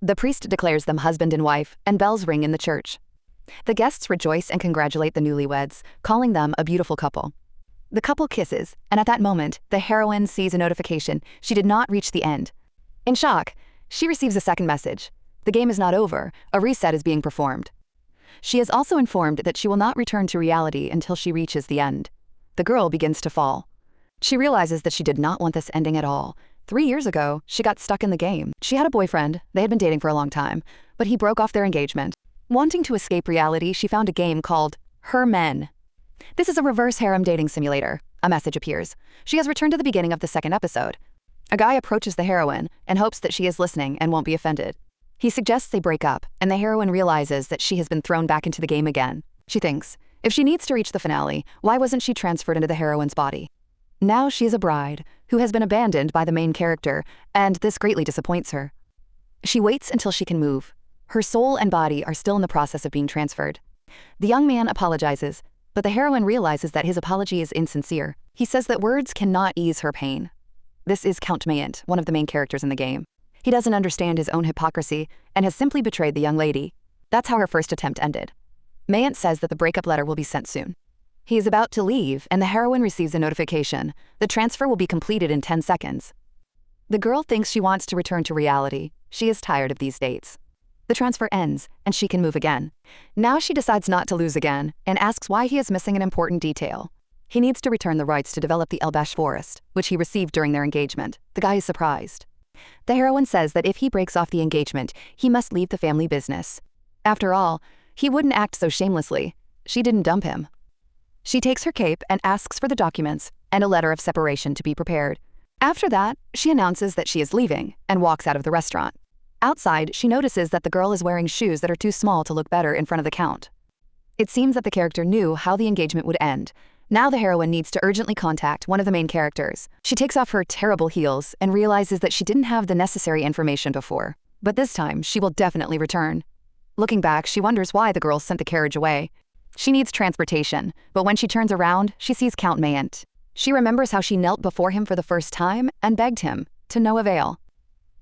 The priest declares them husband and wife, and bells ring in the church. The guests rejoice and congratulate the newlyweds, calling them a beautiful couple. The couple kisses, and at that moment, the heroine sees a notification she did not reach the end. In shock, she receives a second message. The game is not over, a reset is being performed. She is also informed that she will not return to reality until she reaches the end. The girl begins to fall. She realizes that she did not want this ending at all. 3 years ago, she got stuck in the game. She had a boyfriend, they had been dating for a long time, but he broke off their engagement. Wanting to escape reality, she found a game called Her Men. This is a reverse harem dating simulator. A message appears. She has returned to the beginning of the second episode. A guy approaches the heroine and hopes that she is listening and won't be offended. He suggests they break up, and the heroine realizes that she has been thrown back into the game again. She thinks, if she needs to reach the finale, why wasn't she transferred into the heroine's body? Now she is a bride, who has been abandoned by the main character, and this greatly disappoints her. She waits until she can move. Her soul and body are still in the process of being transferred. The young man apologizes, but the heroine realizes that his apology is insincere. He says that words cannot ease her pain. This is Count Mayant, one of the main characters in the game. He doesn't understand his own hypocrisy and has simply betrayed the young lady. That's how her first attempt ended. Mayant says that the breakup letter will be sent soon. He is about to leave, and the heroine receives a notification. The transfer will be completed in 10 seconds. The girl thinks she wants to return to reality. She is tired of these dates. The transfer ends, and she can move again. Now she decides not to lose again, and asks why he is missing an important detail. He needs to return the rights to develop the Elbash forest, which he received during their engagement. The guy is surprised. The heroine says that if he breaks off the engagement, he must leave the family business. After all, he wouldn't act so shamelessly. She didn't dump him. She takes her cape and asks for the documents and a letter of separation to be prepared. After that, she announces that she is leaving and walks out of the restaurant. Outside, she notices that the girl is wearing shoes that are too small to look better in front of the count. It seems that the character knew how the engagement would end. Now the heroine needs to urgently contact one of the main characters. She takes off her terrible heels and realizes that she didn't have the necessary information before. But this time, she will definitely return. Looking back, she wonders why the girl sent the carriage away. She needs transportation, but when she turns around, she sees Count Mayant. She remembers how she knelt before him for the first time and begged him, to no avail.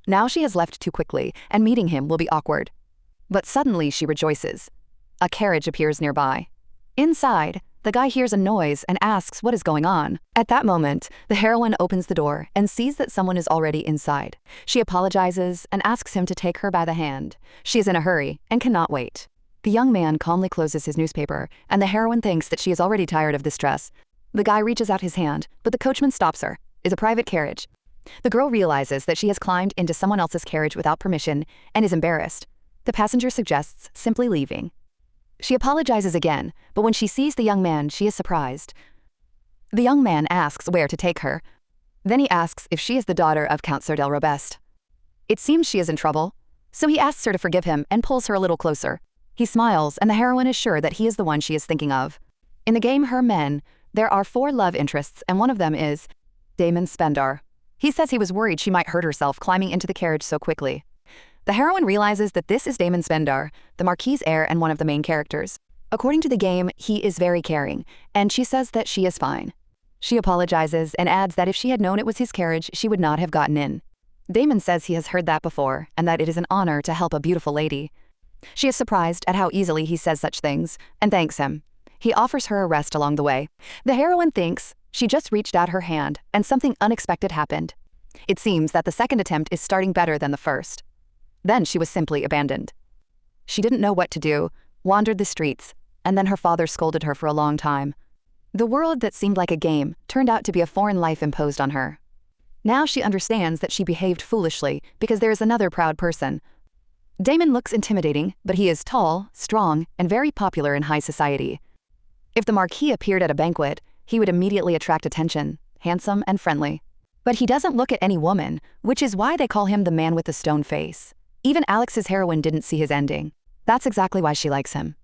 Now she has left too quickly, and meeting him will be awkward. But suddenly she rejoices. A carriage appears nearby. Inside, the guy hears a noise and asks what is going on. At that moment, the heroine opens the door and sees that someone is already inside. She apologizes and asks him to take her by the hand. She is in a hurry and cannot wait. The young man calmly closes his newspaper, and the heroine thinks that she is already tired of this dress. The guy reaches out his hand, but the coachman stops her. It's a private carriage. The girl realizes that she has climbed into someone else's carriage without permission and is embarrassed. The passenger suggests simply leaving. She apologizes again, but when she sees the young man, she is surprised. The young man asks where to take her. Then he asks if she is the daughter of Count Sardel Robest. It seems she is in trouble, so he asks her to forgive him and pulls her a little closer. He smiles, and the heroine is sure that he is the one she is thinking of. In the game Her Men, there are 4 love interests, and one of them is Damon Spendar. He says he was worried she might hurt herself climbing into the carriage so quickly. The heroine realizes that this is Damon Spendar, the Marquis' heir and one of the main characters. According to the game, he is very caring, and she says that she is fine. She apologizes and adds that if she had known it was his carriage, she would not have gotten in. Damon says he has heard that before, and that it is an honor to help a beautiful lady. She is surprised at how easily he says such things, and thanks him. He offers her a rest along the way. The heroine thinks she just reached out her hand, and something unexpected happened. It seems that the second attempt is starting better than the first. Then she was simply abandoned. She didn't know what to do, wandered the streets, and then her father scolded her for a long time. The world that seemed like a game turned out to be a foreign life imposed on her. Now she understands that she behaved foolishly because there is another proud person. Damon looks intimidating, but he is tall, strong, and very popular in high society. If the Marquis appeared at a banquet, he would immediately attract attention, handsome and friendly. But he doesn't look at any woman, which is why they call him the man with the stone face. Even Alex's heroine didn't see his ending. That's exactly why she likes him.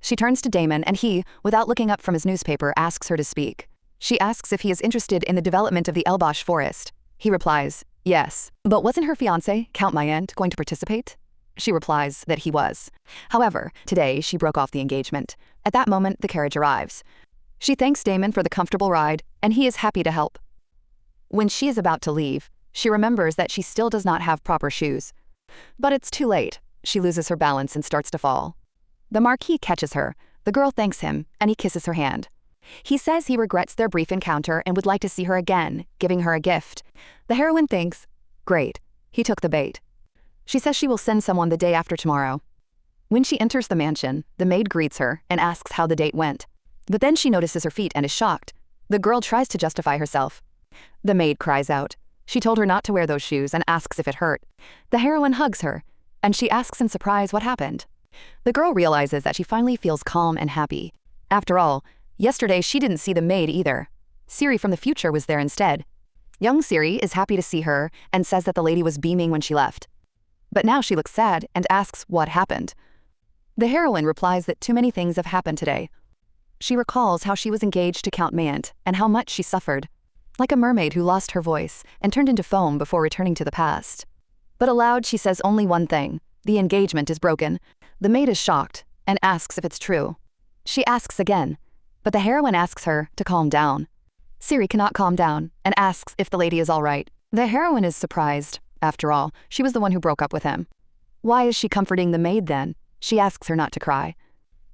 She turns to Damon, and he, without looking up from his newspaper, asks her to speak. She asks if he is interested in the development of the Elbash forest. He replies, yes. But wasn't her fiancé, Count Mayant, going to participate? She replies that he was. However, today she broke off the engagement. At that moment, the carriage arrives. She thanks Damon for the comfortable ride, and he is happy to help. When she is about to leave, she remembers that she still does not have proper shoes. But it's too late. She loses her balance and starts to fall. The Marquis catches her. The girl thanks him, and he kisses her hand. He says he regrets their brief encounter and would like to see her again, giving her a gift. The heroine thinks, great, he took the bait. She says she will send someone the day after tomorrow. When she enters the mansion, the maid greets her and asks how the date went. But then she notices her feet and is shocked. The girl tries to justify herself. The maid cries out. She told her not to wear those shoes and asks if it hurt. The heroine hugs her, and she asks in surprise what happened. The girl realizes that she finally feels calm and happy. After all, yesterday she didn't see the maid either. Siri from the future was there instead. Young Siri is happy to see her and says that the lady was beaming when she left. But now she looks sad and asks what happened. The heroine replies that too many things have happened today. She recalls how she was engaged to Count Mayant and how much she suffered. Like a mermaid who lost her voice and turned into foam before returning to the past. But aloud she says only one thing: the engagement is broken. The maid is shocked and asks if it's true. She asks again, but the heroine asks her to calm down. Siri cannot calm down and asks if the lady is all right. The heroine is surprised. After all, she was the one who broke up with him. Why is she comforting the maid then? She asks her not to cry.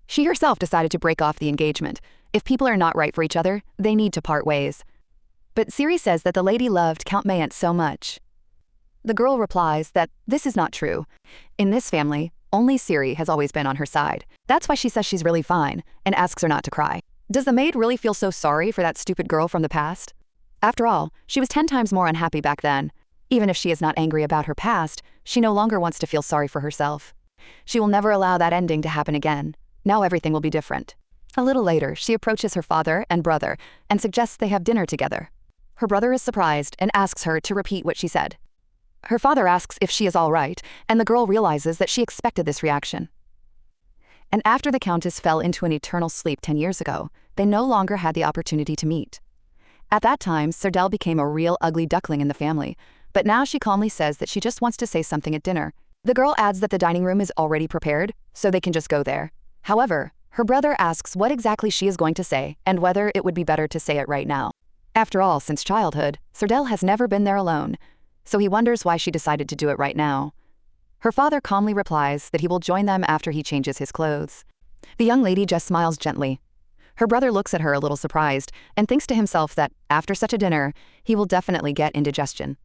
She herself decided to break off the engagement. If people are not right for each other, they need to part ways. But Siri says that the lady loved Count Mayant so much. The girl replies that this is not true. In this family, only Siri has always been on her side. That's why she says she's really fine and asks her not to cry. Does the maid really feel so sorry for that stupid girl from the past? After all, she was 10 times more unhappy back then. Even if she is not angry about her past, she no longer wants to feel sorry for herself. She will never allow that ending to happen again. Now everything will be different. A little later, she approaches her father and brother and suggests they have dinner together. Her brother is surprised and asks her to repeat what she said. Her father asks if she is all right, and the girl realizes that she expected this reaction. And after the Countess fell into an eternal sleep 10 years ago, they no longer had the opportunity to meet. At that time, Serdell became a real ugly duckling in the family, but now she calmly says that she just wants to say something at dinner. The girl adds that the dining room is already prepared, so they can just go there. However, her brother asks what exactly she is going to say and whether it would be better to say it right now. After all, since childhood, Serdell has never been there alone, so he wonders why she decided to do it right now. Her father calmly replies that he will join them after he changes his clothes. The young lady just smiles gently. Her brother looks at her a little surprised and thinks to himself that, after such a dinner, he will definitely get indigestion.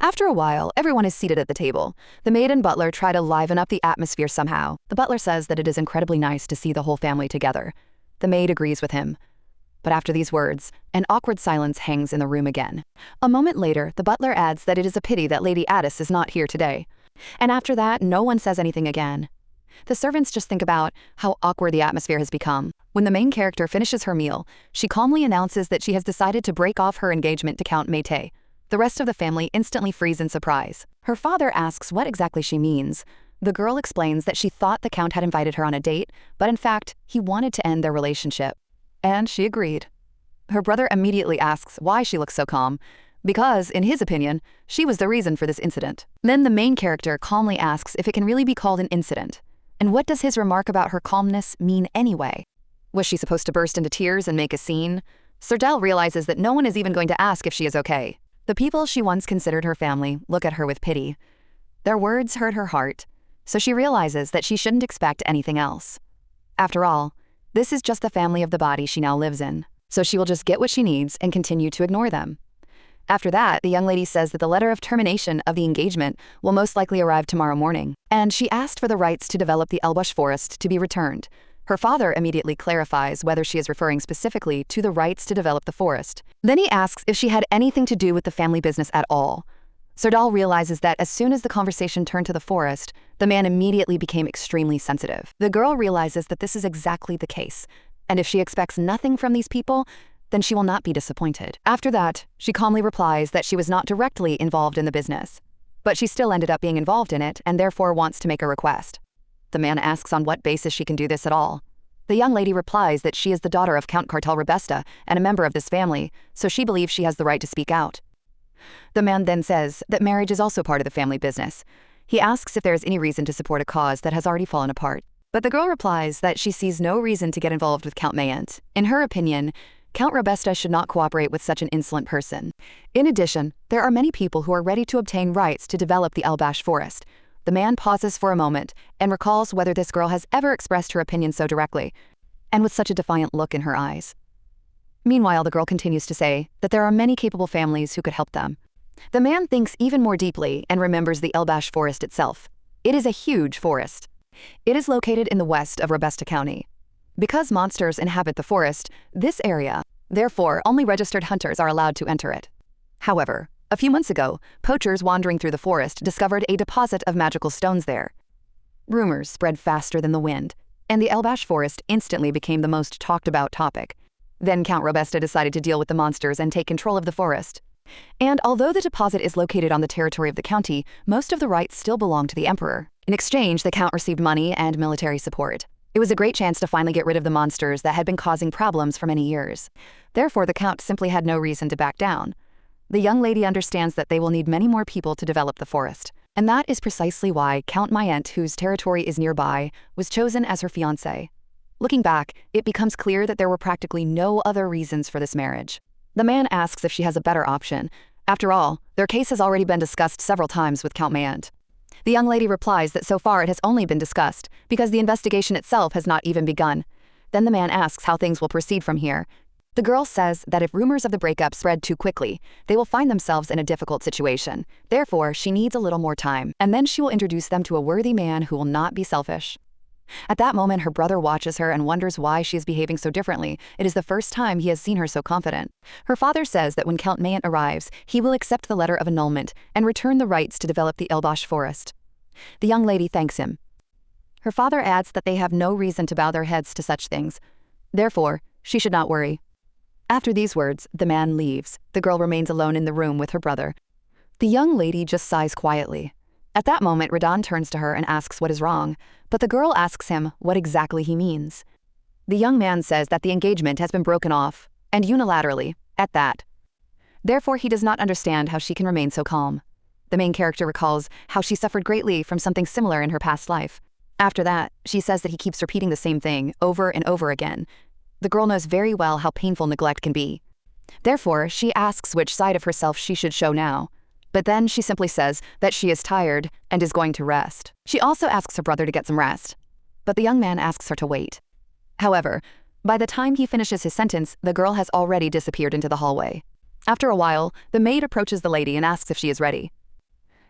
After a while, everyone is seated at the table. The maid and butler try to liven up the atmosphere somehow. The butler says that it is incredibly nice to see the whole family together. The maid agrees with him. But after these words, an awkward silence hangs in the room again. A moment later, the butler adds that it is a pity that Lady Addis is not here today. And after that, no one says anything again. The servants just think about how awkward the atmosphere has become. When the main character finishes her meal, she calmly announces that she has decided to break off her engagement to Count Mayte. The rest of the family instantly freeze in surprise. Her father asks what exactly she means. The girl explains that she thought the Count had invited her on a date, but in fact, he wanted to end their relationship. And she agreed. Her brother immediately asks why she looks so calm, because, in his opinion, she was the reason for this incident. Then the main character calmly asks if it can really be called an incident. And what does his remark about her calmness mean anyway? Was she supposed to burst into tears and make a scene? Serdell realizes that no one is even going to ask if she is okay. The people she once considered her family look at her with pity. Their words hurt her heart, so she realizes that she shouldn't expect anything else. After all, this is just the family of the body she now lives in, so she will just get what she needs and continue to ignore them. After that, the young lady says that the letter of termination of the engagement will most likely arrive tomorrow morning, and she asked for the rights to develop the Elbush forest to be returned. Her father immediately clarifies whether she is referring specifically to the rights to develop the forest. Then he asks if she had anything to do with the family business at all. Serdell realizes that as soon as the conversation turned to the forest, the man immediately became extremely sensitive. The girl realizes that this is exactly the case, and if she expects nothing from these people, then she will not be disappointed. After that, she calmly replies that she was not directly involved in the business, but she still ended up being involved in it and therefore wants to make a request. The man asks on what basis she can do this at all. The young lady replies that she is the daughter of Count Cartel Robesta and a member of this family, so she believes she has the right to speak out. The man then says that marriage is also part of the family business. He asks if there is any reason to support a cause that has already fallen apart. But the girl replies that she sees no reason to get involved with Count Mayant. In her opinion, Count Robesta should not cooperate with such an insolent person. In addition, there are many people who are ready to obtain rights to develop the Elbash forest. the man pauses for a moment and recalls whether this girl has ever expressed her opinion so directly, and with such a defiant look in her eyes. Meanwhile, the girl continues to say that there are many capable families who could help them. The man thinks even more deeply and remembers the Elbash forest itself. It is a huge forest. It is located in the west of Robusta County. Because monsters inhabit the forest, this area, therefore, only registered hunters are allowed to enter it. However, a few months ago, poachers wandering through the forest discovered a deposit of magical stones there. Rumors spread faster than the wind, and the Elbash forest instantly became the most talked about topic. Then Count Robusta decided to deal with the monsters and take control of the forest. And although the deposit is located on the territory of the county, most of the rights still belong to the emperor. In exchange, the count received money and military support. It was a great chance to finally get rid of the monsters that had been causing problems for many years. Therefore, the count simply had no reason to back down. The young lady understands that they will need many more people to develop the forest. And that is precisely why Count Mayent, whose territory is nearby, was chosen as her fiancé. Looking back, it becomes clear that there were practically no other reasons for this marriage. The man asks if she has a better option. After all, their case has already been discussed several times with Count Mayent. The young lady replies that so far it has only been discussed, because the investigation itself has not even begun. Then the man asks how things will proceed from here. The girl says that if rumors of the breakup spread too quickly, they will find themselves in a difficult situation. Therefore, she needs a little more time, and then she will introduce them to a worthy man who will not be selfish. At that moment, her brother watches her and wonders why she is behaving so differently. It is the first time he has seen her so confident. Her father says that when Count Mayent arrives, he will accept the letter of annulment and return the rights to develop the Elbash forest. The young lady thanks him. Her father adds that they have no reason to bow their heads to such things. Therefore, she should not worry. After these words, the man leaves. The girl remains alone in the room with her brother. The young lady just sighs quietly. At that moment, Radon turns to her and asks what is wrong, but the girl asks him what exactly he means. The young man says that the engagement has been broken off, and unilaterally, at that. Therefore, he does not understand how she can remain so calm. The main character recalls how she suffered greatly from something similar in her past life. After that, she says that he keeps repeating the same thing over and over again. The girl knows very well how painful neglect can be. Therefore, she asks which side of herself she should show now. But then she simply says that she is tired and is going to rest. She also asks her brother to get some rest, but the young man asks her to wait. However, by the time he finishes his sentence, the girl has already disappeared into the hallway. After a while, the maid approaches the lady and asks if she is ready.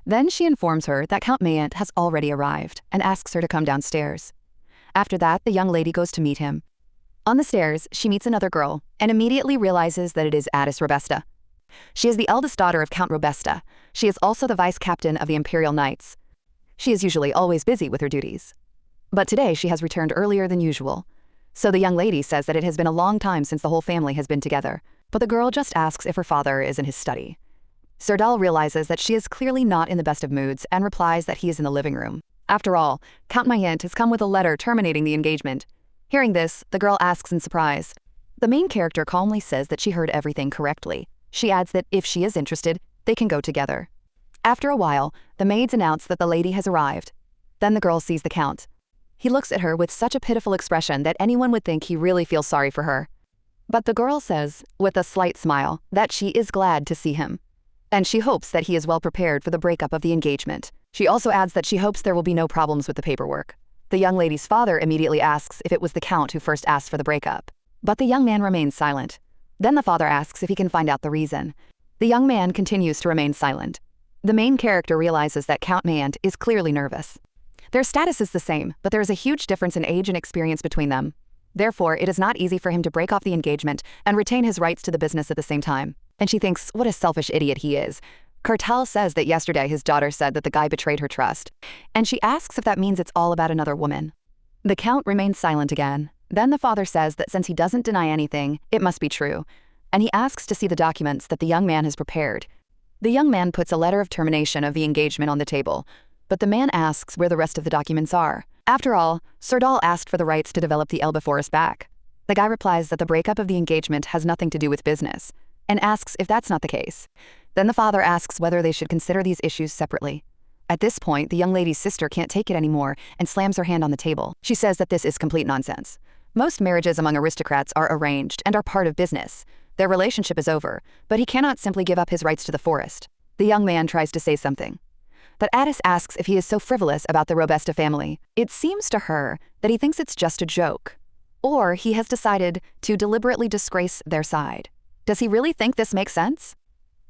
Then she informs her that Count Mayent has already arrived and asks her to come downstairs. After that, the young lady goes to meet him. On the stairs, she meets another girl and immediately realizes that it is Addis Robusta. She is the eldest daughter of Count Robusta. She is also the vice captain of the Imperial Knights. She is usually always busy with her duties. But today she has returned earlier than usual. So the young lady says that it has been a long time since the whole family has been together, but the girl just asks if her father is in his study. Serdal realizes that she is clearly not in the best of moods and replies that he is in the living room. After all, Count Mayent has come with a letter terminating the engagement. Hearing this, the girl asks in surprise. The main character calmly says that she heard everything correctly. She adds that if she is interested, they can go together. After a while, the maids announce that the lady has arrived. Then the girl sees the count. He looks at her with such a pitiful expression that anyone would think he really feels sorry for her. But the girl says, with a slight smile, that she is glad to see him. And she hopes that he is well prepared for the breakup of the engagement. She also adds that she hopes there will be no problems with the paperwork. The young lady's father immediately asks if it was the count who first asked for the breakup. But the young man remains silent. Then the father asks if he can find out the reason. The young man continues to remain silent. The main character realizes that Count Mayent is clearly nervous. Their status is the same, but there is a huge difference in age and experience between them. Therefore, it is not easy for him to break off the engagement and retain his rights to the business at the same time. And she thinks, what a selfish idiot he is. Kartal says that yesterday his daughter said that the guy betrayed her trust, and she asks if that means it's all about another woman. The count remains silent again. Then the father says that since he doesn't deny anything, it must be true, and he asks to see the documents that the young man has prepared. The young man puts a letter of termination of the engagement on the table, but the man asks where the rest of the documents are. After all, Serdal asked for the rights to develop the Elba forest back. The guy replies that the breakup of the engagement has nothing to do with business, and asks if that's not the case. Then the father asks whether they should consider these issues separately. At this point, the young lady's sister can't take it anymore and slams her hand on the table. She says that this is complete nonsense. Most marriages among aristocrats are arranged and are part of business. Their relationship is over, but he cannot simply give up his rights to the forest. The young man tries to say something. but Addis asks if he is so frivolous about the Robusta family. It seems to her that he thinks it's just a joke, or he has decided to deliberately disgrace their side. Does he really think this makes sense?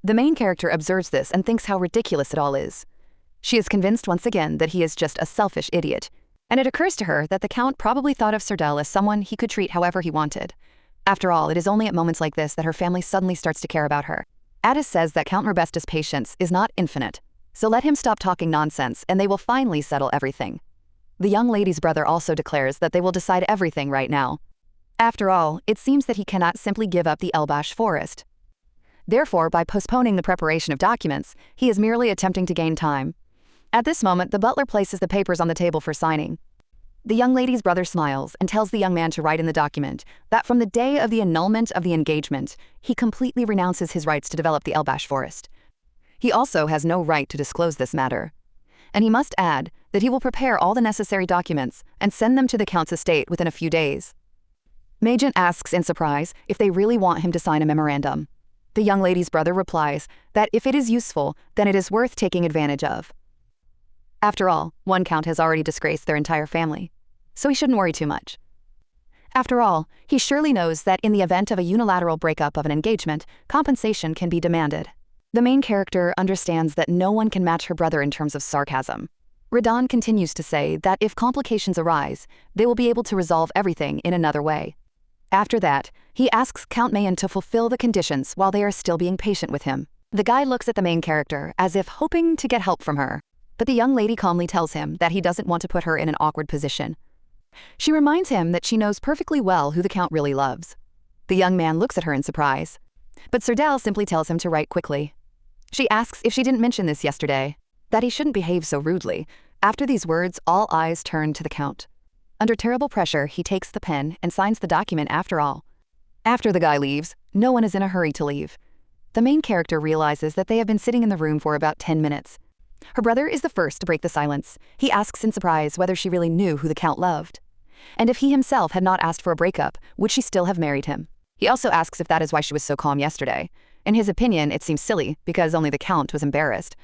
The main character observes this and thinks how ridiculous it all is. She is convinced once again that he is just a selfish idiot, and it occurs to her that the Count probably thought of Serdell as someone he could treat however he wanted. After all, it is only at moments like this that her family suddenly starts to care about her. Addis says that Count Robusta's patience is not infinite, so let him stop talking nonsense and they will finally settle everything. The young lady's brother also declares that they will decide everything right now. After all, it seems that he cannot simply give up the Elbash forest. Therefore, by postponing the preparation of documents, he is merely attempting to gain time. At this moment, the butler places the papers on the table for signing. The young lady's brother smiles and tells the young man to write in the document that from the day of the annulment of the engagement, he completely renounces his rights to develop the Elbash forest. He also has no right to disclose this matter. And he must add that he will prepare all the necessary documents and send them to the Count's estate within a few days. Magent asks in surprise if they really want him to sign a memorandum. The young lady's brother replies that if it is useful, then it is worth taking advantage of. After all, one Count has already disgraced their entire family, so he shouldn't worry too much. After all, he surely knows that in the event of a unilateral breakup of an engagement, compensation can be demanded. The main character understands that no one can match her brother in terms of sarcasm. Radon continues to say that if complications arise, they will be able to resolve everything in another way. After that, he asks Count Mayen to fulfill the conditions while they are still being patient with him. The guy looks at the main character as if hoping to get help from her, but the young lady calmly tells him that he doesn't want to put her in an awkward position. She reminds him that she knows perfectly well who the Count really loves. The young man looks at her in surprise, but Serdell simply tells him to write quickly. She asks if she didn't mention this yesterday, that he shouldn't behave so rudely. After these words, all eyes turn to the Count. Under terrible pressure, he takes the pen and signs the document after all. After the guy leaves, no one is in a hurry to leave. The main character realizes that they have been sitting in the room for about 10 minutes. Her brother is the first to break the silence. He asks in surprise whether she really knew who the Count loved, and if he himself had not asked for a breakup, would she still have married him? He also asks if that is why she was so calm yesterday. In his opinion, it seems silly, because only the Count was embarrassed.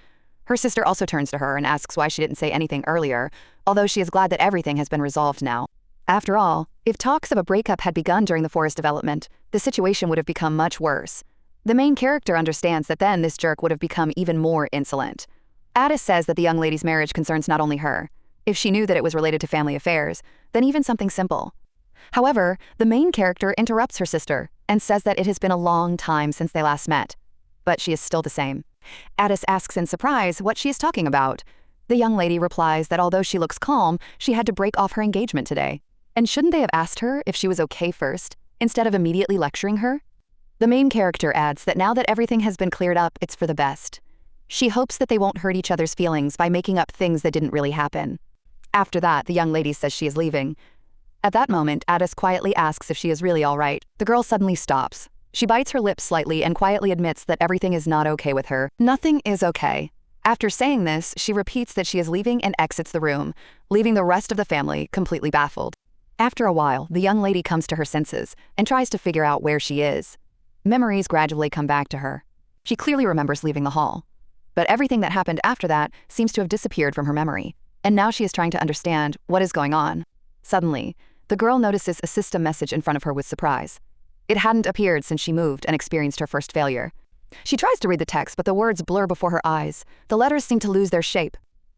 Her sister also turns to her and asks why she didn't say anything earlier, although she is glad that everything has been resolved now. After all, if talks of a breakup had begun during the forest development, the situation would have become much worse. The main character understands that then this jerk would have become even more insolent. Addis says that the young lady's marriage concerns not only her. If she knew that it was related to family affairs, then even something simple. However, the main character interrupts her sister and says that it has been a long time since they last met, but she is still the same. Addis asks in surprise what she is talking about. The young lady replies that although she looks calm, she had to break off her engagement today. And shouldn't they have asked her if she was okay first, instead of immediately lecturing her? The main character adds that now that everything has been cleared up, it's for the best. She hopes that they won't hurt each other's feelings by making up things that didn't really happen. After that, the young lady says she is leaving. At that moment, Addis quietly asks if she is really all right. The girl suddenly stops. She bites her lips slightly and quietly admits that everything is not okay with her. Nothing is okay. After saying this, she repeats that she is leaving and exits the room, leaving the rest of the family completely baffled. After a while, the young lady comes to her senses and tries to figure out where she is. Memories gradually come back to her. She clearly remembers leaving the hall, but everything that happened after that seems to have disappeared from her memory, and now she is trying to understand what is going on. Suddenly, the girl notices a system message in front of her with surprise. It hadn't appeared since she moved and experienced her first failure. She tries to read the text, but the words blur before her eyes. The letters seem to lose their shape.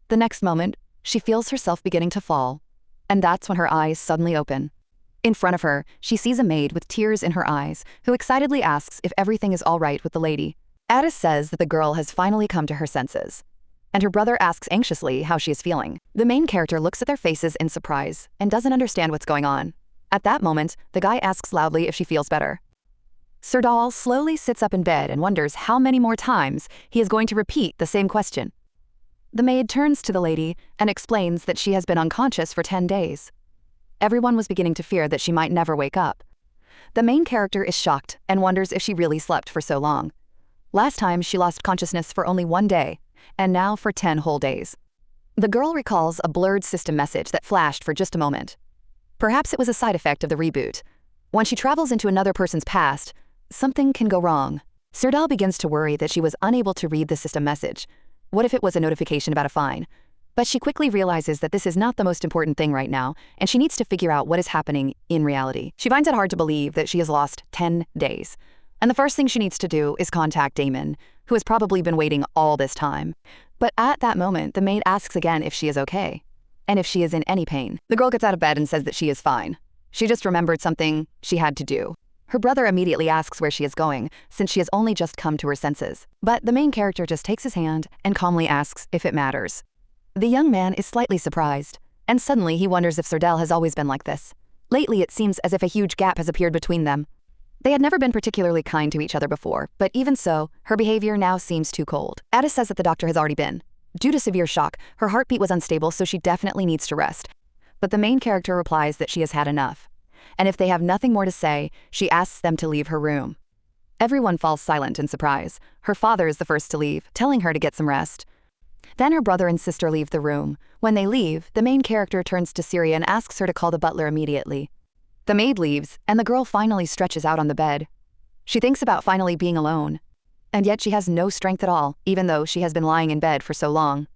The next moment, she feels herself beginning to fall, and that's when her eyes suddenly open. In front of her, she sees a maid with tears in her eyes, who excitedly asks if everything is all right with the lady. Addis says that the girl has finally come to her senses, and her brother asks anxiously how she is feeling. The main character looks at their faces in surprise and doesn't understand what's going on. At that moment, the guy asks loudly if she feels better. Serdal slowly sits up in bed and wonders how many more times he is going to repeat the same question. The maid turns to the lady and explains that she has been unconscious for 10 days. Everyone was beginning to fear that she might never wake up. The main character is shocked and wonders if she really slept for so long. Last time she lost consciousness for only 1 day, and now for 10 whole days. The girl recalls a blurred system message that flashed for just a moment. Perhaps it was a side effect of the reboot. When she travels into another person's past, something can go wrong. Serdal begins to worry that she was unable to read the system message. What if it was a notification about a fine? But she quickly realizes that this is not the most important thing right now, and she needs to figure out what is happening in reality. She finds it hard to believe that she has lost 10 days. And the first thing she needs to do is contact Damon, who has probably been waiting all this time. But at that moment, the maid asks again if she is okay, and if she is in any pain. The girl gets out of bed and says that she is fine. She just remembered something she had to do. Her brother immediately asks where she is going, since she has only just come to her senses. But the main character just takes his hand and calmly asks if it matters. The young man is slightly surprised, and suddenly he wonders if Serdell has always been like this. Lately, it seems as if a huge gap has appeared between them. They had never been particularly kind to each other before, but even so, her behavior now seems too cold. Addis says that the doctor has already been. Due to severe shock, her heartbeat was unstable, so she definitely needs to rest. But the main character replies that she has had enough. And if they have nothing more to say, she asks them to leave her room. Everyone falls silent in surprise. Her father is the first to leave, telling her to get some rest. Then her brother and sister leave the room. When they leave, the main character turns to Syria and asks her to call the butler immediately. The maid leaves, and the girl finally stretches out on the bed. She thinks about finally being alone. And yet she has no strength at all, even though she has been lying in bed for so long.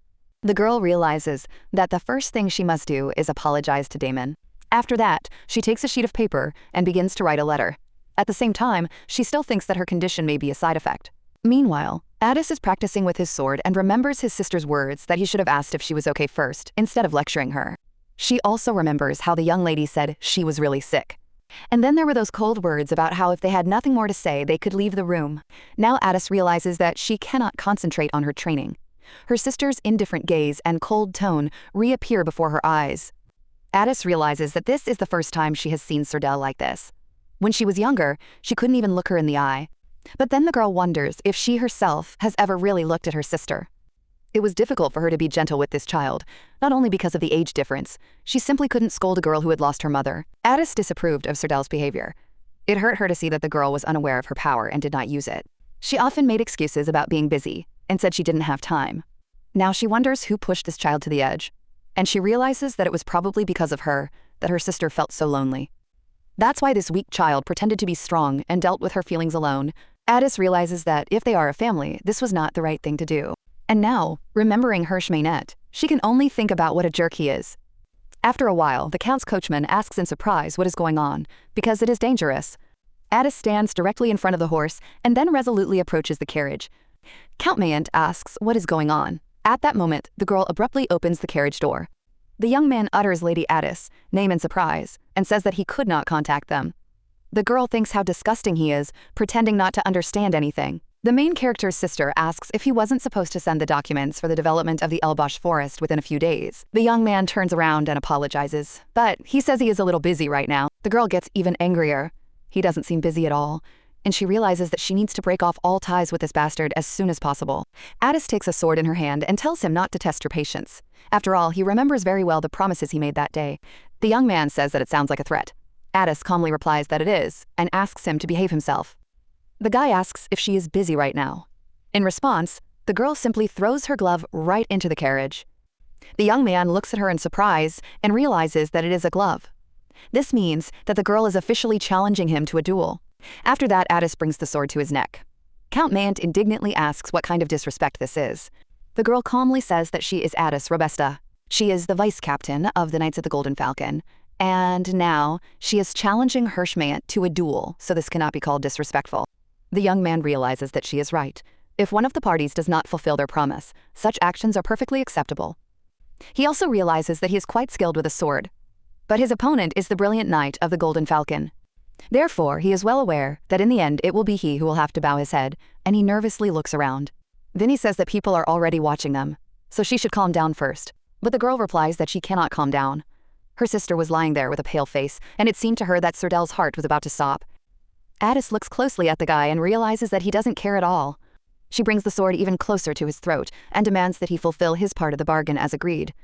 The girl realizes that the first thing she must do is apologize to Damon. After that, she takes a sheet of paper and begins to write a letter. At the same time, she still thinks that her condition may be a side effect. Meanwhile, Addis is practicing with his sword and remembers his sister's words that he should have asked if she was okay first, instead of lecturing her. She also remembers how the young lady said she was really sick. And then there were those cold words about how if they had nothing more to say, they could leave the room. Now Addis realizes that she cannot concentrate on her training. Her sister's indifferent gaze and cold tone reappear before her eyes. Addis realizes that this is the first time she has seen Serdell like this. When she was younger, she couldn't even look her in the eye. But then the girl wonders if she herself has ever really looked at her sister. It was difficult for her to be gentle with this child, not only because of the age difference. She simply couldn't scold a girl who had lost her mother. Addis disapproved of Serdell's behavior. It hurt her to see that the girl was unaware of her power and did not use it. She often made excuses about being busy and said she didn't have time. Now she wonders who pushed this child to the edge, and she realizes that it was probably because of her that her sister felt so lonely. That's why this weak child pretended to be strong and dealt with her feelings alone. Addis realizes that if they are a family, this was not the right thing to do. And now, remembering Hirsch Mainet, she can only think about what a jerk he is. After a while, the Count's coachman asks in surprise what is going on, because it is dangerous. Addis stands directly in front of the horse and then resolutely approaches the carriage. Count Mainet asks what is going on. At that moment, the girl abruptly opens the carriage door. The young man utters Lady Addis' name in surprise and says that he could not contact them. The girl thinks how disgusting he is, pretending not to understand anything. The main character's sister asks if he wasn't supposed to send the documents for the development of the Elbosch forest within a few days. The young man turns around and apologizes, but he says he is a little busy right now. The girl gets even angrier. He doesn't seem busy at all, and she realizes that she needs to break off all ties with this bastard as soon as possible. Addis takes a sword in her hand and tells him not to test her patience. After all, he remembers very well the promises he made that day. The young man says that it sounds like a threat. Addis calmly replies that it is, and asks him to behave himself. The guy asks if she is busy right now. In response, the girl simply throws her glove right into the carriage. The young man looks at her in surprise and realizes that it is a glove. This means that the girl is officially challenging him to a duel. After that, Addis brings the sword to his neck. Count Mainet indignantly asks what kind of disrespect this is. The girl calmly says that she is Addis Robusta. She is the vice captain of the Knights of the Golden Falcon, and now she is challenging Hirsch Mainet to a duel, so this cannot be called disrespectful. The young man realizes that she is right. If one of the parties does not fulfill their promise, such actions are perfectly acceptable. He also realizes that he is quite skilled with a sword, but his opponent is the brilliant Knight of the Golden Falcon. Therefore, he is well aware that in the end it will be he who will have to bow his head, and he nervously looks around. Then he says that people are already watching them, so she should calm down first. But the girl replies that she cannot calm down. Her sister was lying there with a pale face, and it seemed to her that Serdell's heart was about to stop. Addis looks closely at the guy and realizes that he doesn't care at all. She brings the sword even closer to his throat and demands that he fulfill his part of the bargain as agreed.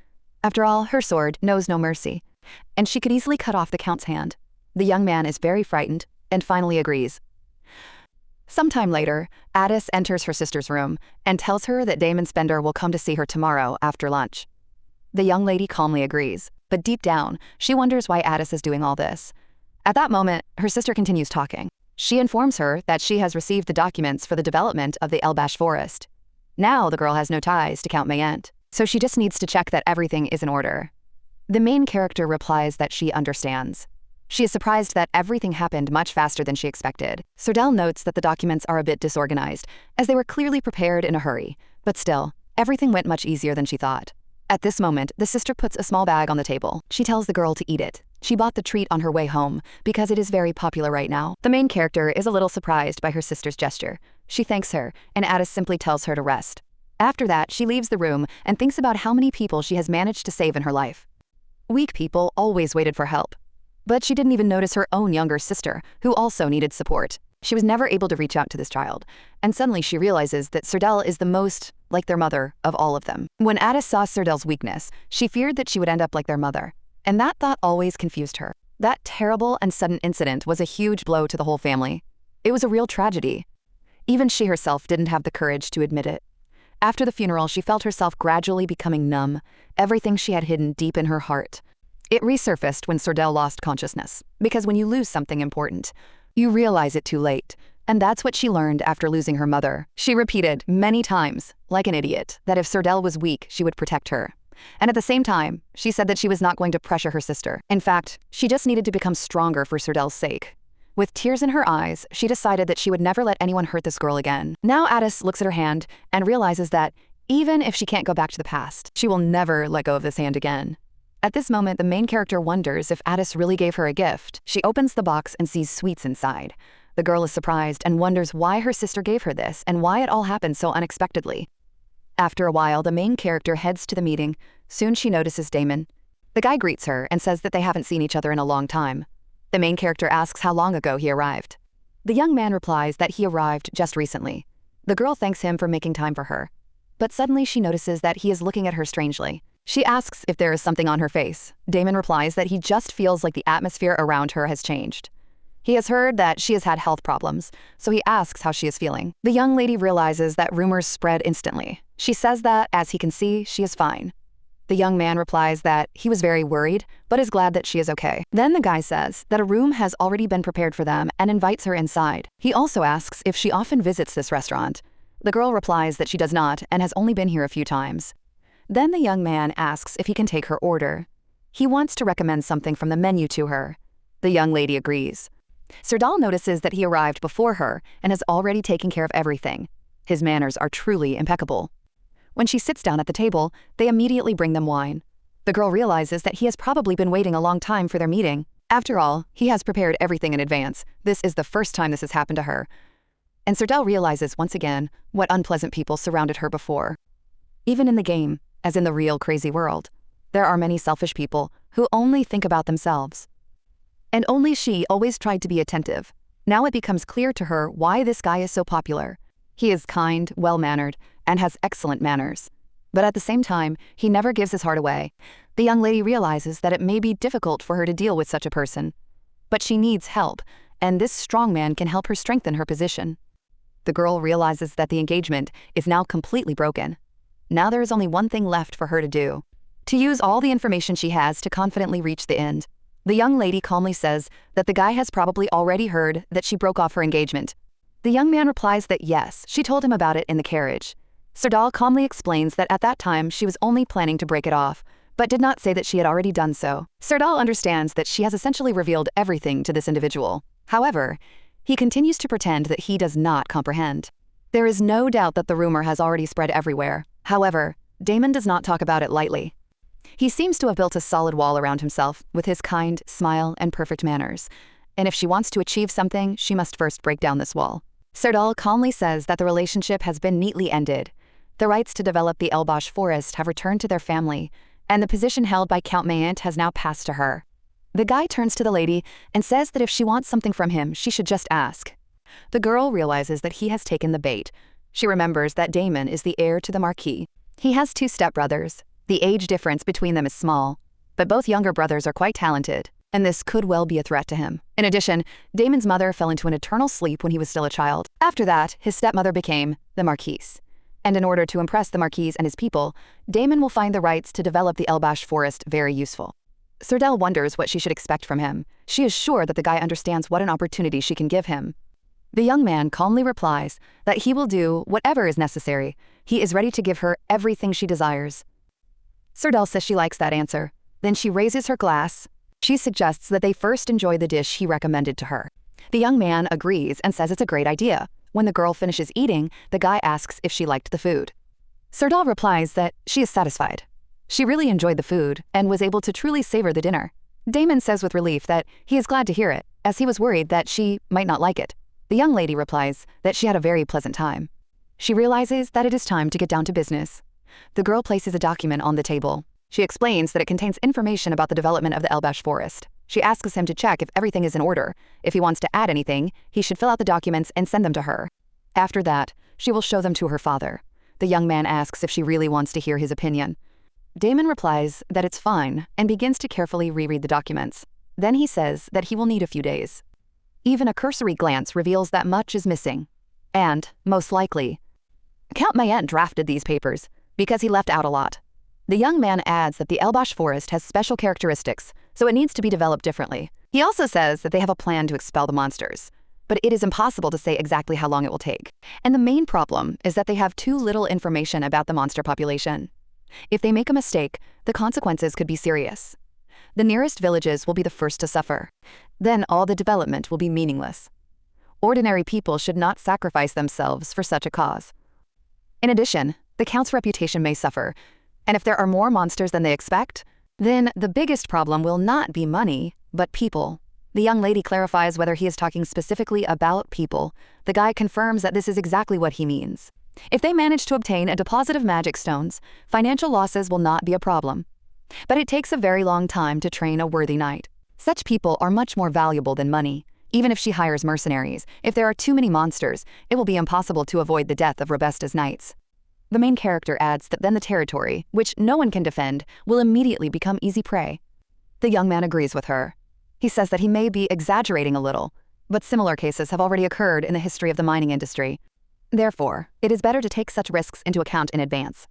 After all, her sword knows no mercy, and she could easily cut off the Count's hand. The young man is very frightened and finally agrees. Sometime later, Addis enters her sister's room and tells her that Damon Spender will come to see her tomorrow after lunch. The young lady calmly agrees, but deep down, she wonders why Addis is doing all this. At that moment, her sister continues talking. She informs her that she has received the documents for the development of the Elbosch forest. Now the girl has no ties to Count Mayent, so she just needs to check that everything is in order. The main character replies that she understands. She is surprised that everything happened much faster than she expected. Serdal notes that the documents are a bit disorganized, as they were clearly prepared in a hurry, but still, everything went much easier than she thought. At this moment, the sister puts a small bag on the table. She tells the girl to eat it. She bought the treat on her way home, because it is very popular right now. The main character is a little surprised by her sister's gesture. She thanks her, and Addis simply tells her to rest. After that, she leaves the room and thinks about how many people she has managed to save in her life. Weak people always waited for help. But she didn't even notice her own younger sister, who also needed support. She was never able to reach out to this child, and suddenly she realizes that Serdal is the most like their mother of all of them. When Addis saw Serdal's weakness, she feared that she would end up like their mother, and that thought always confused her. That terrible and sudden incident was a huge blow to the whole family. It was a real tragedy. Even she herself didn't have the courage to admit it. After the funeral, she felt herself gradually becoming numb, everything she had hidden deep in her heart. It resurfaced when Serdal lost consciousness, because when you lose something important, you realize it too late. And that's what she learned after losing her mother. She repeated many times, like an idiot, that if Serdal was weak, she would protect her. And at the same time, she said that she was not going to pressure her sister. In fact, she just needed to become stronger for Serdal's sake. With tears in her eyes, she decided that she would never let anyone hurt this girl again. Now Addis looks at her hand and realizes that even if she can't go back to the past, she will never let go of this hand again. At this moment, the main character wonders if Addis really gave her a gift. She opens the box and sees sweets inside. The girl is surprised and wonders why her sister gave her this and why it all happened so unexpectedly. After a while, the main character heads to the meeting. Soon she notices Damon. The guy greets her and says that they haven't seen each other in a long time. The main character asks how long ago he arrived. The young man replies that he arrived just recently. The girl thanks him for making time for her. But suddenly she notices that he is looking at her strangely. She asks if there is something on her face. Damon replies that he just feels like the atmosphere around her has changed. He has heard that she has had health problems, so he asks how she is feeling. The young lady realizes that rumors spread instantly. She says that, as he can see, she is fine. The young man replies that he was very worried, but is glad that she is okay. Then the guy says that a room has already been prepared for them and invites her inside. He also asks if she often visits this restaurant. The girl replies that she does not and has only been here a few times. Then the young man asks if he can take her order. He wants to recommend something from the menu to her. The young lady agrees. Serdal notices that he arrived before her and has already taken care of everything. His manners are truly impeccable. When she sits down at the table, they immediately bring them wine. The girl realizes that he has probably been waiting a long time for their meeting. After all, he has prepared everything in advance. This is the first time this has happened to her. And Serdal realizes once again what unpleasant people surrounded her before. Even in the game, as in the real crazy world, there are many selfish people who only think about themselves. And only she always tried to be attentive. Now it becomes clear to her why this guy is so popular. He is kind, well-mannered, and has excellent manners. But at the same time, he never gives his heart away. The young lady realizes that it may be difficult for her to deal with such a person. But she needs help, and this strong man can help her strengthen her position. The girl realizes that the engagement is now completely broken. Now there is only one thing left for her to do: to use all the information she has to confidently reach the end. The young lady calmly says that the guy has probably already heard that she broke off her engagement. The young man replies that yes, she told him about it in the carriage. Serdal calmly explains that at that time she was only planning to break it off, but did not say that she had already done so. Serdal understands that she has essentially revealed everything to this individual. However, he continues to pretend that he does not comprehend. There is no doubt that the rumor has already spread everywhere. However, Damon does not talk about it lightly. He seems to have built a solid wall around himself with his kind smile and perfect manners. And if she wants to achieve something, she must first break down this wall. Serdal calmly says that the relationship has been neatly ended. The rights to develop the Elbosch forest have returned to their family, and the position held by Count Mayent has now passed to her. The guy turns to the lady and says that if she wants something from him, she should just ask. The girl realizes that he has taken the bait. She remembers that Damon is the heir to the Marquis. He has 2 stepbrothers. The age difference between them is small, but both younger brothers are quite talented, and this could well be a threat to him. In addition, Damon's mother fell into an eternal sleep when he was still a child. After that, his stepmother became the Marquise. And in order to impress the Marquis and his people, Damon will find the rights to develop the Elbosch forest very useful. Serdal wonders what she should expect from him. She is sure that the guy understands what an opportunity she can give him. The young man calmly replies that he will do whatever is necessary. He is ready to give her everything she desires. Serdal says she likes that answer. Then she raises her glass. She suggests that they first enjoy the dish he recommended to her. The young man agrees and says it's a great idea. When the girl finishes eating, the guy asks if she liked the food. Serdal replies that she is satisfied. She really enjoyed the food and was able to truly savor the dinner. Damon says with relief that he is glad to hear it, as he was worried that she might not like it. The young lady replies that she had a very pleasant time. She realizes that it is time to get down to business. The girl places a document on the table. She explains that it contains information about the development of the Elbash forest. She asks him to check if everything is in order. If he wants to add anything, he should fill out the documents and send them to her. After that, she will show them to her father. The young man asks if she really wants to hear his opinion. Damon replies that it's fine and begins to carefully reread the documents. Then he says that he will need a few days. Even a cursory glance reveals that much is missing. And, most likely, Count Mayent drafted these papers because he left out a lot. The young man adds that the Elbash forest has special characteristics, so it needs to be developed differently. He also says that they have a plan to expel the monsters, but it is impossible to say exactly how long it will take. And the main problem is that they have too little information about the monster population. If they make a mistake, the consequences could be serious. The nearest villages will be the first to suffer. Then all the development will be meaningless. Ordinary people should not sacrifice themselves for such a cause. In addition, the Count's reputation may suffer, and if there are more monsters than they expect, then the biggest problem will not be money, but people. The young lady clarifies whether he is talking specifically about people. The guy confirms that this is exactly what he means. If they manage to obtain a deposit of magic stones, financial losses will not be a problem. But it takes a very long time to train a worthy knight. Such people are much more valuable than money. Even if she hires mercenaries, if there are too many monsters, it will be impossible to avoid the death of Robesta's knights. The main character adds that then the territory, which no one can defend, will immediately become easy prey. The young man agrees with her. He says that he may be exaggerating a little, but similar cases have already occurred in the history of the mining industry. Therefore, it is better to take such risks into account in advance.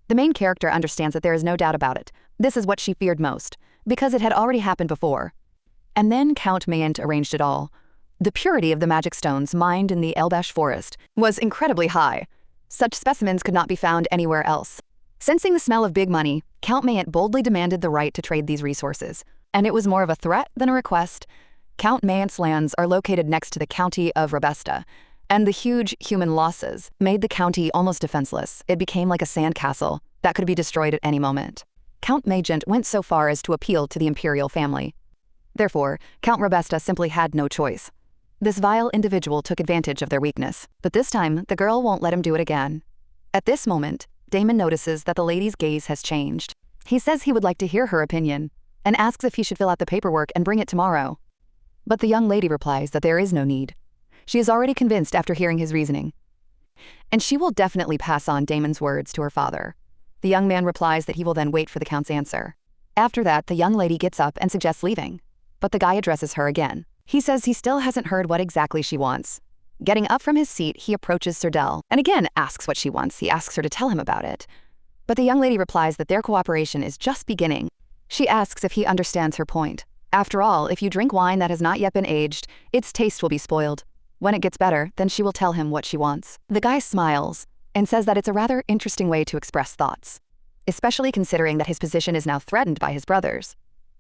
The main character understands that there is no doubt about it. This is what she feared most, because it had already happened before. And then Count Mayent arranged it all. The purity of the magic stones mined in the Elbash forest was incredibly high. Such specimens could not be found anywhere else. Sensing the smell of big money, Count Mayent boldly demanded the right to trade these resources. And it was more of a threat than a request. Count Mayent's lands are located next to the county of Robesta, and the huge human losses made the county almost defenseless. It became like a sandcastle that could be destroyed at any moment. Count Mayent went so far as to appeal to the imperial family. Therefore, Count Robesta simply had no choice. This vile individual took advantage of their weakness, but this time the girl won't let him do it again. At this moment, Damon notices that the lady's gaze has changed. He says he would like to hear her opinion, and asks if he should fill out the paperwork and bring it tomorrow. But the young lady replies that there is no need. She is already convinced after hearing his reasoning. And she will definitely pass on Damon's words to her father. The young man replies that he will then wait for the Count's answer. After that, the young lady gets up and suggests leaving. But the guy addresses her again. He says he still hasn't heard what exactly she wants. Getting up from his seat, he approaches Serdal and again asks what she wants. He asks her to tell him about it. But the young lady replies that their cooperation is just beginning. She asks if he understands her point. After all, if you drink wine that has not yet been aged, its taste will be spoiled. When it gets better, then she will tell him what she wants. The guy smiles and says that it's a rather interesting way to express thoughts, especially considering that his position is now threatened by his brothers.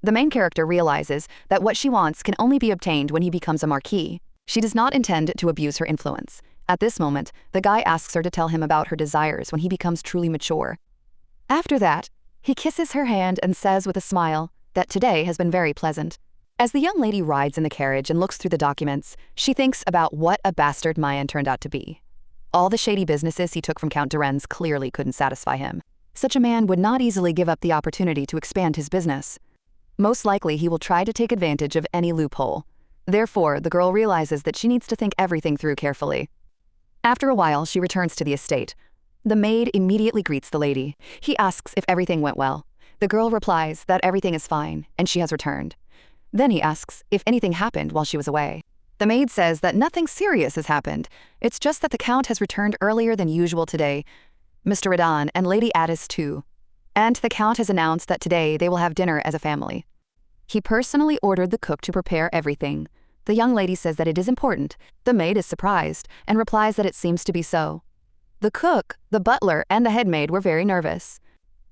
The main character realizes that what she wants can only be obtained when he becomes a marquis. She does not intend to abuse her influence. At this moment, the guy asks her to tell him about her desires when he becomes truly mature. After that, he kisses her hand and says with a smile that today has been very pleasant. As the young lady rides in the carriage and looks through the documents, she thinks about what a bastard Mayan turned out to be. All the shady businesses he took from Count Duren's clearly couldn't satisfy him. Such a man would not easily give up the opportunity to expand his business. Most likely, he will try to take advantage of any loophole. Therefore, the girl realizes that she needs to think everything through carefully. After a while, she returns to the estate. The maid immediately greets the lady. He asks if everything went well. The girl replies that everything is fine, and she has returned. Then he asks if anything happened while she was away. The maid says that nothing serious has happened. It's just that the Count has returned earlier than usual today. Mr. Radan and Lady Addis too. And the Count has announced that today they will have dinner as a family. He personally ordered the cook to prepare everything. The young lady says that it is important. The maid is surprised and replies that it seems to be so. The cook, the butler, and the head maid were very nervous.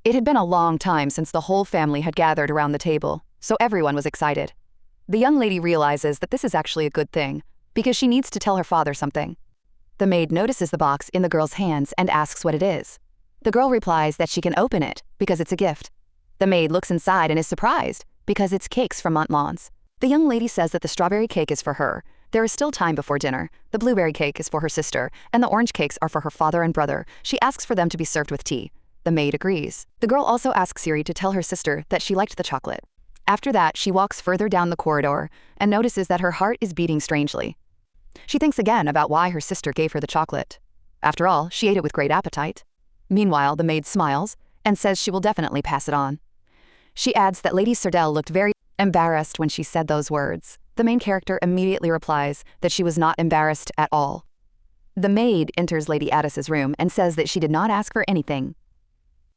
It had been a long time since the whole family had gathered around the table, so everyone was excited. The young lady realizes that this is actually a good thing, because she needs to tell her father something. The maid notices the box in the girl's hands and asks what it is. The girl replies that she can open it because it's a gift. The maid looks inside and is surprised because it's cakes from Montmans. The young lady says that the strawberry cake is for her. There is still time before dinner. The blueberry cake is for her sister, and the orange cakes are for her father and brother. She asks for them to be served with tea. The maid agrees. The girl also asks Siri to tell her sister that she liked the chocolate. After that, she walks further down the corridor and notices that her heart is beating strangely. She thinks again about why her sister gave her the chocolate. After all, she ate it with great appetite. Meanwhile, the maid smiles and says she will definitely pass it on. She adds that Lady Serdell looked very embarrassed when she said those words. The main character immediately replies that she was not embarrassed at all. The maid enters Lady Addis's room and says that she did not ask for anything.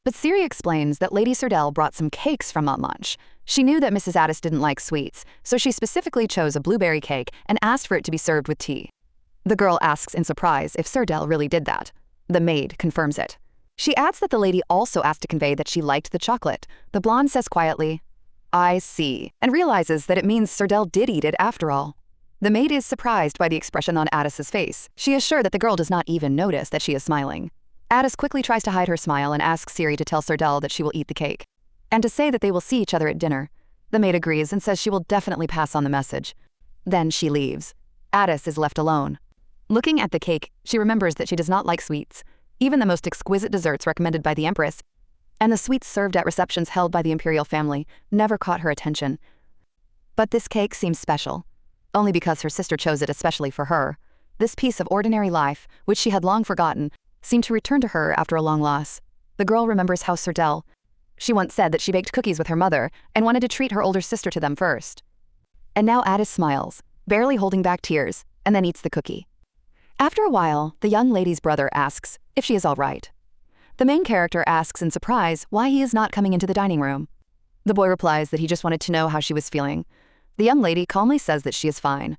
But Siri explains that Lady Serdell brought some cakes from Montmanche. She knew that Mrs. Addis didn't like sweets, so she specifically chose a blueberry cake and asked for it to be served with tea. The girl asks in surprise if Serdell really did that. The maid confirms it. She adds that the lady also asked to convey that she liked the chocolate. The blonde says quietly, "I see," and realizes that it means Serdell did eat it after all. The maid is surprised by the expression on Addis's face. She is sure that the girl does not even notice that she is smiling. Addis quickly tries to hide her smile and asks Siri to tell Serdell that she will eat the cake, and to say that they will see each other at dinner. The maid agrees and says she will definitely pass on the message. Then she leaves. Addis is left alone. Looking at the cake, she remembers that she does not like sweets, even the most exquisite desserts recommended by the Empress, and the sweets served at receptions held by the imperial family never caught her attention. But this cake seems special, only because her sister chose it especially for her. This piece of ordinary life, which she had long forgotten, seemed to return to her after a long loss. The girl remembers how Serdell. She once said that she baked cookies with her mother and wanted to treat her older sister to them first. And now Addis smiles, barely holding back tears, and then eats the cookie. After a while, the young lady's brother asks if she is all right. The main character asks in surprise why he is not coming into the dining room. The boy replies that he just wanted to know how she was feeling. The young lady calmly says that she is fine.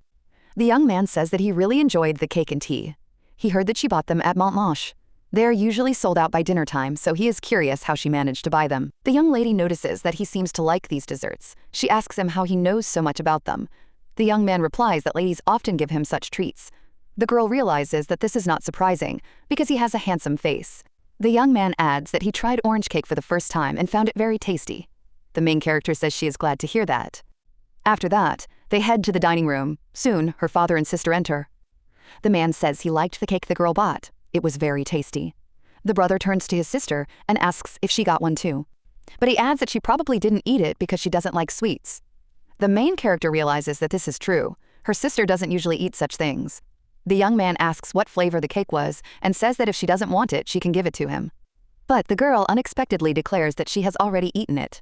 The young man says that he really enjoyed the cake and tea. He heard that she bought them at Montmanche. They are usually sold out by dinner time, so he is curious how she managed to buy them. The young lady notices that he seems to like these desserts. She asks him how he knows so much about them. The young man replies that ladies often give him such treats. The girl realizes that this is not surprising, because he has a handsome face. The young man adds that he tried orange cake for the first time and found it very tasty. The main character says she is glad to hear that. After that, they head to the dining room. Soon, her father and sister enter. The man says he liked the cake the girl bought. It was very tasty. The brother turns to his sister and asks if she got one too. But he adds that she probably didn't eat it because she doesn't like sweets. The main character realizes that this is true. Her sister doesn't usually eat such things. The young man asks what flavor the cake was and says that if she doesn't want it, she can give it to him. But the girl unexpectedly declares that she has already eaten it.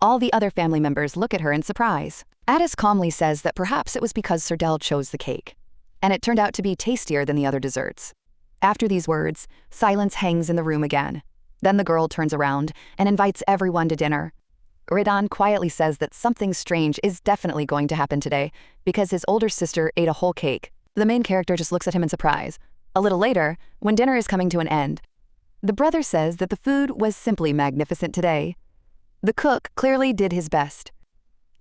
All the other family members look at her in surprise. Addis calmly says that perhaps it was because Serdell chose the cake, and it turned out to be tastier than the other desserts. After these words, silence hangs in the room again. Then the girl turns around and invites everyone to dinner. Ridan quietly says that something strange is definitely going to happen today because his older sister ate a whole cake. The main character just looks at him in surprise. A little later, when dinner is coming to an end, the brother says that the food was simply magnificent today. The cook clearly did his best.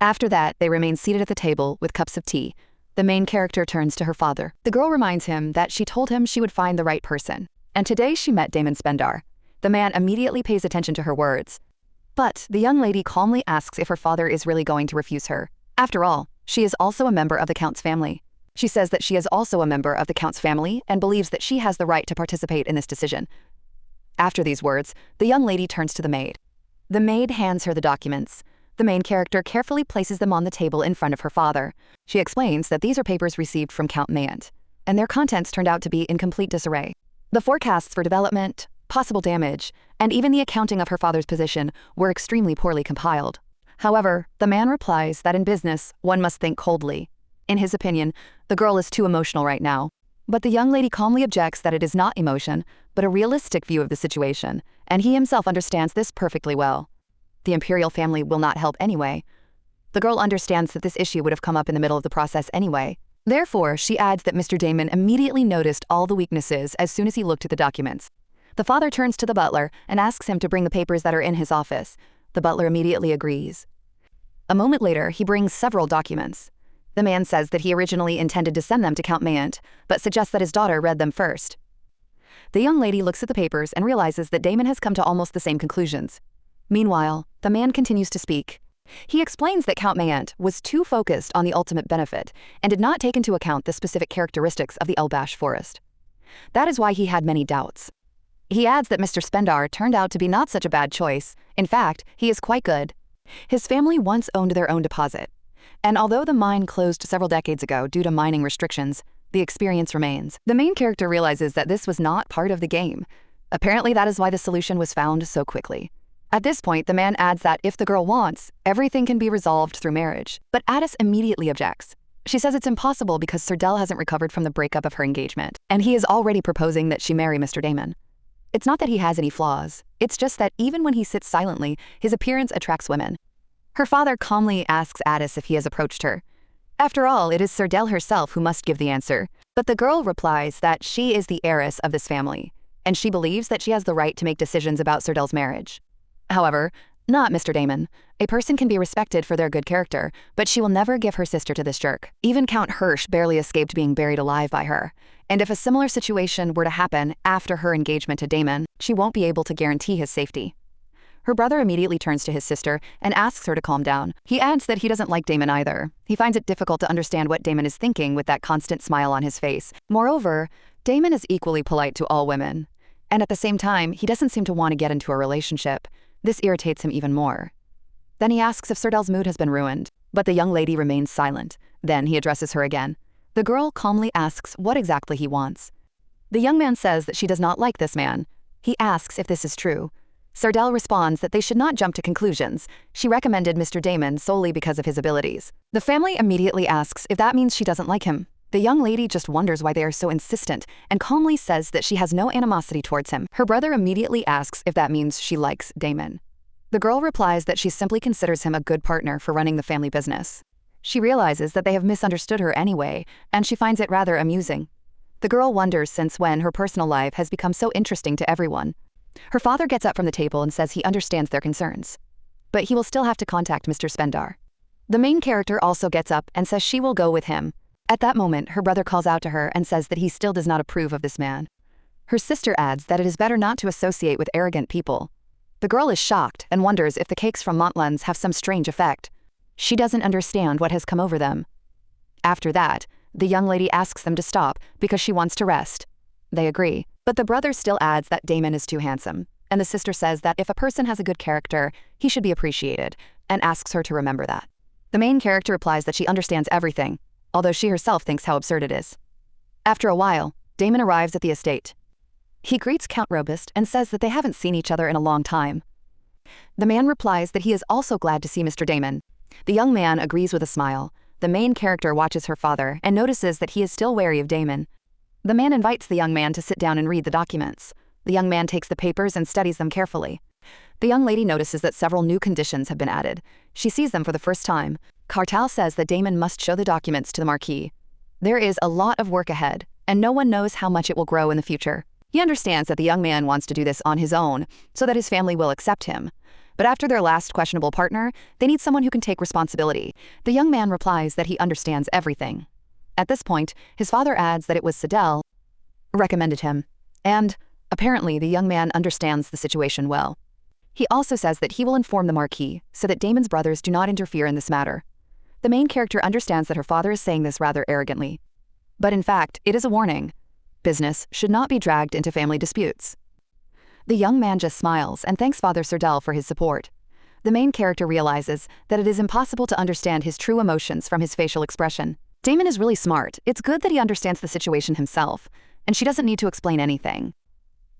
After that, they remain seated at the table with cups of tea. The main character turns to her father. The girl reminds him that she told him she would find the right person, and today she met Damon Spendar. The man immediately pays attention to her words. But the young lady calmly asks if her father is really going to refuse her. After all, she is also a member of the Count's family. She says that she is also a member of the Count's family and believes that she has the right to participate in this decision. After these words, the young lady turns to the maid. The maid hands her the documents. The main character carefully places them on the table in front of her father. She explains that these are papers received from Count Mayant, and their contents turned out to be in complete disarray. The forecasts for development, possible damage, and even the accounting of her father's position were extremely poorly compiled. However, the man replies that in business, one must think coldly. In his opinion, the girl is too emotional right now. But the young lady calmly objects that it is not emotion, but a realistic view of the situation, and he himself understands this perfectly well. The imperial family will not help anyway. The girl understands that this issue would have come up in the middle of the process anyway. Therefore, she adds that Mr. Damon immediately noticed all the weaknesses as soon as he looked at the documents. The father turns to the butler and asks him to bring the papers that are in his office. The butler immediately agrees. A moment later, he brings several documents. The man says that he originally intended to send them to Count Mayant, but suggests that his daughter read them first. The young lady looks at the papers and realizes that Damon has come to almost the same conclusions. Meanwhile, the man continues to speak. He explains that Count Mayant was too focused on the ultimate benefit and did not take into account the specific characteristics of the Elbash forest. That is why he had many doubts. He adds that Mr. Spendar turned out to be not such a bad choice. In fact, he is quite good. His family once owned their own deposit, and although the mine closed several decades ago due to mining restrictions, the experience remains. The main character realizes that this was not part of the game. Apparently, that is why the solution was found so quickly. At this point, the man adds that if the girl wants, everything can be resolved through marriage. But Addis immediately objects. She says it's impossible because Serdell hasn't recovered from the breakup of her engagement, and he is already proposing that she marry Mr. Damon. It's not that he has any flaws, it's just that even when he sits silently, his appearance attracts women. Her father calmly asks Addis if he has approached her. After all, it is Serdell herself who must give the answer. But the girl replies that she is the heiress of this family, and she believes that she has the right to make decisions about Serdell's marriage. However, not Mr. Damon. A person can be respected for their good character, but she will never give her sister to this jerk. Even Count Hirsch barely escaped being buried alive by her. And if a similar situation were to happen after her engagement to Damon, she won't be able to guarantee his safety. Her brother immediately turns to his sister and asks her to calm down. He adds that he doesn't like Damon either. He finds it difficult to understand what Damon is thinking with that constant smile on his face. Moreover, Damon is equally polite to all women. And at the same time, he doesn't seem to want to get into a relationship. This irritates him even more. Then he asks if Serdell's mood has been ruined, but the young lady remains silent. Then he addresses her again. The girl calmly asks what exactly he wants. The young man says that she does not like this man. He asks if this is true. Serdell responds that they should not jump to conclusions. She recommended Mr. Damon solely because of his abilities. The family immediately asks if that means she doesn't like him. The young lady just wonders why they are so insistent and calmly says that she has no animosity towards him. Her brother immediately asks if that means she likes Damon. The girl replies that she simply considers him a good partner for running the family business. She realizes that they have misunderstood her anyway, and she finds it rather amusing. The girl wonders since when her personal life has become so interesting to everyone. Her father gets up from the table and says he understands their concerns, but he will still have to contact Mr. Spendar. The main character also gets up and says she will go with him. At that moment, her brother calls out to her and says that he still does not approve of this man. Her sister adds that it is better not to associate with arrogant people. The girl is shocked and wonders if the cakes from Montlands have some strange effect. She doesn't understand what has come over them. After that, the young lady asks them to stop because she wants to rest. They agree, but the brother still adds that Damon is too handsome, and the sister says that if a person has a good character, he should be appreciated, and asks her to remember that. The main character replies that she understands everything, although she herself thinks how absurd it is. After a while, Damon arrives at the estate. He greets Count Robust and says that they haven't seen each other in a long time. The man replies that he is also glad to see Mr. Damon. The young man agrees with a smile. The main character watches her father and notices that he is still wary of Damon. The man invites the young man to sit down and read the documents. The young man takes the papers and studies them carefully. The young lady notices that several new conditions have been added. She sees them for the first time. Cartal says that Damon must show the documents to the Marquis. There is a lot of work ahead, and no one knows how much it will grow in the future. He understands that the young man wants to do this on his own, so that his family will accept him. But after their last questionable partner, they need someone who can take responsibility. The young man replies that he understands everything. At this point, his father adds that it was Serdell recommended him, and apparently the young man understands the situation well. He also says that he will inform the Marquis so that Damon's brothers do not interfere in this matter. The main character understands that her father is saying this rather arrogantly. But in fact, it is a warning. Business should not be dragged into family disputes. The young man just smiles and thanks Father Serdell for his support. The main character realizes that it is impossible to understand his true emotions from his facial expression. Damon is really smart. It's good that he understands the situation himself, and she doesn't need to explain anything.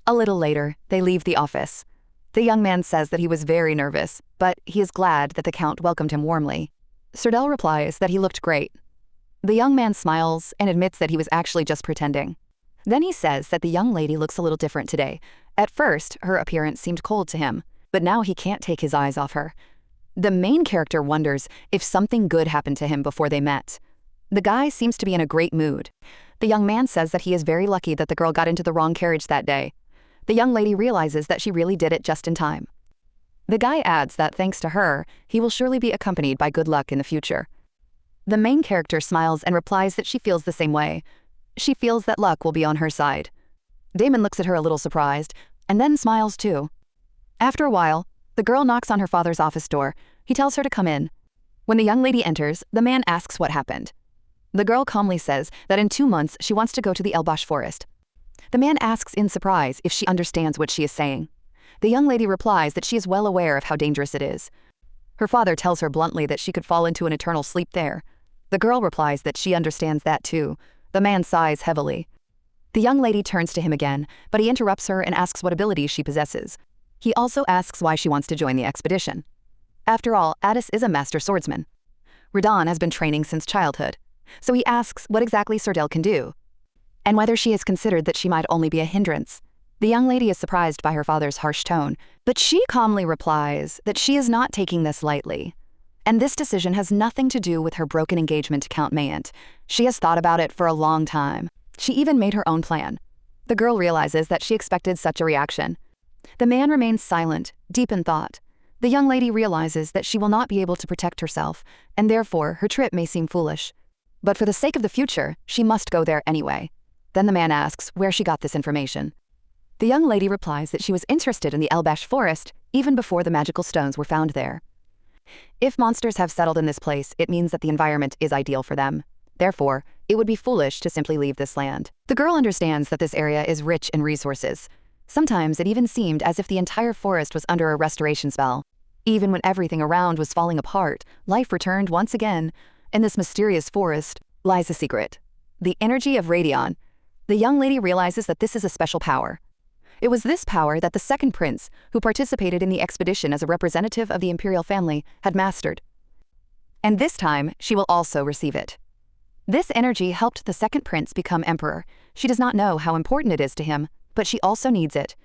A little later, they leave the office. The young man says that he was very nervous, but he is glad that the Count welcomed him warmly. Serdell replies that he looked great. The young man smiles and admits that he was actually just pretending. Then he says that the young lady looks a little different today. At first, her appearance seemed cold to him, but now he can't take his eyes off her. The main character wonders if something good happened to him before they met. The guy seems to be in a great mood. The young man says that he is very lucky that the girl got into the wrong carriage that day. The young lady realizes that she really did it just in time. The guy adds that thanks to her, he will surely be accompanied by good luck in the future. The main character smiles and replies that she feels the same way. She feels that luck will be on her side. Damon looks at her a little surprised, and then smiles too. After a while, the girl knocks on her father's office door. He tells her to come in. When the young lady enters, the man asks what happened. The girl calmly says that in 2 months she wants to go to the Elbash forest. The man asks in surprise if she understands what she is saying. The young lady replies that she is well aware of how dangerous it is. Her father tells her bluntly that she could fall into an eternal sleep there. The girl replies that she understands that too. The man sighs heavily. The young lady turns to him again, but he interrupts her and asks what abilities she possesses. He also asks why she wants to join the expedition. After all, Addis is a master swordsman. Radon has been training since childhood, so he asks what exactly Sordell can do, and whether she has considered that she might only be a hindrance. The young lady is surprised by her father's harsh tone, but she calmly replies that she is not taking this lightly. And this decision has nothing to do with her broken engagement to Count Mayant. She has thought about it for a long time. She even made her own plan. The girl realizes that she expected such a reaction. The man remains silent, deep in thought. The young lady realizes that she will not be able to protect herself, and therefore her trip may seem foolish. But for the sake of the future, she must go there anyway. Then the man asks where she got this information. The young lady replies that she was interested in the Elbash forest even before the magical stones were found there. If monsters have settled in this place, it means that the environment is ideal for them. Therefore, it would be foolish to simply leave this land. The girl understands that this area is rich in resources. Sometimes it even seemed as if the entire forest was under a restoration spell. Even when everything around was falling apart, life returned once again. In this mysterious forest lies a secret. The energy of Radion. The young lady realizes that this is a special power. It was this power that the second prince, who participated in the expedition as a representative of the imperial family, had mastered. And this time, she will also receive it. This energy helped the second prince become emperor. She does not know how important it is to him, but she also needs it.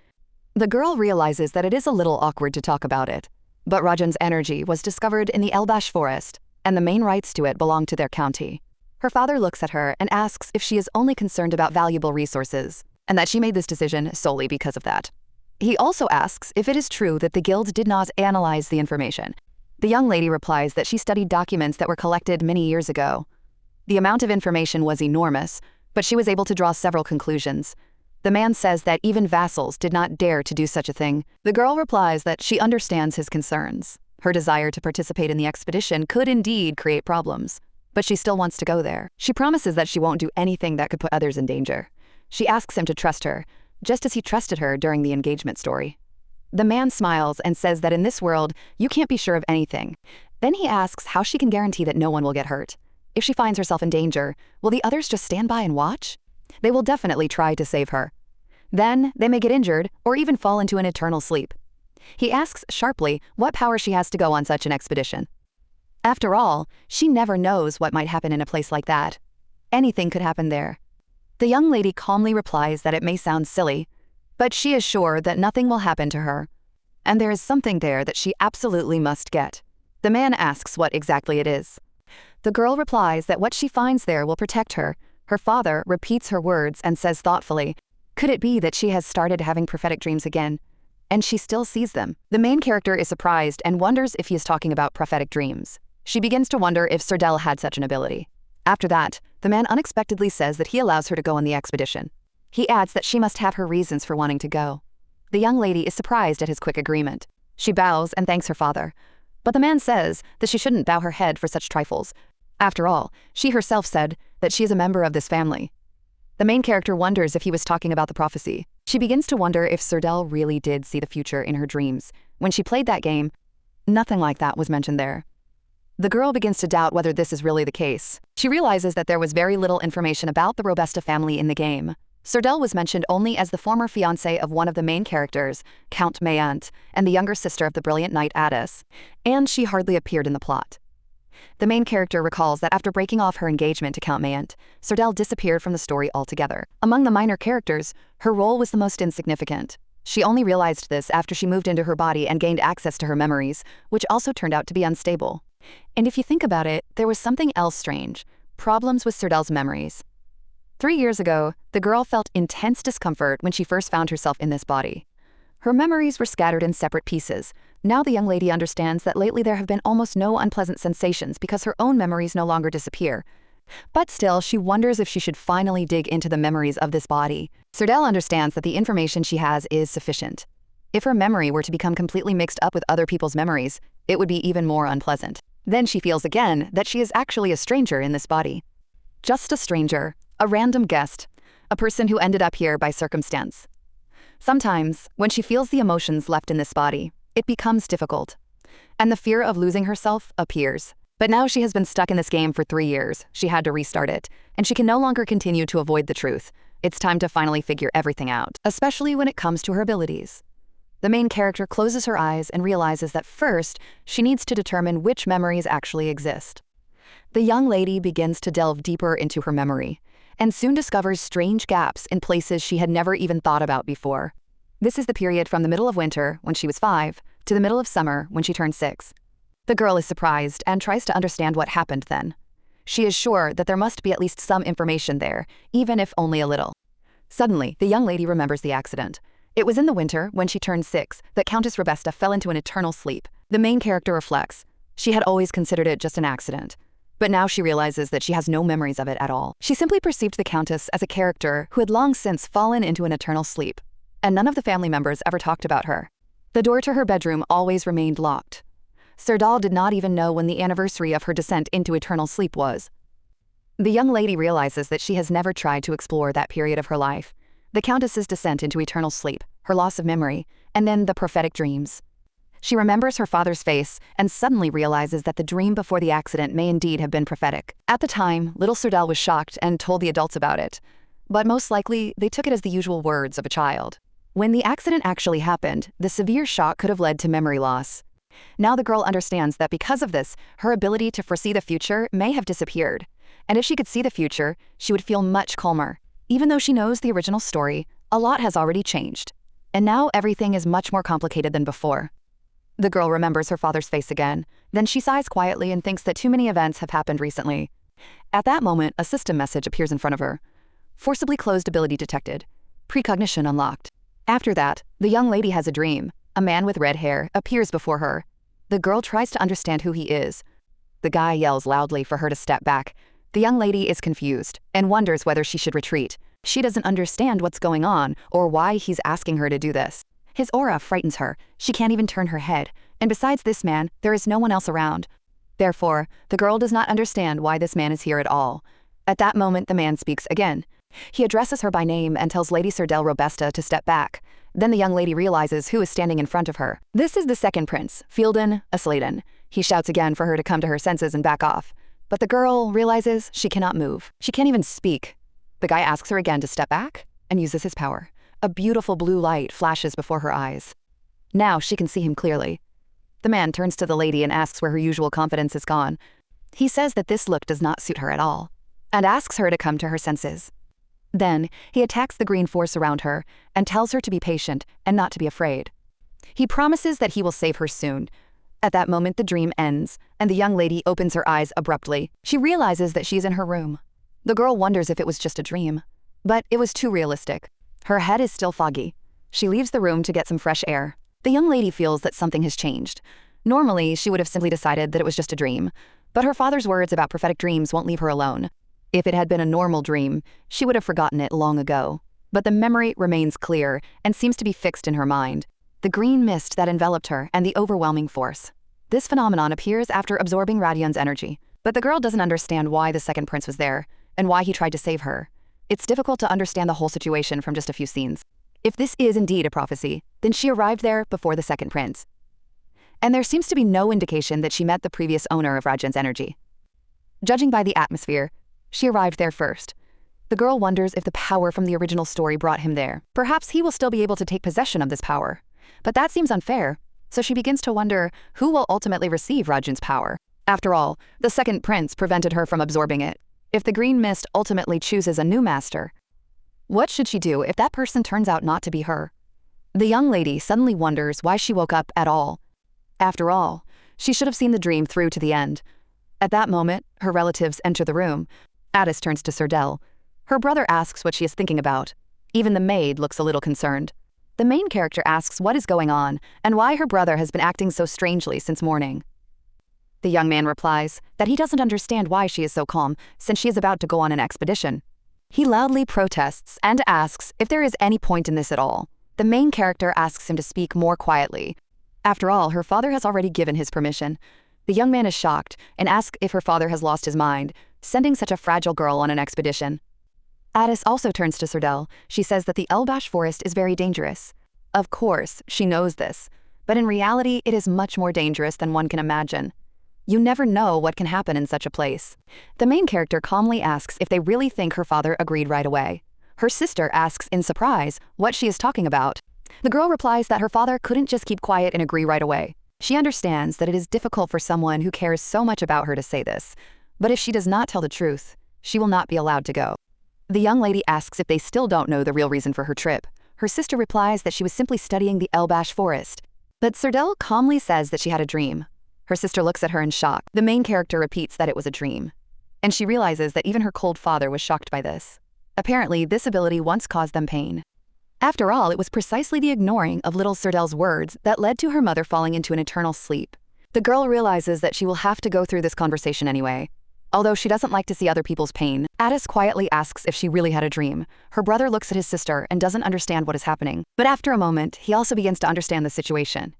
The girl realizes that it is a little awkward to talk about it. But Rajan's energy was discovered in the Elbash forest, and the main rights to it belong to their county. Her father looks at her and asks if she is only concerned about valuable resources, and that she made this decision solely because of that. He also asks if it is true that the guild did not analyze the information. The young lady replies that she studied documents that were collected many years ago. The amount of information was enormous, but she was able to draw several conclusions. The man says that even vassals did not dare to do such a thing. The girl replies that she understands his concerns. Her desire to participate in the expedition could indeed create problems, but she still wants to go there. She promises that she won't do anything that could put others in danger. She asks him to trust her, just as he trusted her during the engagement story. The man smiles and says that in this world, you can't be sure of anything. Then he asks how she can guarantee that no one will get hurt. If she finds herself in danger, will the others just stand by and watch? They will definitely try to save her. Then, they may get injured or even fall into an eternal sleep. He asks sharply what power she has to go on such an expedition. After all, she never knows what might happen in a place like that. Anything could happen there. The young lady calmly replies that it may sound silly, but she is sure that nothing will happen to her. And there is something there that she absolutely must get. The man asks what exactly it is. The girl replies that what she finds there will protect her. Her father repeats her words and says thoughtfully, could it be that she has started having prophetic dreams again? And she still sees them. The main character is surprised and wonders if he is talking about prophetic dreams. She begins to wonder if Sordell had such an ability. After that, the man unexpectedly says that he allows her to go on the expedition. He adds that she must have her reasons for wanting to go. The young lady is surprised at his quick agreement. She bows and thanks her father. But the man says that she shouldn't bow her head for such trifles. After all, she herself said that she is a member of this family. The main character wonders if he was talking about the prophecy. She begins to wonder if Sordell really did see the future in her dreams. When she played that game, nothing like that was mentioned there. The girl begins to doubt whether this is really the case. She realizes that there was very little information about the Robusta family in the game. Sordell was mentioned only as the former fiancé of one of the main characters, Count Mayant, and the younger sister of the brilliant knight Addis, and she hardly appeared in the plot. The main character recalls that after breaking off her engagement to Count Mayant, Sordell disappeared from the story altogether. Among the minor characters, her role was the most insignificant. She only realized this after she moved into her body and gained access to her memories, which also turned out to be unstable. And if you think about it, there was something else strange. Problems with Serdel's memories. 3 years ago, the girl felt intense discomfort when she first found herself in this body. Her memories were scattered in separate pieces. Now the young lady understands that lately there have been almost no unpleasant sensations because her own memories no longer disappear. But still, she wonders if she should finally dig into the memories of this body. Serdel understands that the information she has is sufficient. If her memory were to become completely mixed up with other people's memories, it would be even more unpleasant. Then she feels again that she is actually a stranger in this body. Just a stranger, a random guest, a person who ended up here by circumstance. Sometimes, when she feels the emotions left in this body, it becomes difficult, and the fear of losing herself appears. But now she has been stuck in this game for 3 years. She had to restart it, and she can no longer continue to avoid the truth. It's time to finally figure everything out, especially when it comes to her abilities. The main character closes her eyes and realizes that first, she needs to determine which memories actually exist. The young lady begins to delve deeper into her memory, and soon discovers strange gaps in places she had never even thought about before. This is the period from the middle of winter, when she was 5, to the middle of summer, when she turned 6. The girl is surprised and tries to understand what happened then. She is sure that there must be at least some information there, even if only a little. Suddenly, the young lady remembers the accident. It was in the winter, when she turned 6, that Countess Robusta fell into an eternal sleep. The main character reflects. She had always considered it just an accident. But now she realizes that she has no memories of it at all. She simply perceived the Countess as a character who had long since fallen into an eternal sleep, and none of the family members ever talked about her. The door to her bedroom always remained locked. Serdal did not even know when the anniversary of her descent into eternal sleep was. The young lady realizes that she has never tried to explore that period of her life. The Countess's descent into eternal sleep, her loss of memory, and then the prophetic dreams. She remembers her father's face and suddenly realizes that the dream before the accident may indeed have been prophetic. At the time, little Serdal was shocked and told the adults about it. But most likely, they took it as the usual words of a child. When the accident actually happened, the severe shock could have led to memory loss. Now the girl understands that because of this, her ability to foresee the future may have disappeared. And if she could see the future, she would feel much calmer. Even though she knows the original story, a lot has already changed. And now everything is much more complicated than before. The girl remembers her father's face again. Then she sighs quietly and thinks that too many events have happened recently. At that moment, a system message appears in front of her. Forcibly closed ability detected. Precognition unlocked. After that, the young lady has a dream. A man with red hair appears before her. The girl tries to understand who he is. The guy yells loudly for her to step back. The young lady is confused and wonders whether she should retreat. She doesn't understand what's going on or why he's asking her to do this. His aura frightens her. She can't even turn her head. And besides this man, there is no one else around. Therefore, the girl does not understand why this man is here at all. At that moment, the man speaks again. He addresses her by name and tells Lady Serdel Robusta to step back. Then the young lady realizes who is standing in front of her. This is the second prince, Fielden Asladen. He shouts again for her to come to her senses and back off. But the girl realizes she cannot move. She can't even speak. The guy asks her again to step back and uses his power. A beautiful blue light flashes before her eyes. Now she can see him clearly. The man turns to the lady and asks where her usual confidence is gone. He says that this look does not suit her at all, and asks her to come to her senses. Then, he attacks the green force around her and tells her to be patient and not to be afraid. He promises that he will save her soon. At that moment, the dream ends, and the young lady opens her eyes abruptly. She realizes that she's in her room. The girl wonders if it was just a dream, but it was too realistic. Her head is still foggy. She leaves the room to get some fresh air. The young lady feels that something has changed. Normally, she would have simply decided that it was just a dream, but her father's words about prophetic dreams won't leave her alone. If it had been a normal dream, she would have forgotten it long ago. But the memory remains clear and seems to be fixed in her mind. The green mist that enveloped her and the overwhelming force. This phenomenon appears after absorbing Radion's energy. But the girl doesn't understand why the second prince was there and why he tried to save her. It's difficult to understand the whole situation from just a few scenes. If this is indeed a prophecy, then she arrived there before the second prince. And there seems to be no indication that she met the previous owner of Radion's energy. Judging by the atmosphere, she arrived there first. The girl wonders if the power from the original story brought him there. Perhaps he will still be able to take possession of this power. But that seems unfair, so she begins to wonder who will ultimately receive Rajun's power. After all, the second prince prevented her from absorbing it. If the green mist ultimately chooses a new master, what should she do if that person turns out not to be her? The young lady suddenly wonders why she woke up at all. After all, she should have seen the dream through to the end. At that moment, her relatives enter the room. Addis turns to Serdell. Her brother asks what she is thinking about. Even the maid looks a little concerned. The main character asks what is going on and why her brother has been acting so strangely since morning. The young man replies that he doesn't understand why she is so calm since she is about to go on an expedition. He loudly protests and asks if there is any point in this at all. The main character asks him to speak more quietly. After all, her father has already given his permission. The young man is shocked and asks if her father has lost his mind, sending such a fragile girl on an expedition. Addis also turns to Serdell. She says that the Elbash forest is very dangerous. Of course, she knows this, but in reality it is much more dangerous than one can imagine. You never know what can happen in such a place. The main character calmly asks if they really think her father agreed right away. Her sister asks in surprise what she is talking about. The girl replies that her father couldn't just keep quiet and agree right away. She understands that it is difficult for someone who cares so much about her to say this, but if she does not tell the truth, she will not be allowed to go. The young lady asks if they still don't know the real reason for her trip. Her sister replies that she was simply studying the Elbash forest, but Serdell calmly says that she had a dream. Her sister looks at her in shock. The main character repeats that it was a dream, and she realizes that even her cold father was shocked by this. Apparently, this ability once caused them pain. After all, it was precisely the ignoring of little Serdell's words that led to her mother falling into an eternal sleep. The girl realizes that she will have to go through this conversation anyway. Although she doesn't like to see other people's pain, Addis quietly asks if she really had a dream. Her brother looks at his sister and doesn't understand what is happening. But after a moment, he also begins to understand the situation.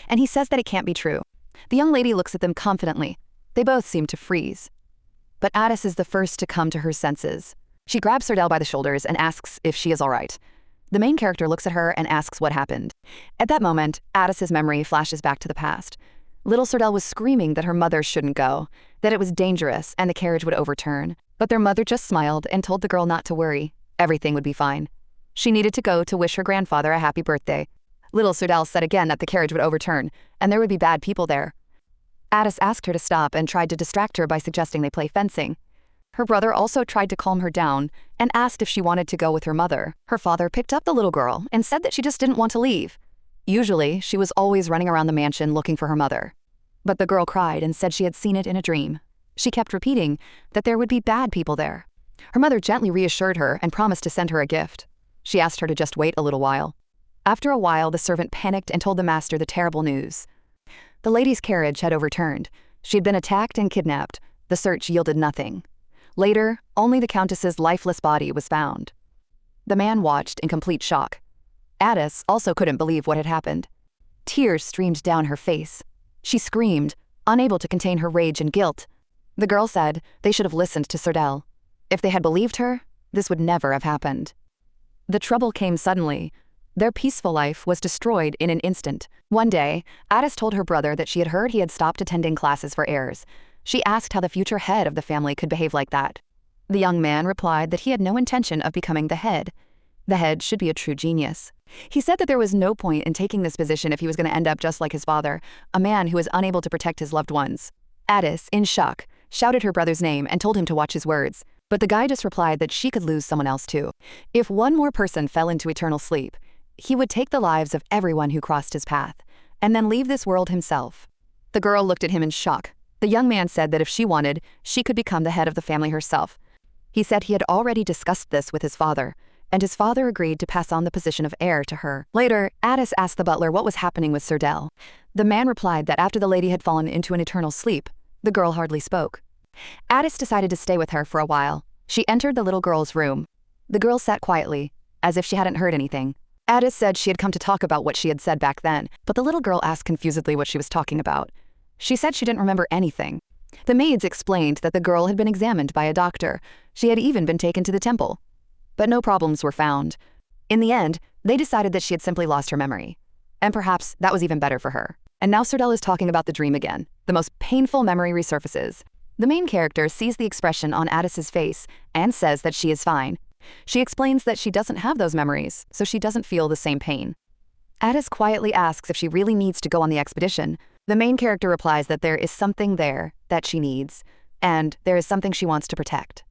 And he says that it can't be true. The young lady looks at them confidently. They both seem to freeze. But Addis is the first to come to her senses. She grabs Serdell by the shoulders and asks if she is all right. The main character looks at her and asks what happened. At that moment, Addis's memory flashes back to the past. Little Serdell was screaming that her mother shouldn't go, that it was dangerous and the carriage would overturn. But their mother just smiled and told the girl not to worry. Everything would be fine. She needed to go to wish her grandfather a happy birthday. Little Serdell said again that the carriage would overturn, and there would be bad people there. Addis asked her to stop and tried to distract her by suggesting they play fencing. Her brother also tried to calm her down and asked if she wanted to go with her mother. Her father picked up the little girl and said that she just didn't want to leave. Usually, she was always running around the mansion looking for her mother. But the girl cried and said she had seen it in a dream. She kept repeating that there would be bad people there. Her mother gently reassured her and promised to send her a gift. She asked her to just wait a little while. After a while, the servant panicked and told the master the terrible news. The lady's carriage had overturned. She had been attacked and kidnapped. The search yielded nothing. Later, only the countess's lifeless body was found. The man watched in complete shock. Addis also couldn't believe what had happened. Tears streamed down her face. She screamed, unable to contain her rage and guilt. The girl said they should have listened to Serdell. If they had believed her, this would never have happened. The trouble came suddenly. Their peaceful life was destroyed in an instant. One day, Addis told her brother that she had heard he had stopped attending classes for heirs. She asked how the future head of the family could behave like that. The young man replied that he had no intention of becoming the head. The head should be a true genius. He said that there was no point in taking this position if he was going to end up just like his father, a man who was unable to protect his loved ones. Addis, in shock, shouted her brother's name and told him to watch his words. But the guy just replied that she could lose someone else too. If one more person fell into eternal sleep, he would take the lives of everyone who crossed his path, and then leave this world himself. The girl looked at him in shock. The young man said that if she wanted, she could become the head of the family herself. He said he had already discussed this with his father, and his father agreed to pass on the position of heir to her. Later, Addis asked the butler what was happening with Serdell. The man replied that after the lady had fallen into an eternal sleep, the girl hardly spoke. Addis decided to stay with her for a while. She entered the little girl's room. The girl sat quietly, as if she hadn't heard anything. Addis said she had come to talk about what she had said back then, but the little girl asked confusedly what she was talking about. She said she didn't remember anything. The maids explained that the girl had been examined by a doctor. She had even been taken to the temple. But no problems were found. In the end, they decided that she had simply lost her memory. And perhaps that was even better for her. And now Serdell is talking about the dream again. The most painful memory resurfaces. The main character sees the expression on Addis's face and says that she is fine. She explains that she doesn't have those memories, so she doesn't feel the same pain. Addis quietly asks if she really needs to go on the expedition. The main character replies that there is something there that she needs, and there is something she wants to protect.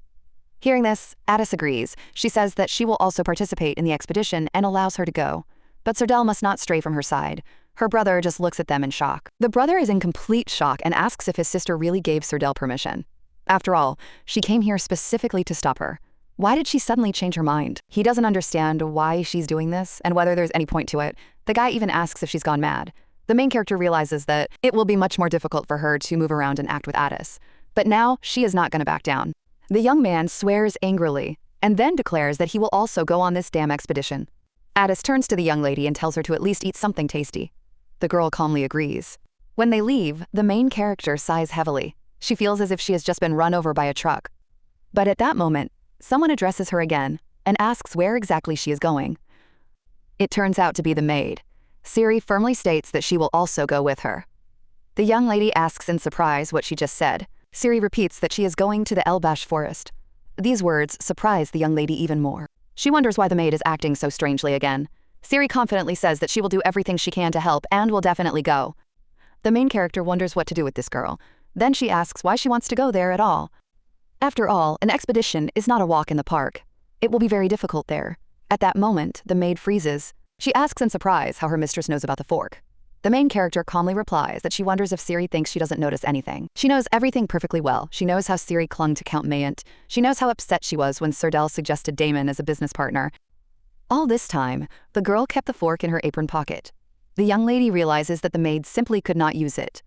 Hearing this, Addis agrees. She says that she will also participate in the expedition and allows her to go. But Serdell must not stray from her side. Her brother just looks at them in shock. The brother is in complete shock and asks if his sister really gave Serdell permission. After all, she came here specifically to stop her. Why did she suddenly change her mind? He doesn't understand why she's doing this and whether there's any point to it. The guy even asks if she's gone mad. The main character realizes that it will be much more difficult for her to move around and act with Addis. But now, she is not going to back down. The young man swears angrily and then declares that he will also go on this damn expedition. Addis turns to the young lady and tells her to at least eat something tasty. The girl calmly agrees. When they leave, the main character sighs heavily. She feels as if she has just been run over by a truck. But at that moment, someone addresses her again and asks where exactly she is going. It turns out to be the maid. Siri firmly states that she will also go with her. The young lady asks in surprise what she just said. Siri repeats that she is going to the Elbash forest. These words surprise the young lady even more. She wonders why the maid is acting so strangely again. Siri confidently says that she will do everything she can to help and will definitely go. The main character wonders what to do with this girl. Then she asks why she wants to go there at all. After all, an expedition is not a walk in the park. It will be very difficult there. At that moment, the maid freezes. She asks in surprise how her mistress knows about the fork. The main character calmly replies that she wonders if Siri thinks she doesn't notice anything. She knows everything perfectly well. She knows how Siri clung to Count Mayant. She knows how upset she was when Serdell suggested Damon as a business partner. All this time, the girl kept the fork in her apron pocket. The young lady realizes that the maid simply could not use it,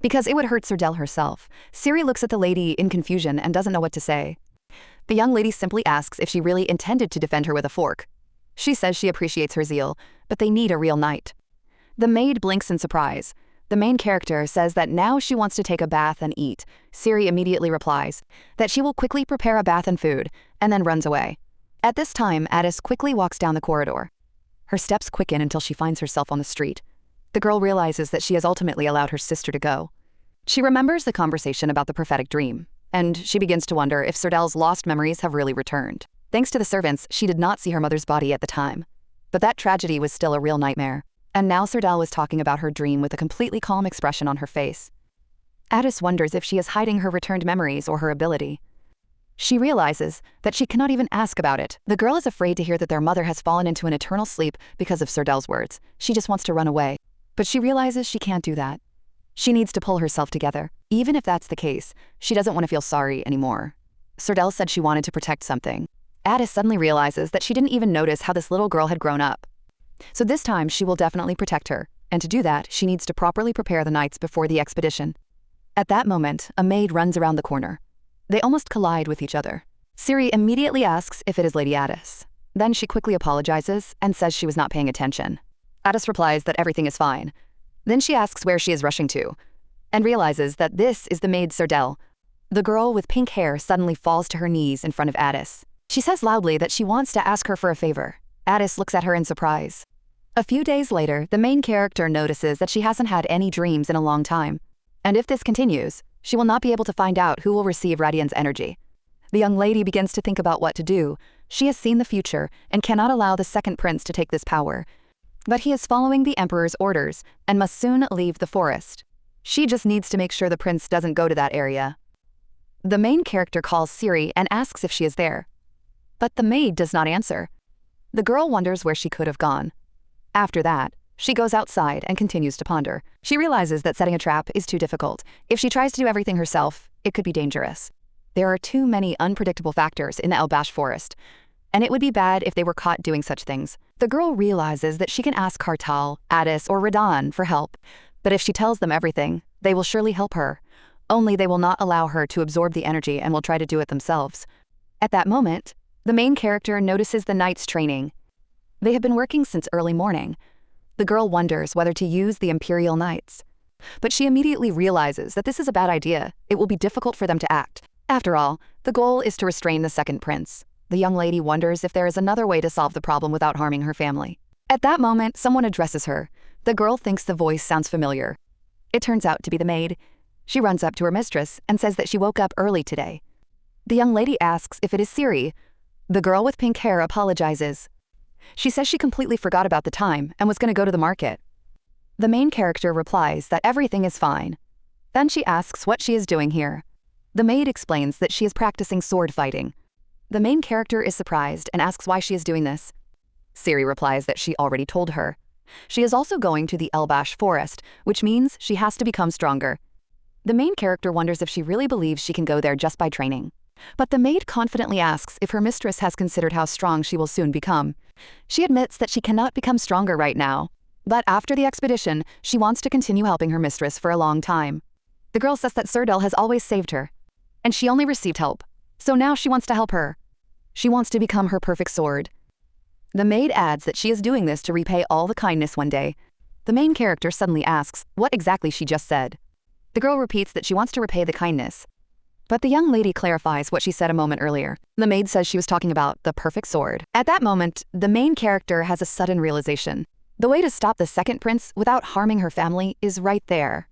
because it would hurt Serdell herself. Siri looks at the lady in confusion and doesn't know what to say. The young lady simply asks if she really intended to defend her with a fork. She says she appreciates her zeal, but they need a real knight. The maid blinks in surprise. The main character says that now she wants to take a bath and eat. Siri immediately replies that she will quickly prepare a bath and food, and then runs away. At this time, Addis quickly walks down the corridor. Her steps quicken until she finds herself on the street. The girl realizes that she has ultimately allowed her sister to go. She remembers the conversation about the prophetic dream, and she begins to wonder if Serdell's lost memories have really returned. Thanks to the servants, she did not see her mother's body at the time. But that tragedy was still a real nightmare. And now Serdell was talking about her dream with a completely calm expression on her face. Addis wonders if she is hiding her returned memories or her ability. She realizes that she cannot even ask about it. The girl is afraid to hear that their mother has fallen into an eternal sleep because of Serdell's words. She just wants to run away. But she realizes she can't do that. She needs to pull herself together. Even if that's the case, she doesn't want to feel sorry anymore. Serdell said she wanted to protect something. Addis suddenly realizes that she didn't even notice how this little girl had grown up. So this time she will definitely protect her, and to do that, she needs to properly prepare the knights before the expedition. At that moment, a maid runs around the corner. They almost collide with each other. Siri immediately asks if it is Lady Addis. Then she quickly apologizes and says she was not paying attention. Addis replies that everything is fine. Then she asks where she is rushing to, and realizes that this is the maid Serdell. The girl with pink hair suddenly falls to her knees in front of Addis. She says loudly that she wants to ask her for a favor. Addis looks at her in surprise. A few days later, the main character notices that she hasn't had any dreams in a long time. And if this continues, she will not be able to find out who will receive Radian's energy. The young lady begins to think about what to do. She has seen the future and cannot allow the second prince to take this power. But he is following the emperor's orders and must soon leave the forest. She just needs to make sure the prince doesn't go to that area. The main character calls Siri and asks if she is there. But the maid does not answer. The girl wonders where she could have gone. After that, she goes outside and continues to ponder. She realizes that setting a trap is too difficult. If she tries to do everything herself, it could be dangerous. There are too many unpredictable factors in the Elbash forest, and it would be bad if they were caught doing such things. The girl realizes that she can ask Kartal, Addis, or Radan for help, but if she tells them everything, they will surely help her. Only they will not allow her to absorb the energy and will try to do it themselves. At that moment, the main character notices the knights training. They have been working since early morning. The girl wonders whether to use the Imperial Knights. But she immediately realizes that this is a bad idea. It will be difficult for them to act. After all, the goal is to restrain the second prince. The young lady wonders if there is another way to solve the problem without harming her family. At that moment, someone addresses her. The girl thinks the voice sounds familiar. It turns out to be the maid. She runs up to her mistress and says that she woke up early today. The young lady asks if it is Siri. The girl with pink hair apologizes. She says she completely forgot about the time and was going to go to the market. The main character replies that everything is fine. Then she asks what she is doing here. The maid explains that she is practicing sword fighting. The main character is surprised and asks why she is doing this. Siri replies that she already told her. She is also going to the Elbash forest, which means she has to become stronger. The main character wonders if she really believes she can go there just by training. But the maid confidently asks if her mistress has considered how strong she will soon become. She admits that she cannot become stronger right now. But after the expedition, she wants to continue helping her mistress for a long time. The girl says that Surdel has always saved her, and she only received help. So now she wants to help her. She wants to become her perfect sword. The maid adds that she is doing this to repay all the kindness one day. The main character suddenly asks what exactly she just said. The girl repeats that she wants to repay the kindness. But the young lady clarifies what she said a moment earlier. The maid says she was talking about the perfect sword. At that moment, the main character has a sudden realization. The way to stop the second prince without harming her family is right there.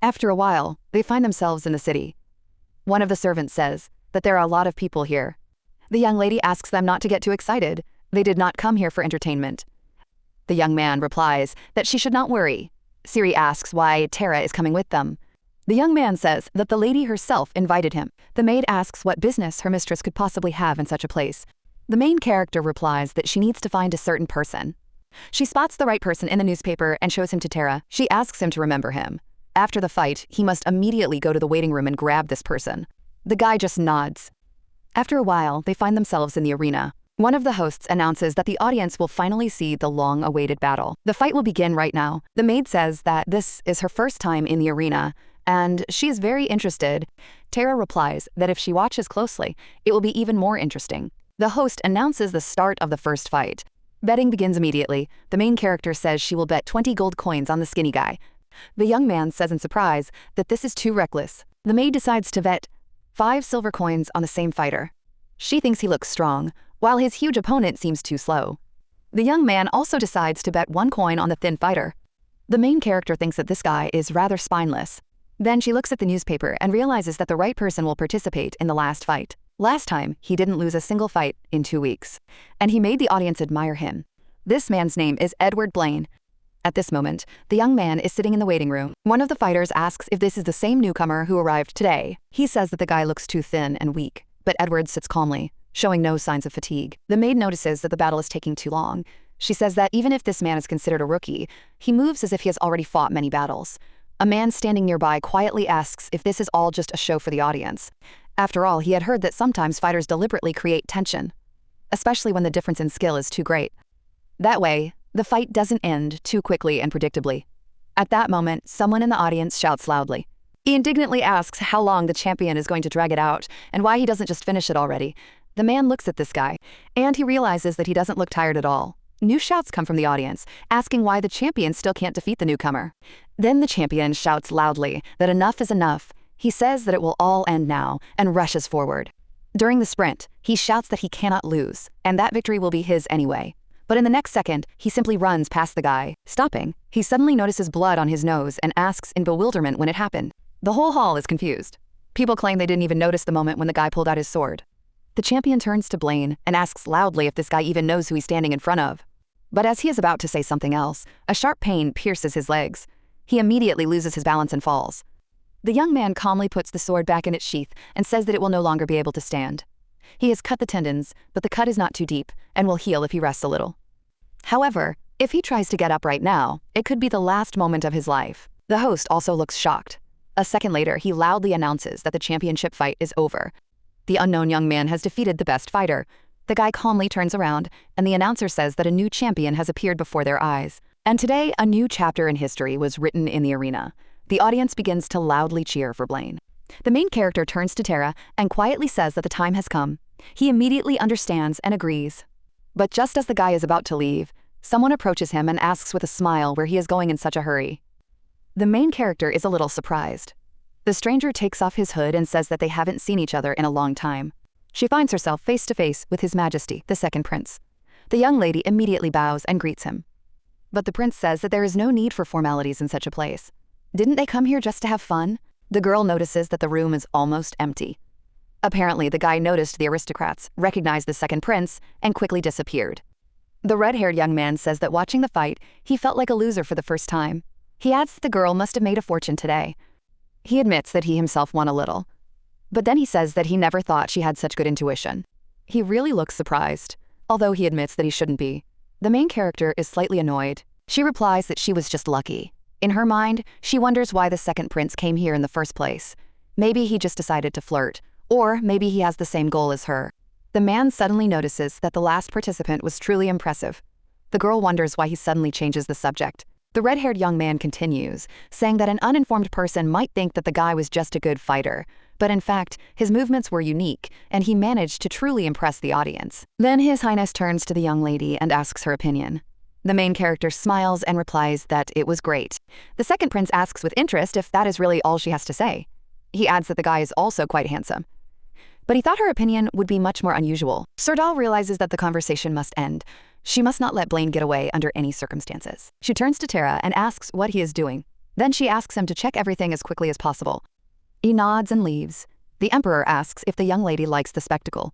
After a while, they find themselves in the city. One of the servants says that there are a lot of people here. The young lady asks them not to get too excited. They did not come here for entertainment. The young man replies that she should not worry. Siri asks why Tara is coming with them. The young man says that the lady herself invited him. The maid asks what business her mistress could possibly have in such a place. The main character replies that she needs to find a certain person. She spots the right person in the newspaper and shows him to Tara. She asks him to remember him. After the fight, he must immediately go to the waiting room and grab this person. The guy just nods. After a while, they find themselves in the arena. One of the hosts announces that the audience will finally see the long-awaited battle. The fight will begin right now. The maid says that this is her first time in the arena, and she is very interested. Tara replies that if she watches closely, it will be even more interesting. The host announces the start of the first fight. Betting begins immediately. The main character says she will bet 20 gold coins on the skinny guy. The young man says in surprise that this is too reckless. The maid decides to bet 5 silver coins on the same fighter. She thinks he looks strong, while his huge opponent seems too slow. The young man also decides to bet 1 coin on the thin fighter. The main character thinks that this guy is rather spineless. Then she looks at the newspaper and realizes that the right person will participate in the last fight. Last time, he didn't lose a single fight in 2 weeks, and he made the audience admire him. This man's name is Edward Blaine. At this moment, the young man is sitting in the waiting room. One of the fighters asks if this is the same newcomer who arrived today. He says that the guy looks too thin and weak, but Edward sits calmly, showing no signs of fatigue. The maid notices that the battle is taking too long. She says that even if this man is considered a rookie, he moves as if he has already fought many battles. A man standing nearby quietly asks if this is all just a show for the audience. After all, he had heard that sometimes fighters deliberately create tension, especially when the difference in skill is too great. That way, the fight doesn't end too quickly and predictably. At that moment, someone in the audience shouts loudly. He indignantly asks how long the champion is going to drag it out and why he doesn't just finish it already. The man looks at this guy, and he realizes that he doesn't look tired at all. New shouts come from the audience, asking why the champion still can't defeat the newcomer. Then the champion shouts loudly that enough is enough. He says that it will all end now and rushes forward. During the sprint, he shouts that he cannot lose, and that victory will be his anyway. But in the next second, he simply runs past the guy. Stopping, he suddenly notices blood on his nose and asks in bewilderment when it happened. The whole hall is confused. People claim they didn't even notice the moment when the guy pulled out his sword. The champion turns to Blaine and asks loudly if this guy even knows who he's standing in front of. But as he is about to say something else, a sharp pain pierces his legs. He immediately loses his balance and falls. The young man calmly puts the sword back in its sheath and says that it will no longer be able to stand. He has cut the tendons, but the cut is not too deep and will heal if he rests a little. However, if he tries to get up right now, it could be the last moment of his life. The host also looks shocked. A second later, he loudly announces that the championship fight is over. The unknown young man has defeated the best fighter. The guy calmly turns around, and the announcer says that a new champion has appeared before their eyes. And today, a new chapter in history was written in the arena. The audience begins to loudly cheer for Blaine. The main character turns to Tara and quietly says that the time has come. He immediately understands and agrees. But just as the guy is about to leave, someone approaches him and asks with a smile where he is going in such a hurry. The main character is a little surprised. The stranger takes off his hood and says that they haven't seen each other in a long time. She finds herself face to face with His Majesty, the second prince. The young lady immediately bows and greets him. But the prince says that there is no need for formalities in such a place. Didn't they come here just to have fun? The girl notices that the room is almost empty. Apparently, the guy noticed the aristocrats, recognized the second prince, and quickly disappeared. The red-haired young man says that watching the fight, he felt like a loser for the first time. He adds that the girl must have made a fortune today. He admits that he himself won a little. But then he says that he never thought she had such good intuition. He really looks surprised, although he admits that he shouldn't be. The main character is slightly annoyed. She replies that she was just lucky. In her mind, she wonders why the second prince came here in the first place. Maybe he just decided to flirt, or maybe he has the same goal as her. The man suddenly notices that the last participant was truly impressive. The girl wonders why he suddenly changes the subject. The red-haired young man continues, saying that an uninformed person might think that the guy was just a good fighter, but in fact, his movements were unique, and he managed to truly impress the audience. Then His Highness turns to the young lady and asks her opinion. The main character smiles and replies that it was great. The second prince asks with interest if that is really all she has to say. He adds that the guy is also quite handsome. But he thought her opinion would be much more unusual. Serdal realizes that the conversation must end. She must not let Blaine get away under any circumstances. She turns to Tara and asks what he is doing. Then she asks him to check everything as quickly as possible. He nods and leaves. The Emperor asks if the young lady likes the spectacle.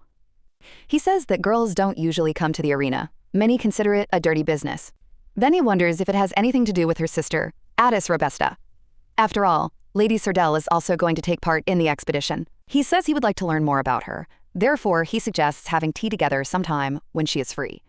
He says that girls don't usually come to the arena. Many consider it a dirty business. Then he wonders if it has anything to do with her sister, Addis Robesta. After all, Lady Serdal is also going to take part in the expedition. He says he would like to learn more about her. Therefore, he suggests having tea together sometime when she is free.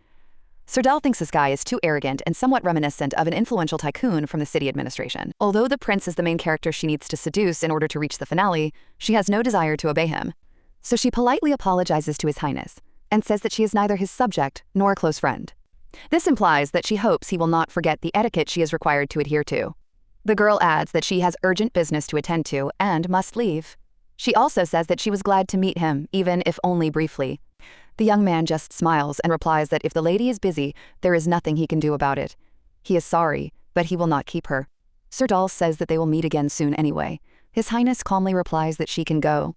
Serdal thinks this guy is too arrogant and somewhat reminiscent of an influential tycoon from the city administration. Although the prince is the main character she needs to seduce in order to reach the finale, she has no desire to obey him. So she politely apologizes to His Highness and says that she is neither his subject nor a close friend. This implies that she hopes he will not forget the etiquette she is required to adhere to. The girl adds that she has urgent business to attend to and must leave. She also says that she was glad to meet him, even if only briefly. The young man just smiles and replies that if the lady is busy, there is nothing he can do about it. He is sorry, but he will not keep her. Serdal says that they will meet again soon anyway. His Highness calmly replies that she can go.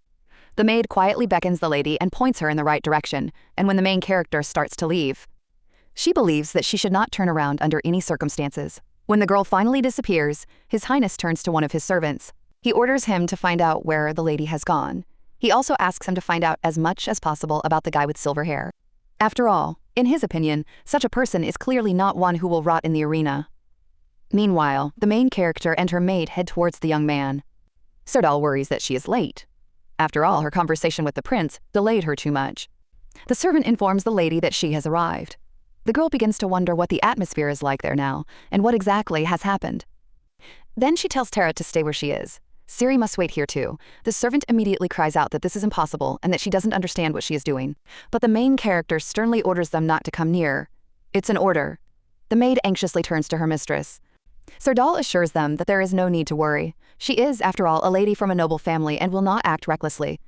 The maid quietly beckons the lady and points her in the right direction, and when the main character starts to leave, she believes that she should not turn around under any circumstances. When the girl finally disappears, His Highness turns to one of his servants. He orders him to find out where the lady has gone. He also asks him to find out as much as possible about the guy with silver hair. After all, in his opinion, such a person is clearly not one who will rot in the arena. Meanwhile, the main character and her maid head towards the young man. Serdal worries that she is late. After all, her conversation with the prince delayed her too much. The servant informs the lady that she has arrived. The girl begins to wonder what the atmosphere is like there now, and what exactly has happened. Then she tells Tara to stay where she is. Siri must wait here too. The servant immediately cries out that this is impossible and that she doesn't understand what she is doing. But the main character sternly orders them not to come near. It's an order. The maid anxiously turns to her mistress. Serdal assures them that there is no need to worry. She is, after all, a lady from a noble family and will not act recklessly.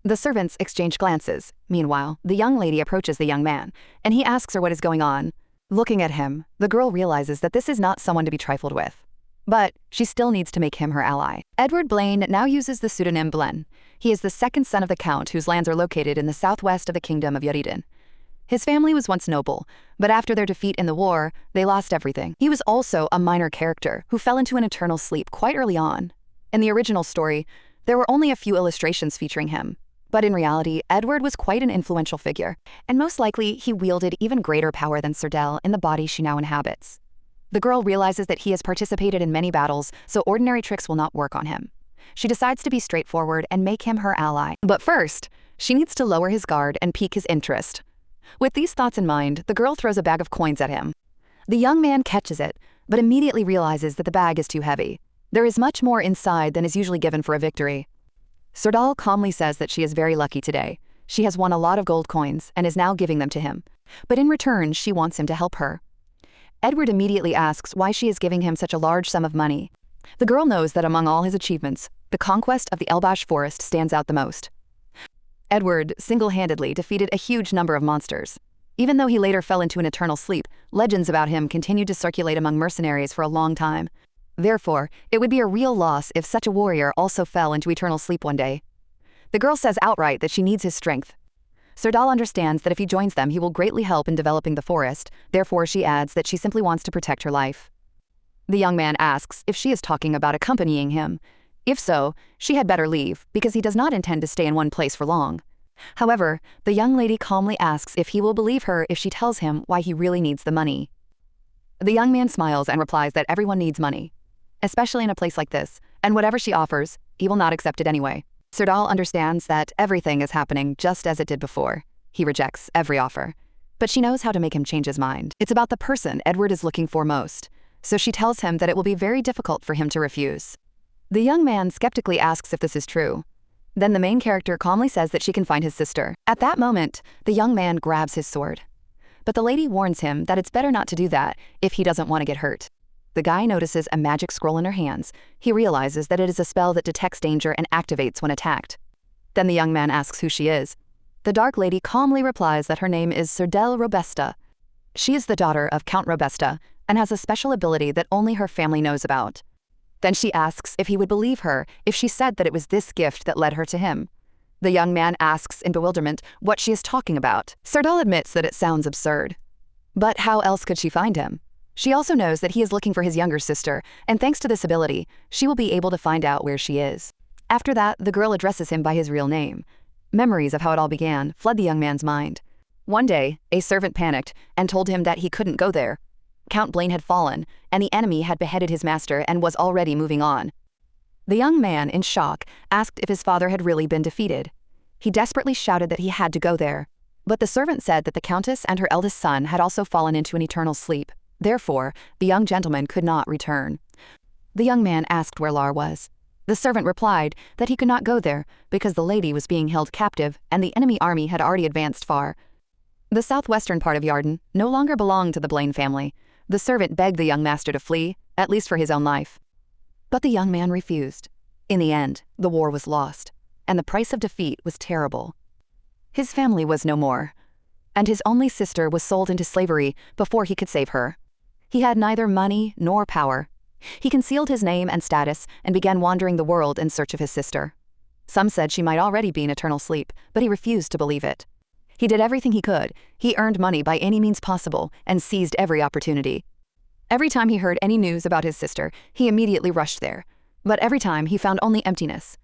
The servants exchange glances. Meanwhile, the young lady approaches the young man, and he asks her what is going on. Looking at him, the girl realizes that this is not someone to be trifled with. But she still needs to make him her ally. Edward Blaine now uses the pseudonym Blen. He is the second son of the Count, whose lands are located in the southwest of the kingdom of Yariden. His family was once noble, but after their defeat in the war, they lost everything. He was also a minor character who fell into an eternal sleep quite early on. In the original story, there were only a few illustrations featuring him. But in reality, Edward was quite an influential figure, and most likely he wielded even greater power than Serdal in the body she now inhabits. The girl realizes that he has participated in many battles, so ordinary tricks will not work on him. She decides to be straightforward and make him her ally. But first, she needs to lower his guard and pique his interest. With these thoughts in mind, the girl throws a bag of coins at him. The young man catches it, but immediately realizes that the bag is too heavy. There is much more inside than is usually given for a victory. Serdal calmly says that she is very lucky today. She has won a lot of gold coins and is now giving them to him. But in return, she wants him to help her. Edward immediately asks why she is giving him such a large sum of money. The girl knows that among all his achievements, the conquest of the Elbash forest stands out the most. Edward single-handedly defeated a huge number of monsters. Even though he later fell into an eternal sleep, legends about him continued to circulate among mercenaries for a long time. Therefore, it would be a real loss if such a warrior also fell into eternal sleep one day. The girl says outright that she needs his strength. Serdal understands that if he joins them, he will greatly help in developing the forest. Therefore, she adds that she simply wants to protect her life. The young man asks if she is talking about accompanying him. If so, she had better leave, because he does not intend to stay in one place for long. However, the young lady calmly asks if he will believe her if she tells him why he really needs the money. The young man smiles and replies that everyone needs money, especially in a place like this, and whatever she offers, he will not accept it anyway. Serdal understands that everything is happening just as it did before. He rejects every offer. But she knows how to make him change his mind. It's about the person Edward is looking for most, so she tells him that it will be very difficult for him to refuse. The young man skeptically asks if this is true. Then the main character calmly says that she can find his sister. At that moment, the young man grabs his sword. But the lady warns him that it's better not to do that if he doesn't want to get hurt. The guy notices a magic scroll in her hands. He realizes that it is a spell that detects danger and activates when attacked. Then the young man asks who she is. The dark lady calmly replies that her name is Serdel Robesta. She is the daughter of Count Robesta and has a special ability that only her family knows about. Then she asks if he would believe her if she said that it was this gift that led her to him. The young man asks in bewilderment what she is talking about. Serdal admits that it sounds absurd. But how else could she find him? She also knows that he is looking for his younger sister, and thanks to this ability, she will be able to find out where she is. After that, the girl addresses him by his real name. Memories of how it all began flood the young man's mind. One day, a servant panicked and told him that he couldn't go there. Count Blaine had fallen, and the enemy had beheaded his master and was already moving on. The young man, in shock, asked if his father had really been defeated. He desperately shouted that he had to go there. But the servant said that the countess and her eldest son had also fallen into an eternal sleep. Therefore, the young gentleman could not return. The young man asked where Lar was. The servant replied that he could not go there because the lady was being held captive and the enemy army had already advanced far. The southwestern part of Yarden no longer belonged to the Blaine family. The servant begged the young master to flee, at least for his own life. But the young man refused. In the end, the war was lost, and the price of defeat was terrible. His family was no more, and his only sister was sold into slavery before he could save her. He had neither money nor power. He concealed his name and status and began wandering the world in search of his sister. Some said she might already be in eternal sleep, but he refused to believe it. He did everything he could. He earned money by any means possible and seized every opportunity. Every time he heard any news about his sister, he immediately rushed there. But every time he found only emptiness.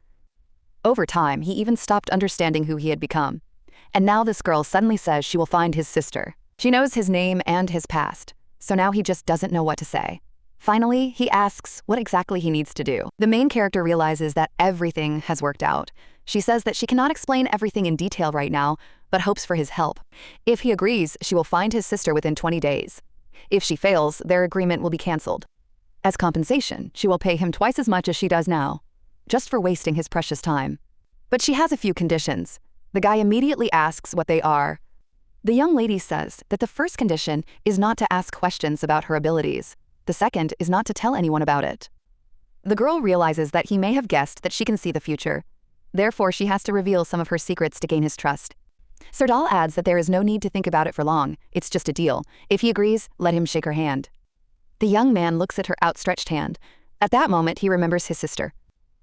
Over time, he even stopped understanding who he had become. And now this girl suddenly says she will find his sister. She knows his name and his past, so now he just doesn't know what to say. Finally, he asks what exactly he needs to do. The main character realizes that everything has worked out. She says that she cannot explain everything in detail right now, but hopes for his help. If he agrees, she will find his sister within 20 days. If she fails, their agreement will be canceled. As compensation, she will pay him twice as much as she does now, just for wasting his precious time. But she has a few conditions. The guy immediately asks what they are. The young lady says that the first condition is not to ask questions about her abilities. The second is not to tell anyone about it. The girl realizes that he may have guessed that she can see the future. Therefore, she has to reveal some of her secrets to gain his trust. Serdal adds that there is no need to think about it for long. It's just a deal. If he agrees, let him shake her hand. The young man looks at her outstretched hand. At that moment, he remembers his sister.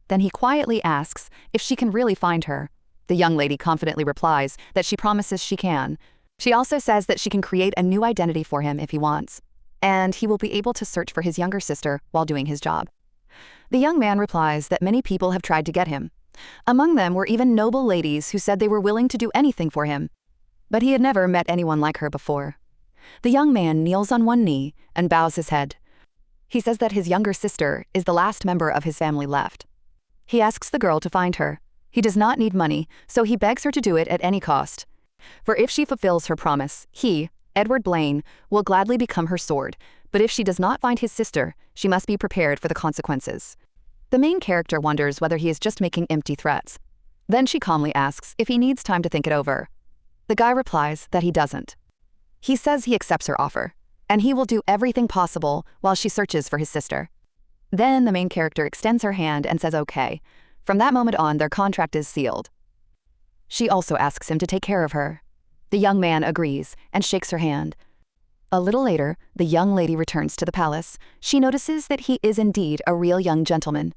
Then he quietly asks if she can really find her. The young lady confidently replies that she promises she can. She also says that she can create a new identity for him if he wants, and he will be able to search for his younger sister while doing his job. The young man replies that many people have tried to get him. Among them were even noble ladies who said they were willing to do anything for him. But he had never met anyone like her before. The young man kneels on one knee and bows his head. He says that his younger sister is the last member of his family left. He asks the girl to find her. He does not need money, so he begs her to do it at any cost. For if she fulfills her promise, he, Edward Blaine, will gladly become her sword, but if she does not find his sister, she must be prepared for the consequences. The main character wonders whether he is just making empty threats. Then she calmly asks if he needs time to think it over. The guy replies that he doesn't. He says he accepts her offer, and he will do everything possible while she searches for his sister. Then the main character extends her hand and says okay. From that moment on, their contract is sealed. She also asks him to take care of her. The young man agrees and shakes her hand. A little later, the young lady returns to the palace. She notices that he is indeed a real young gentleman.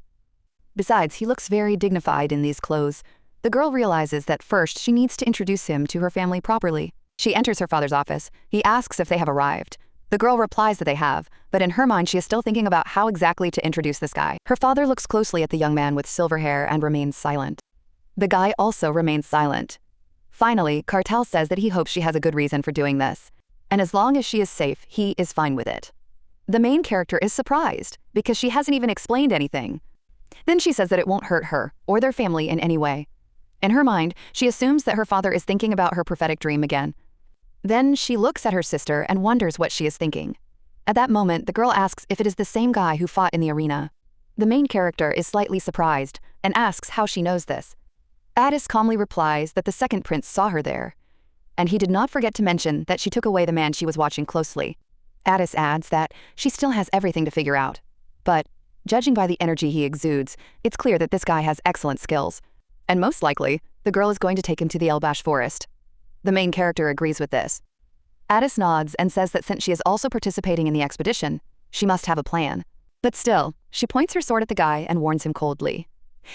Besides, he looks very dignified in these clothes. The girl realizes that first she needs to introduce him to her family properly. She enters her father's office. He asks if they have arrived. The girl replies that they have, but in her mind she is still thinking about how exactly to introduce this guy. Her father looks closely at the young man with silver hair and remains silent. The guy also remains silent. Finally, Cartel says that he hopes she has a good reason for doing this, and as long as she is safe, he is fine with it. The main character is surprised because she hasn't even explained anything. Then she says that it won't hurt her or their family in any way. In her mind, she assumes that her father is thinking about her prophetic dream again. Then she looks at her sister and wonders what she is thinking. At that moment, the girl asks if it is the same guy who fought in the arena. The main character is slightly surprised and asks how she knows this. Addis calmly replies that the second prince saw her there, and he did not forget to mention that she took away the man she was watching closely. Addis adds that she still has everything to figure out, but judging by the energy he exudes, it's clear that this guy has excellent skills, and most likely, the girl is going to take him to the Elbash forest. The main character agrees with this. Addis nods and says that since she is also participating in the expedition, she must have a plan. But still, she points her sword at the guy and warns him coldly.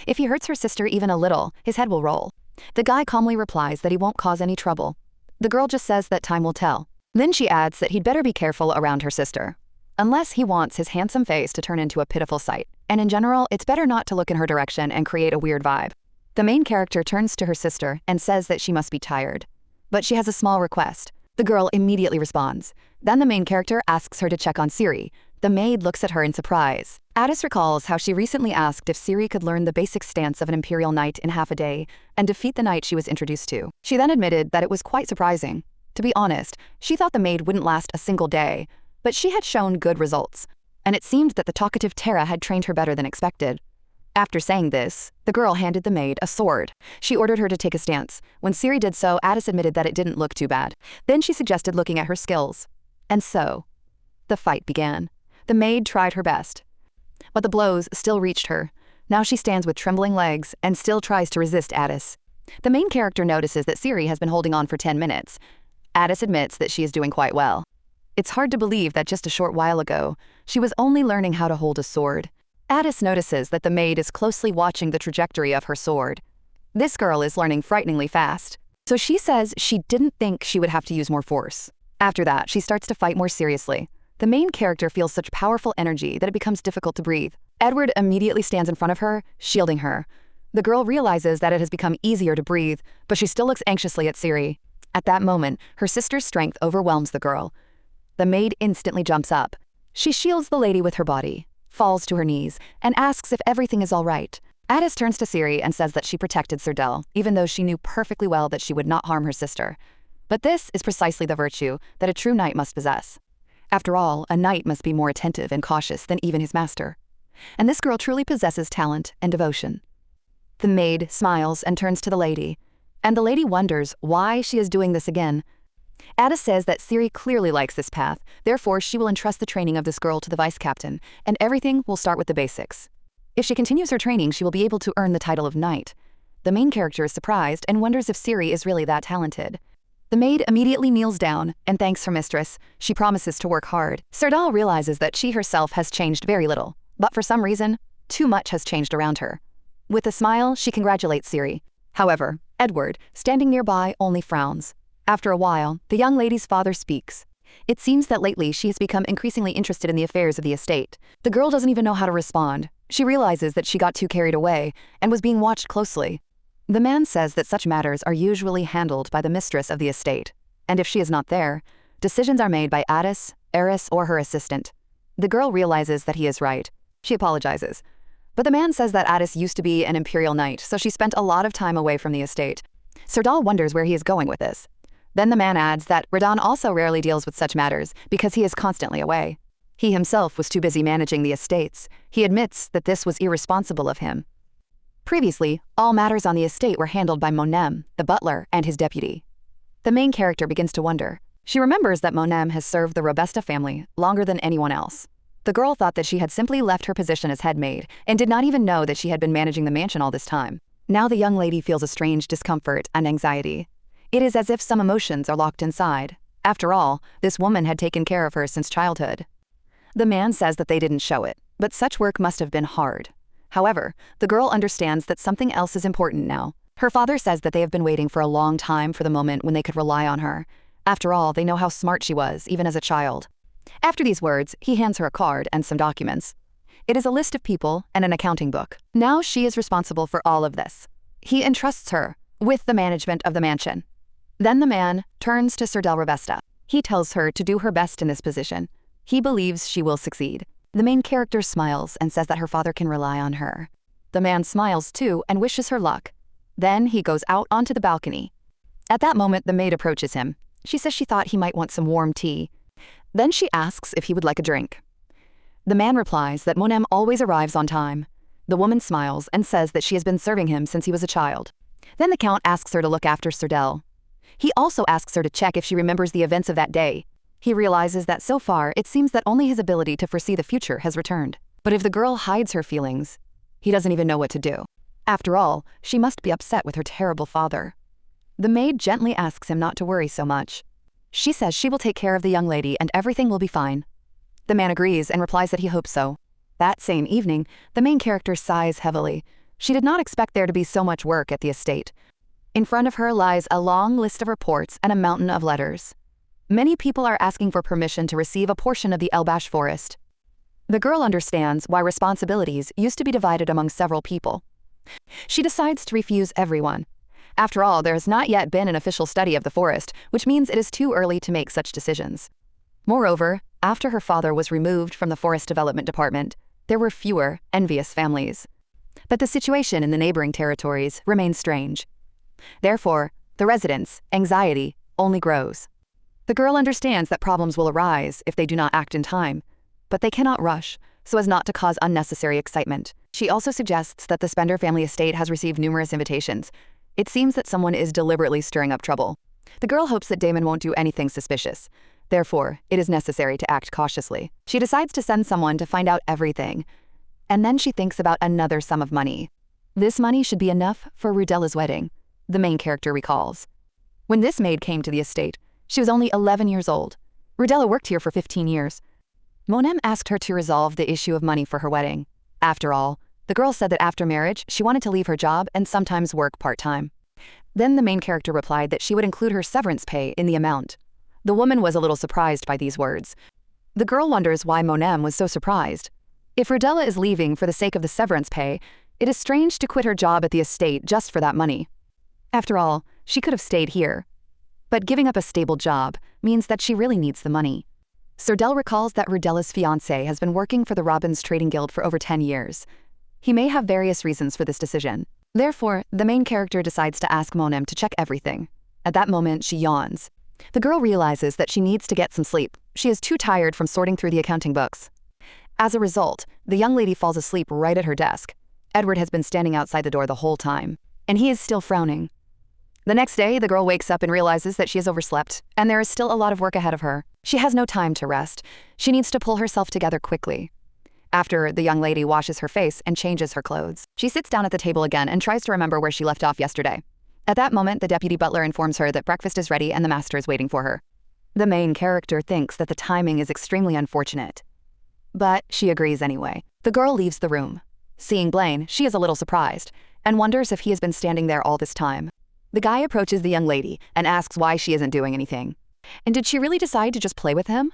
If he hurts her sister even a little, his head will roll. The guy calmly replies that he won't cause any trouble. The girl just says that time will tell. Then she adds that he'd better be careful around her sister, unless he wants his handsome face to turn into a pitiful sight. And in general, it's better not to look in her direction and create a weird vibe. The main character turns to her sister and says that she must be tired. But she has a small request. The girl immediately responds. Then the main character asks her to check on Siri. The maid looks at her in surprise. Addis recalls how she recently asked if Siri could learn the basic stance of an imperial knight in half a day and defeat the knight she was introduced to. She then admitted that it was quite surprising. To be honest, she thought the maid wouldn't last a single day, but she had shown good results, and it seemed that the talkative Terra had trained her better than expected. After saying this, the girl handed the maid a sword. She ordered her to take a stance. When Siri did so, Addis admitted that it didn't look too bad. Then she suggested looking at her skills. And so, the fight began. The maid tried her best, but the blows still reached her. Now she stands with trembling legs and still tries to resist Addis. The main character notices that Siri has been holding on for 10 minutes. Addis admits that she is doing quite well. It's hard to believe that just a short while ago, she was only learning how to hold a sword. Addis notices that the maid is closely watching the trajectory of her sword. This girl is learning frighteningly fast, so she says she didn't think she would have to use more force. After that, she starts to fight more seriously. The main character feels such powerful energy that it becomes difficult to breathe. Edward immediately stands in front of her, shielding her. The girl realizes that it has become easier to breathe, but she still looks anxiously at Siri. At that moment, her sister's strength overwhelms the girl. The maid instantly jumps up. She shields the lady with her body, falls to her knees, and asks if everything is all right. Addis turns to Siri and says that she protected Serdell, even though she knew perfectly well that she would not harm her sister. But this is precisely the virtue that a true knight must possess. After all, a knight must be more attentive and cautious than even his master. And this girl truly possesses talent and devotion. The maid smiles and turns to the lady, and the lady wonders why she is doing this again. Addis says that Siri clearly likes this path, therefore she will entrust the training of this girl to the vice captain, and everything will start with the basics. If she continues her training, she will be able to earn the title of knight. The main character is surprised and wonders if Siri is really that talented. The maid immediately kneels down and thanks her mistress. She promises to work hard. Serdal realizes that she herself has changed very little, but for some reason, too much has changed around her. With a smile, she congratulates Siri. However, Edward, standing nearby, only frowns. After a while, the young lady's father speaks. It seems that lately she has become increasingly interested in the affairs of the estate. The girl doesn't even know how to respond. She realizes that she got too carried away and was being watched closely. The man says that such matters are usually handled by the mistress of the estate, and if she is not there, decisions are made by Addis, Eris, or her assistant. The girl realizes that he is right. She apologizes. But the man says that Addis used to be an imperial knight, so she spent a lot of time away from the estate. Serdal wonders where he is going with this. Then the man adds that Radon also rarely deals with such matters because he is constantly away. He himself was too busy managing the estates. He admits that this was irresponsible of him. Previously, all matters on the estate were handled by Monem, the butler, and his deputy. The main character begins to wonder. She remembers that Monem has served the Robusta family longer than anyone else. The girl thought that she had simply left her position as head maid and did not even know that she had been managing the mansion all this time. Now the young lady feels a strange discomfort and anxiety. It is as if some emotions are locked inside. After all, this woman had taken care of her since childhood. The man says that they didn't show it, but such work must have been hard. However, the girl understands that something else is important now. Her father says that they have been waiting for a long time for the moment when they could rely on her. After all, they know how smart she was, even as a child. After these words, he hands her a card and some documents. It is a list of people and an accounting book. Now she is responsible for all of this. He entrusts her with the management of the mansion. Then the man turns to Sir Del Robusta. He tells her to do her best in this position. He believes she will succeed. The main character smiles and says that her father can rely on her. The man smiles too and wishes her luck. Then he goes out onto the balcony. At that moment, the maid approaches him. She says she thought he might want some warm tea. Then she asks if he would like a drink. The man replies that Monem always arrives on time. The woman smiles and says that she has been serving him since he was a child. Then the Count asks her to look after Serdel. He also asks her to check if she remembers the events of that day. He realizes that so far it seems that only his ability to foresee the future has returned. But if the girl hides her feelings, he doesn't even know what to do. After all, she must be upset with her terrible father. The maid gently asks him not to worry so much. She says she will take care of the young lady and everything will be fine. The man agrees and replies that he hopes so. That same evening, the main character sighs heavily. She did not expect there to be so much work at the estate. In front of her lies a long list of reports and a mountain of letters. Many people are asking for permission to receive a portion of the Elbash forest. The girl understands why responsibilities used to be divided among several people. She decides to refuse everyone. After all, there has not yet been an official study of the forest, which means it is too early to make such decisions. Moreover, after her father was removed from the Forest Development Department, there were fewer envious families. But the situation in the neighboring territories remains strange. Therefore, the residents' anxiety only grows. The girl understands that problems will arise if they do not act in time, but they cannot rush so as not to cause unnecessary excitement. She also suggests that the Spender family estate has received numerous invitations. It seems that someone is deliberately stirring up trouble. The girl hopes that Damon won't do anything suspicious. Therefore, it is necessary to act cautiously. She decides to send someone to find out everything. And then she thinks about another sum of money. This money should be enough for Rudella's wedding, the main character recalls. When this maid came to the estate, she was only 11 years old. Rudella worked here for 15 years. Monem asked her to resolve the issue of money for her wedding. After all, the girl said that after marriage, she wanted to leave her job and sometimes work part-time. Then the main character replied that she would include her severance pay in the amount. The woman was a little surprised by these words. The girl wonders why Monem was so surprised. If Rudella is leaving for the sake of the severance pay, it is strange to quit her job at the estate just for that money. After all, she could have stayed here. But giving up a stable job means that she really needs the money. Serdel recalls that Rudella's fiancé has been working for the Robins Trading Guild for over 10 years. He may have various reasons for this decision. Therefore, the main character decides to ask Monem to check everything. At that moment, she yawns. The girl realizes that she needs to get some sleep. She is too tired from sorting through the accounting books. As a result, the young lady falls asleep right at her desk. Edward has been standing outside the door the whole time, and he is still frowning. The next day, the girl wakes up and realizes that she has overslept, and there is still a lot of work ahead of her. She has no time to rest. She needs to pull herself together quickly. After, the young lady washes her face and changes her clothes. She sits down at the table again and tries to remember where she left off yesterday. At that moment, the deputy butler informs her that breakfast is ready and the master is waiting for her. The main character thinks that the timing is extremely unfortunate. But she agrees anyway. The girl leaves the room. Seeing Blaine, she is a little surprised and wonders if he has been standing there all this time. The guy approaches the young lady and asks why she isn't doing anything. And did she really decide to just play with him?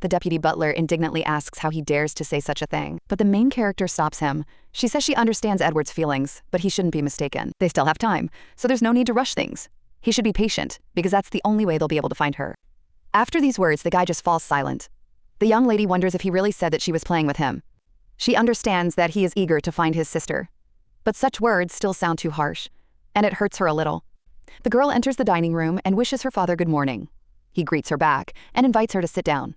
The deputy butler indignantly asks how he dares to say such a thing, but the main character stops him. She says she understands Edward's feelings, but he shouldn't be mistaken. They still have time, so there's no need to rush things. He should be patient, because that's the only way they'll be able to find her. After these words, the guy just falls silent. The young lady wonders if he really said that she was playing with him. She understands that he is eager to find his sister. But such words still sound too harsh, and it hurts her a little. The girl enters the dining room and wishes her father good morning. He greets her back and invites her to sit down.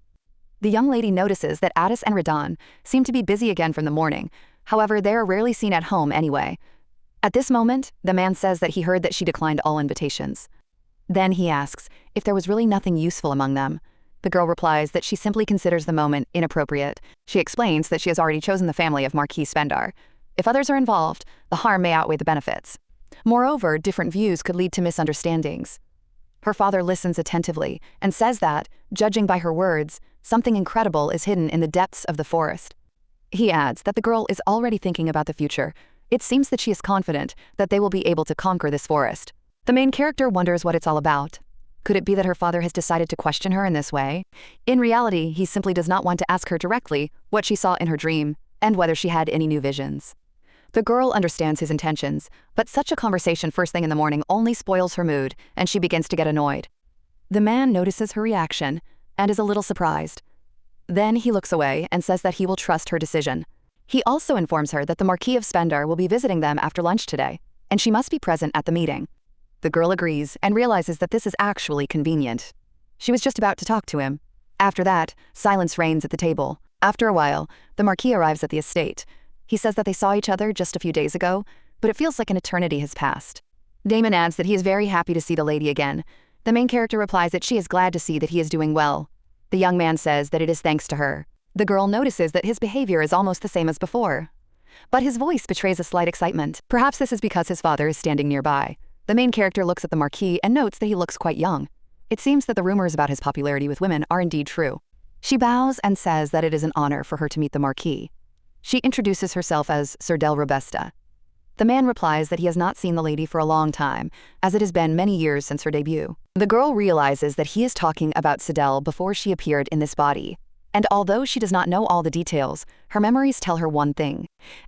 The young lady notices that Addis and Radon seem to be busy again from the morning. However, they are rarely seen at home anyway. At this moment, the man says that he heard that she declined all invitations. Then he asks if there was really nothing useful among them. The girl replies that she simply considers the moment inappropriate. She explains that she has already chosen the family of Marquis Spendar. If others are involved, the harm may outweigh the benefits. Moreover, different views could lead to misunderstandings. Her father listens attentively and says that, judging by her words, something incredible is hidden in the depths of the forest. He adds that the girl is already thinking about the future. It seems that she is confident that they will be able to conquer this forest. The main character wonders what it's all about. Could it be that her father has decided to question her in this way? In reality, he simply does not want to ask her directly what she saw in her dream and whether she had any new visions. The girl understands his intentions, but such a conversation first thing in the morning only spoils her mood, and she begins to get annoyed. The man notices her reaction and is a little surprised. Then he looks away and says that he will trust her decision. He also informs her that the Marquis of Spendar will be visiting them after lunch today, and she must be present at the meeting. The girl agrees and realizes that this is actually convenient. She was just about to talk to him. After that, silence reigns at the table. After a while, the Marquis arrives at the estate. He says that they saw each other just a few days ago, but it feels like an eternity has passed. Damon adds that he is very happy to see the lady again. The main character replies that she is glad to see that he is doing well. The young man says that it is thanks to her. The girl notices that his behavior is almost the same as before. But his voice betrays a slight excitement. Perhaps this is because his father is standing nearby. The main character looks at the Marquis and notes that he looks quite young. It seems that the rumors about his popularity with women are indeed true. She bows and says that it is an honor for her to meet the Marquis. She introduces herself as Sir Del Robusta. The man replies that he has not seen the lady for a long time, as it has been many years since her debut. The girl realizes that he is talking about Sidel before she appeared in this body. And although she does not know all the details, her memories tell her one thing.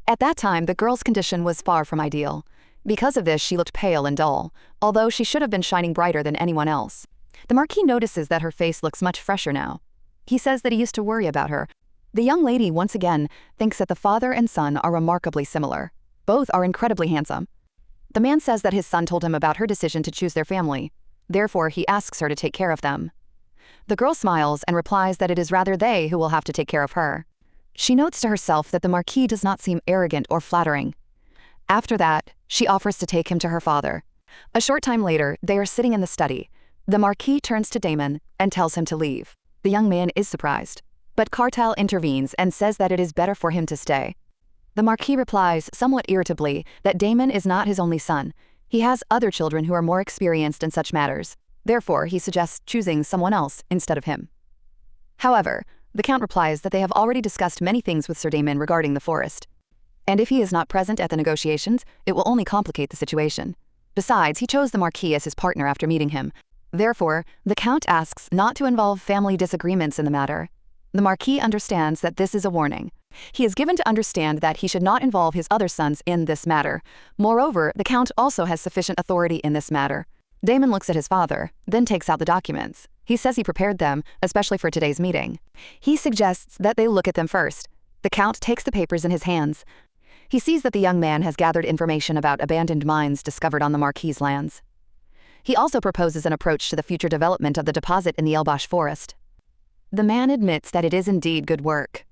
At that time, the girl's condition was far from ideal. Because of this, she looked pale and dull, although she should have been shining brighter than anyone else. The Marquis notices that her face looks much fresher now. He says that he used to worry about her. The young lady once again thinks that the father and son are remarkably similar. Both are incredibly handsome. The man says that his son told him about her decision to choose their family. Therefore, he asks her to take care of them. The girl smiles and replies that it is rather they who will have to take care of her. She notes to herself that the Marquis does not seem arrogant or flattering. After that, she offers to take him to her father. A short time later, they are sitting in the study. The Marquis turns to Damon and tells him to leave. The young man is surprised, but Cartel intervenes and says that it is better for him to stay. The Marquis replies, somewhat irritably, that Damon is not his only son. He has other children who are more experienced in such matters. Therefore, he suggests choosing someone else instead of him. However, the Count replies that they have already discussed many things with Sir Damon regarding the forest. And if he is not present at the negotiations, it will only complicate the situation. Besides, he chose the Marquis as his partner after meeting him. Therefore, the Count asks not to involve family disagreements in the matter. The Marquis understands that this is a warning. He is given to understand that he should not involve his other sons in this matter. Moreover, the Count also has sufficient authority in this matter. Damon looks at his father, then takes out the documents. He says he prepared them, especially for today's meeting. He suggests that they look at them first. The Count takes the papers in his hands. He sees that the young man has gathered information about abandoned mines discovered on the Marquis' lands. He also proposes an approach to the future development of the deposit in the Elbosch forest. The man admits that it is indeed good work.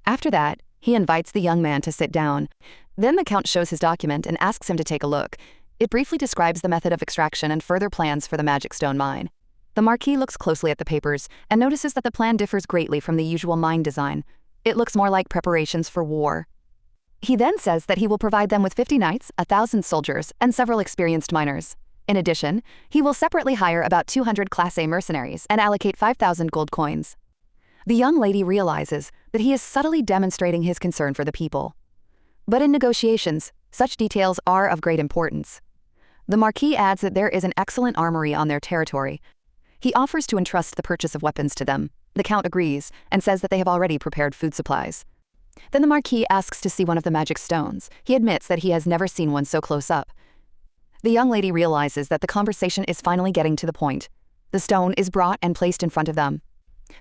After that, he invites the young man to sit down. Then the Count shows his document and asks him to take a look. It briefly describes the method of extraction and further plans for the Magic Stone mine. The Marquis looks closely at the papers and notices that the plan differs greatly from the usual mine design. It looks more like preparations for war. He then says that he will provide them with 50 knights, 1,000 soldiers, and several experienced miners. In addition, he will separately hire about 200 Class A mercenaries and allocate 5,000 gold coins. The young lady realizes that he is subtly demonstrating his concern for the people. But in negotiations, such details are of great importance. The Marquis adds that there is an excellent armory on their territory. He offers to entrust the purchase of weapons to them. The Count agrees and says that they have already prepared food supplies. Then the Marquis asks to see one of the magic stones. He admits that he has never seen one so close up. The young lady realizes that the conversation is finally getting to the point. The stone is brought and placed in front of them.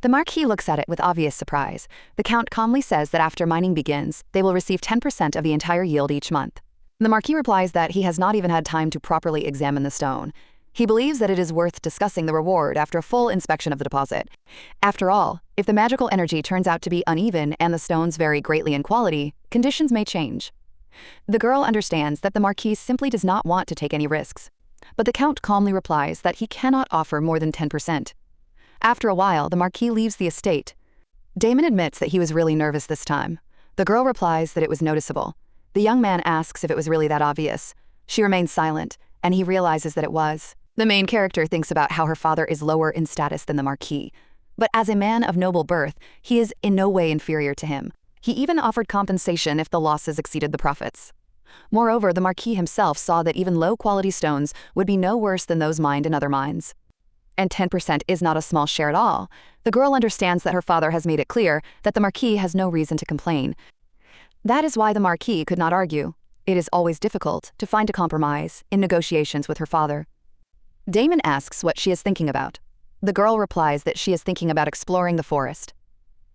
The Marquis looks at it with obvious surprise. The Count calmly says that after mining begins, they will receive 10% of the entire yield each month. The Marquis replies that he has not even had time to properly examine the stone. He believes that it is worth discussing the reward after a full inspection of the deposit. After all, if the magical energy turns out to be uneven and the stones vary greatly in quality, conditions may change. The girl understands that the Marquis simply does not want to take any risks. But the Count calmly replies that he cannot offer more than 10%. After a while, the Marquis leaves the estate. Damon admits that he was really nervous this time. The girl replies that it was noticeable. The young man asks if it was really that obvious. She remains silent, and he realizes that it was. The main character thinks about how her father is lower in status than the Marquis. But as a man of noble birth, he is in no way inferior to him. He even offered compensation if the losses exceeded the profits. Moreover, the Marquis himself saw that even low-quality stones would be no worse than those mined in other mines. And 10% is not a small share at all. The girl understands that her father has made it clear that the Marquis has no reason to complain. That is why the Marquis could not argue. It is always difficult to find a compromise in negotiations with her father. Damon asks what she is thinking about. The girl replies that she is thinking about exploring the forest.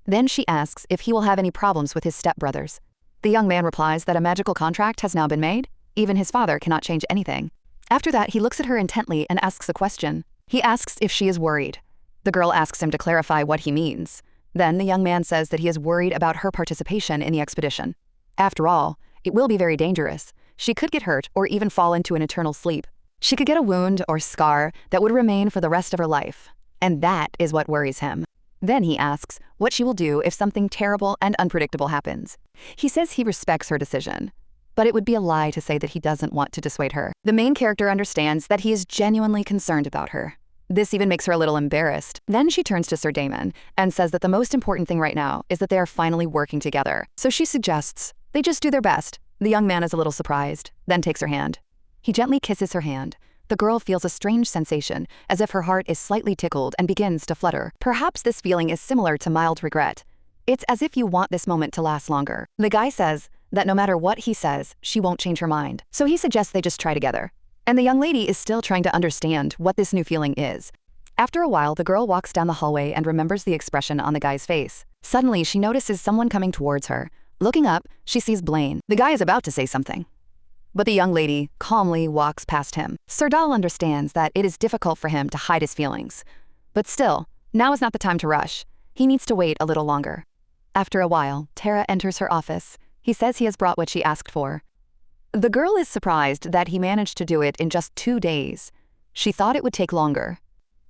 Then she asks if he will have any problems with his stepbrothers. The young man replies that a magical contract has now been made. Even his father cannot change anything. After that, he looks at her intently and asks a question. He asks if she is worried. The girl asks him to clarify what he means. Then the young man says that he is worried about her participation in the expedition. After all, it will be very dangerous. She could get hurt or even fall into an eternal sleep. She could get a wound or scar that would remain for the rest of her life. And that is what worries him. Then he asks what she will do if something terrible and unpredictable happens. He says he respects her decision, but it would be a lie to say that he doesn't want to dissuade her. The main character understands that he is genuinely concerned about her. This even makes her a little embarrassed. Then she turns to Sir Damon and says that the most important thing right now is that they are finally working together. So she suggests they just do their best. The young man is a little surprised, then takes her hand. He gently kisses her hand. The girl feels a strange sensation, as if her heart is slightly tickled and begins to flutter. Perhaps this feeling is similar to mild regret. It's as if you want this moment to last longer. The guy says that no matter what he says, she won't change her mind. So he suggests they just try together. And the young lady is still trying to understand what this new feeling is. After a while, the girl walks down the hallway and remembers the expression on the guy's face. Suddenly, she notices someone coming towards her. Looking up, she sees Blaine. The guy is about to say something, but the young lady calmly walks past him. Sir Dahl understands that it is difficult for him to hide his feelings. But still, now is not the time to rush. He needs to wait a little longer. After a while, Tara enters her office. He says he has brought what she asked for. The girl is surprised that he managed to do it in just 2 days. She thought it would take longer.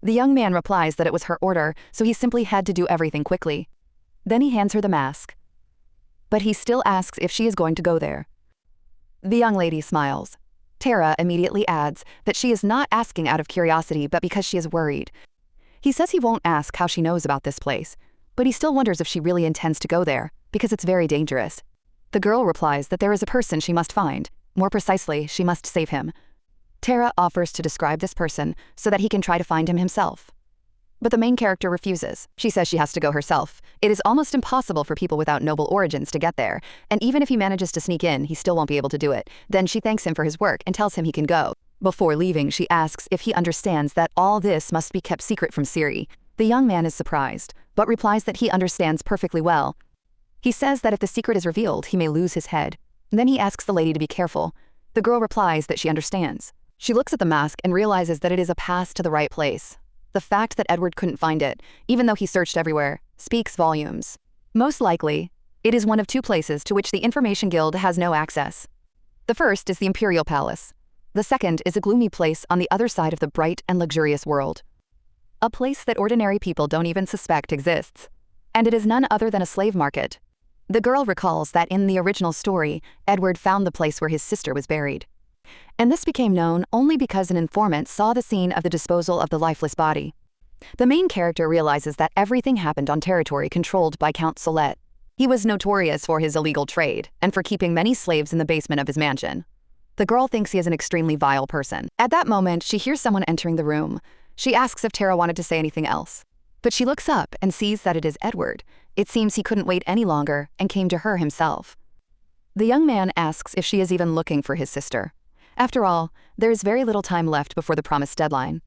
The young man replies that it was her order, so he simply had to do everything quickly. Then he hands her the mask. But he still asks if she is going to go there. The young lady smiles. Tara immediately adds that she is not asking out of curiosity but because she is worried. He says he won't ask how she knows about this place, but he still wonders if she really intends to go there, because it's very dangerous. The girl replies that there is a person she must find. More precisely, she must save him. Tara offers to describe this person so that he can try to find him himself. But the main character refuses. She says she has to go herself. It is almost impossible for people without noble origins to get there, and even if he manages to sneak in, he still won't be able to do it. Then she thanks him for his work and tells him he can go. Before leaving, she asks if he understands that all this must be kept secret from Siri. The young man is surprised, but replies that he understands perfectly well. He says that if the secret is revealed, he may lose his head. Then he asks the lady to be careful. The girl replies that she understands. She looks at the mask and realizes that it is a pass to the right place. The fact that Edward couldn't find it, even though he searched everywhere, speaks volumes. Most likely, it is one of 2 places to which the Information Guild has no access. The first is the Imperial Palace. The second is a gloomy place on the other side of the bright and luxurious world. A place that ordinary people don't even suspect exists. And it is none other than a slave market. The girl recalls that in the original story, Edward found the place where his sister was buried. And this became known only because an informant saw the scene of the disposal of the lifeless body. The main character realizes that everything happened on territory controlled by Count Solette. He was notorious for his illegal trade and for keeping many slaves in the basement of his mansion. The girl thinks he is an extremely vile person. At that moment, she hears someone entering the room. She asks if Tara wanted to say anything else. But she looks up and sees that it is Edward. It seems he couldn't wait any longer and came to her himself. The young man asks if she is even looking for his sister. After all, there is very little time left before the promised deadline.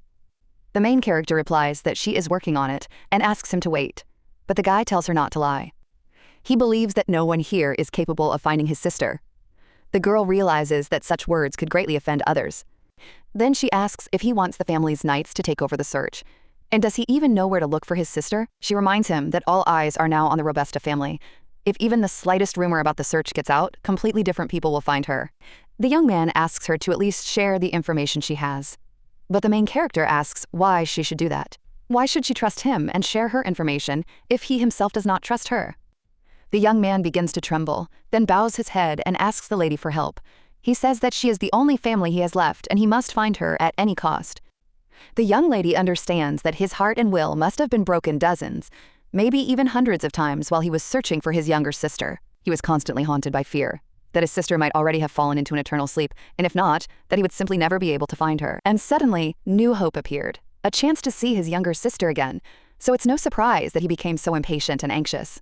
The main character replies that she is working on it and asks him to wait, but the guy tells her not to lie. He believes that no one here is capable of finding his sister. The girl realizes that such words could greatly offend others. Then she asks if he wants the family's knights to take over the search. And does he even know where to look for his sister? She reminds him that all eyes are now on the Robusta family. If even the slightest rumor about the search gets out, completely different people will find her. The young man asks her to at least share the information she has. But the main character asks why she should do that. Why should she trust him and share her information if he himself does not trust her? The young man begins to tremble, then bows his head and asks the lady for help. He says that she is the only family he has left and he must find her at any cost. The young lady understands that his heart and will must have been broken dozens, maybe even hundreds of times while he was searching for his younger sister. He was constantly haunted by fear that his sister might already have fallen into an eternal sleep, and if not, that he would simply never be able to find her. And suddenly, new hope appeared, a chance to see his younger sister again, so it's no surprise that he became so impatient and anxious.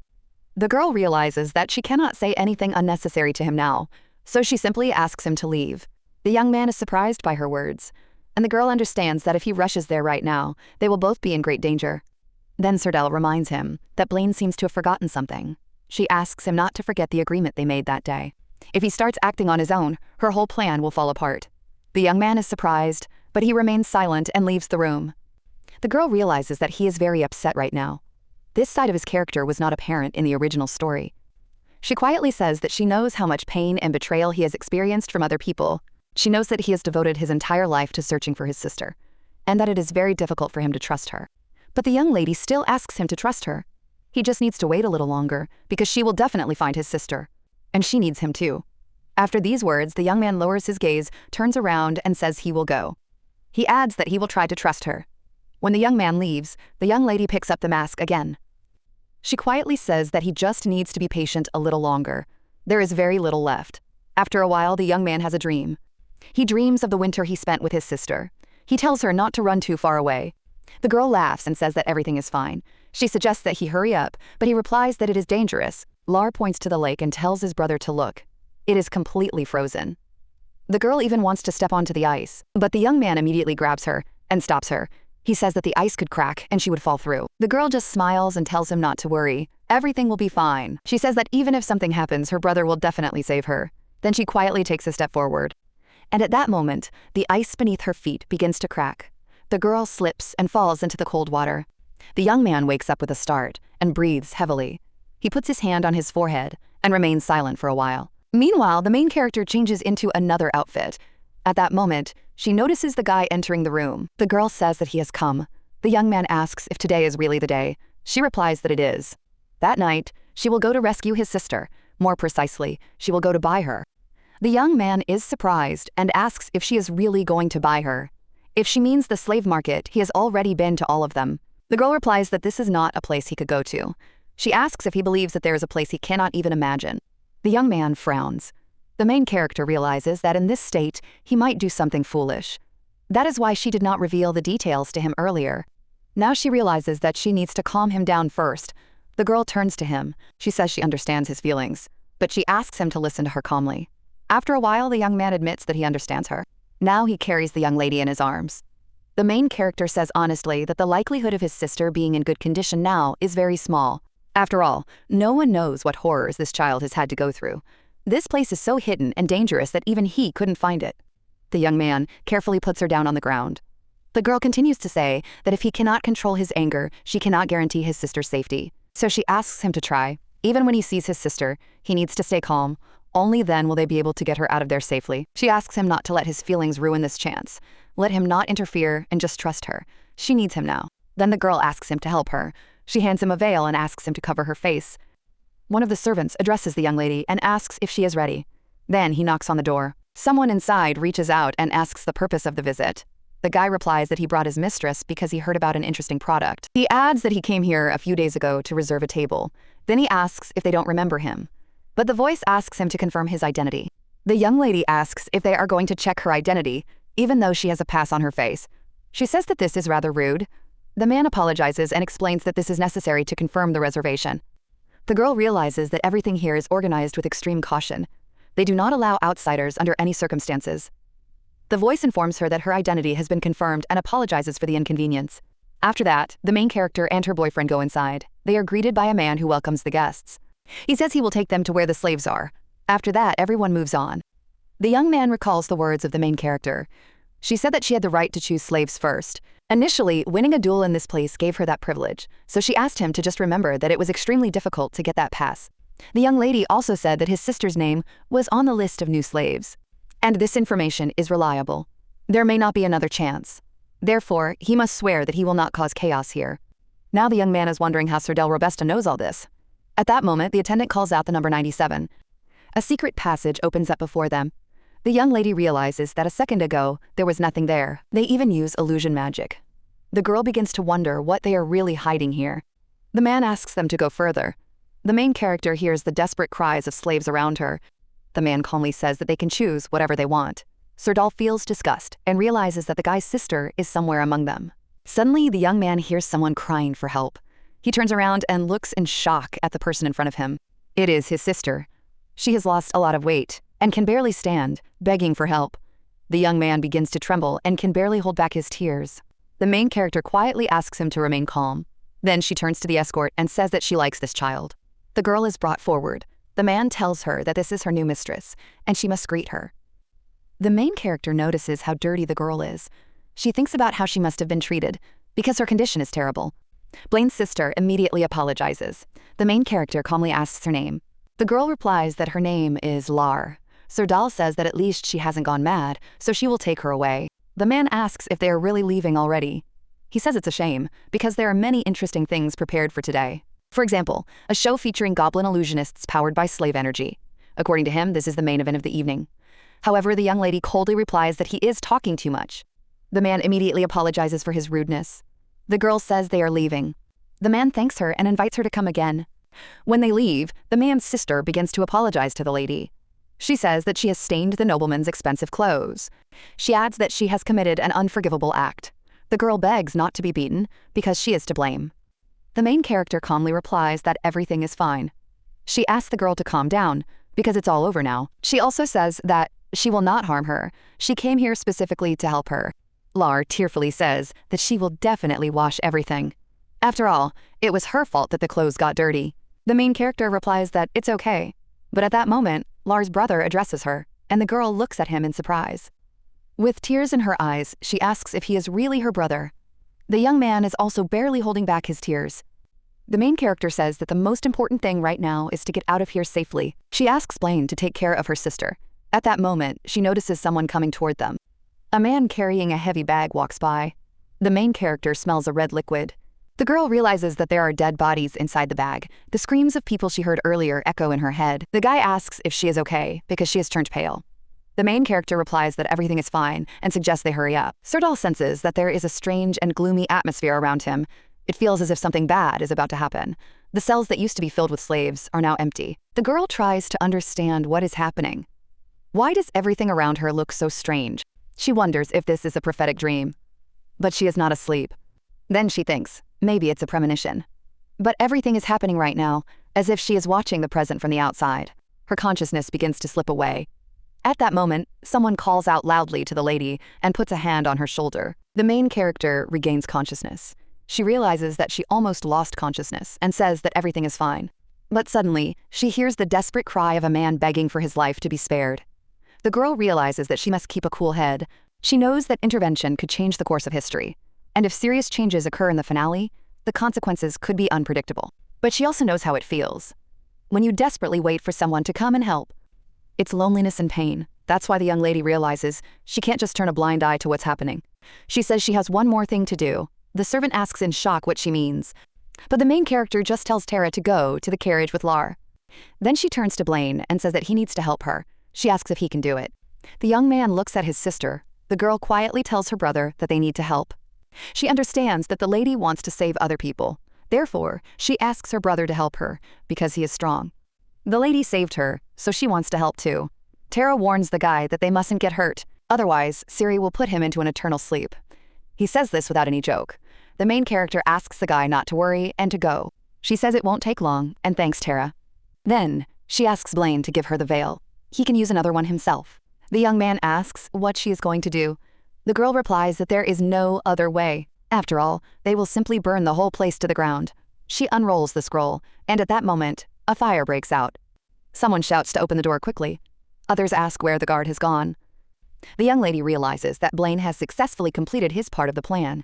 The girl realizes that she cannot say anything unnecessary to him now, so she simply asks him to leave. The young man is surprised by her words, and the girl understands that if he rushes there right now, they will both be in great danger. Then Sir Dahl reminds him that Blaine seems to have forgotten something. She asks him not to forget the agreement they made that day. If he starts acting on his own, her whole plan will fall apart. The young man is surprised, but he remains silent and leaves the room. The girl realizes that he is very upset right now. This side of his character was not apparent in the original story. She quietly says that she knows how much pain and betrayal he has experienced from other people. She knows that he has devoted his entire life to searching for his sister, and that it is very difficult for him to trust her. But the young lady still asks him to trust her. He just needs to wait a little longer, because she will definitely find his sister. And she needs him too. After these words, the young man lowers his gaze, turns around, and says he will go. He adds that he will try to trust her. When the young man leaves, the young lady picks up the mask again. She quietly says that he just needs to be patient a little longer. There is very little left. After a while, the young man has a dream. He dreams of the winter he spent with his sister. He tells her not to run too far away. The girl laughs and says that everything is fine. She suggests that he hurry up, but he replies that it is dangerous. Lar points to the lake and tells his brother to look. It is completely frozen. The girl even wants to step onto the ice, but the young man immediately grabs her and stops her. He says that the ice could crack and she would fall through. The girl just smiles and tells him not to worry. Everything will be fine. She says that even if something happens, her brother will definitely save her. Then she quietly takes a step forward. And at that moment, the ice beneath her feet begins to crack. The girl slips and falls into the cold water. The young man wakes up with a start and breathes heavily. He puts his hand on his forehead and remains silent for a while. Meanwhile, the main character changes into another outfit. At that moment, she notices the guy entering the room. The girl says that he has come. The young man asks if today is really the day. She replies that it is. That night, she will go to rescue his sister. More precisely, she will go to buy her. The young man is surprised and asks if she is really going to buy her. If she means the slave market, he has already been to all of them. The girl replies that this is not a place he could go to. She asks if he believes that there is a place he cannot even imagine. The young man frowns. The main character realizes that in this state, he might do something foolish. That is why she did not reveal the details to him earlier. Now she realizes that she needs to calm him down first. The girl turns to him. She says she understands his feelings, but she asks him to listen to her calmly. After a while, the young man admits that he understands her. Now he carries the young lady in his arms. The main character says honestly that the likelihood of his sister being in good condition now is very small. After all, no one knows what horrors this child has had to go through. This place is so hidden and dangerous that even he couldn't find it. The young man carefully puts her down on the ground. The girl continues to say that if he cannot control his anger, she cannot guarantee his sister's safety. So she asks him to try. Even when he sees his sister, he needs to stay calm. Only then will they be able to get her out of there safely. She asks him not to let his feelings ruin this chance. Let him not interfere and just trust her. She needs him now. Then the girl asks him to help her. She hands him a veil and asks him to cover her face. One of the servants addresses the young lady and asks if she is ready. Then he knocks on the door. Someone inside reaches out and asks the purpose of the visit. The guy replies that he brought his mistress because he heard about an interesting product. He adds that he came here a few days ago to reserve a table. Then he asks if they don't remember him. But the voice asks him to confirm his identity. The young lady asks if they are going to check her identity, even though she has a pass on her face. She says that this is rather rude. The man apologizes and explains that this is necessary to confirm the reservation. The girl realizes that everything here is organized with extreme caution. They do not allow outsiders under any circumstances. The voice informs her that her identity has been confirmed and apologizes for the inconvenience. After that, the main character and her boyfriend go inside. They are greeted by a man who welcomes the guests. He says he will take them to where the slaves are. After that, everyone moves on. The young man recalls the words of the main character. She said that she had the right to choose slaves first. Initially, winning a duel in this place gave her that privilege, so she asked him to just remember that it was extremely difficult to get that pass. The young lady also said that his sister's name was on the list of new slaves. And this information is reliable. There may not be another chance. Therefore, he must swear that he will not cause chaos here. Now the young man is wondering how Sir Del Robusta knows all this. At that moment, the attendant calls out the number 97. A secret passage opens up before them. The young lady realizes that a second ago, there was nothing there. They even use illusion magic. The girl begins to wonder what they are really hiding here. The man asks them to go further. The main character hears the desperate cries of slaves around her. The man calmly says that they can choose whatever they want. Sir Dal feels disgust and realizes that the guy's sister is somewhere among them. Suddenly, the young man hears someone crying for help. He turns around and looks in shock at the person in front of him. It is his sister. She has lost a lot of weight and can barely stand, begging for help. The young man begins to tremble and can barely hold back his tears. The main character quietly asks him to remain calm. Then she turns to the escort and says that she likes this child. The girl is brought forward. The man tells her that this is her new mistress, and she must greet her. The main character notices how dirty the girl is. She thinks about how she must have been treated. because her condition is terrible. Blaine's sister immediately apologizes. The main character calmly asks her name. The girl replies that her name is Lar. Sir Dahl says that at least she hasn't gone mad, so she will take her away. The man asks if they are really leaving already. He says it's a shame, because there are many interesting things prepared for today. For example, a show featuring goblin illusionists powered by slave energy. According to him, this is the main event of the evening. However, the young lady coldly replies that he is talking too much. The man immediately apologizes for his rudeness. The girl says they are leaving. The man thanks her and invites her to come again. When they leave, the man's sister begins to apologize to the lady. She says that she has stained the nobleman's expensive clothes. She adds that she has committed an unforgivable act. The girl begs not to be beaten because she is to blame. The main character calmly replies that everything is fine. She asks the girl to calm down because it's all over now. She also says that she will not harm her. She came here specifically to help her. Lar tearfully says that she will definitely wash everything. After all, it was her fault that the clothes got dirty. The main character replies that it's okay. But at that moment, Lar's brother addresses her, and the girl looks at him in surprise. With tears in her eyes, she asks if he is really her brother. The young man is also barely holding back his tears. The main character says that the most important thing right now is to get out of here safely. She asks Blaine to take care of her sister. At that moment, she notices someone coming toward them. A man carrying a heavy bag walks by. The main character smells a red liquid. The girl realizes that there are dead bodies inside the bag. The screams of people she heard earlier echo in her head. The guy asks if she is okay because she has turned pale. The main character replies that everything is fine and suggests they hurry up. Sir Dahl senses that there is a strange and gloomy atmosphere around him. It feels as if something bad is about to happen. The cells that used to be filled with slaves are now empty. The girl tries to understand what is happening. Why does everything around her look so strange? She wonders if this is a prophetic dream. But she is not asleep. Then she thinks, maybe it's a premonition. But everything is happening right now, as if she is watching the present from the outside. Her consciousness begins to slip away. At that moment, someone calls out loudly to the lady and puts a hand on her shoulder. The main character regains consciousness. She realizes that she almost lost consciousness and says that everything is fine. But suddenly, she hears the desperate cry of a man begging for his life to be spared. The girl realizes that she must keep a cool head. She knows that intervention could change the course of history. And if serious changes occur in the finale, the consequences could be unpredictable. But she also knows how it feels. When you desperately wait for someone to come and help, it's loneliness and pain. That's why the young lady realizes she can't just turn a blind eye to what's happening. She says she has one more thing to do. The servant asks in shock what she means. But the main character just tells Tara to go to the carriage with Lar. Then she turns to Blaine and says that he needs to help her. She asks if he can do it. The young man looks at his sister. The girl quietly tells her brother that they need to help. She understands that the lady wants to save other people. Therefore, she asks her brother to help her, because he is strong. The lady saved her, so she wants to help too. Tara warns the guy that they mustn't get hurt, otherwise Siri will put him into an eternal sleep. He says this without any joke. The main character asks the guy not to worry and to go. She says it won't take long and thanks Tara. Then, she asks Blaine to give her the veil. He can use another one himself. The young man asks what she is going to do. The girl replies that there is no other way. After all, they will simply burn the whole place to the ground. She unrolls the scroll, and at that moment, a fire breaks out. Someone shouts to open the door quickly. Others ask where the guard has gone. The young lady realizes that Blaine has successfully completed his part of the plan.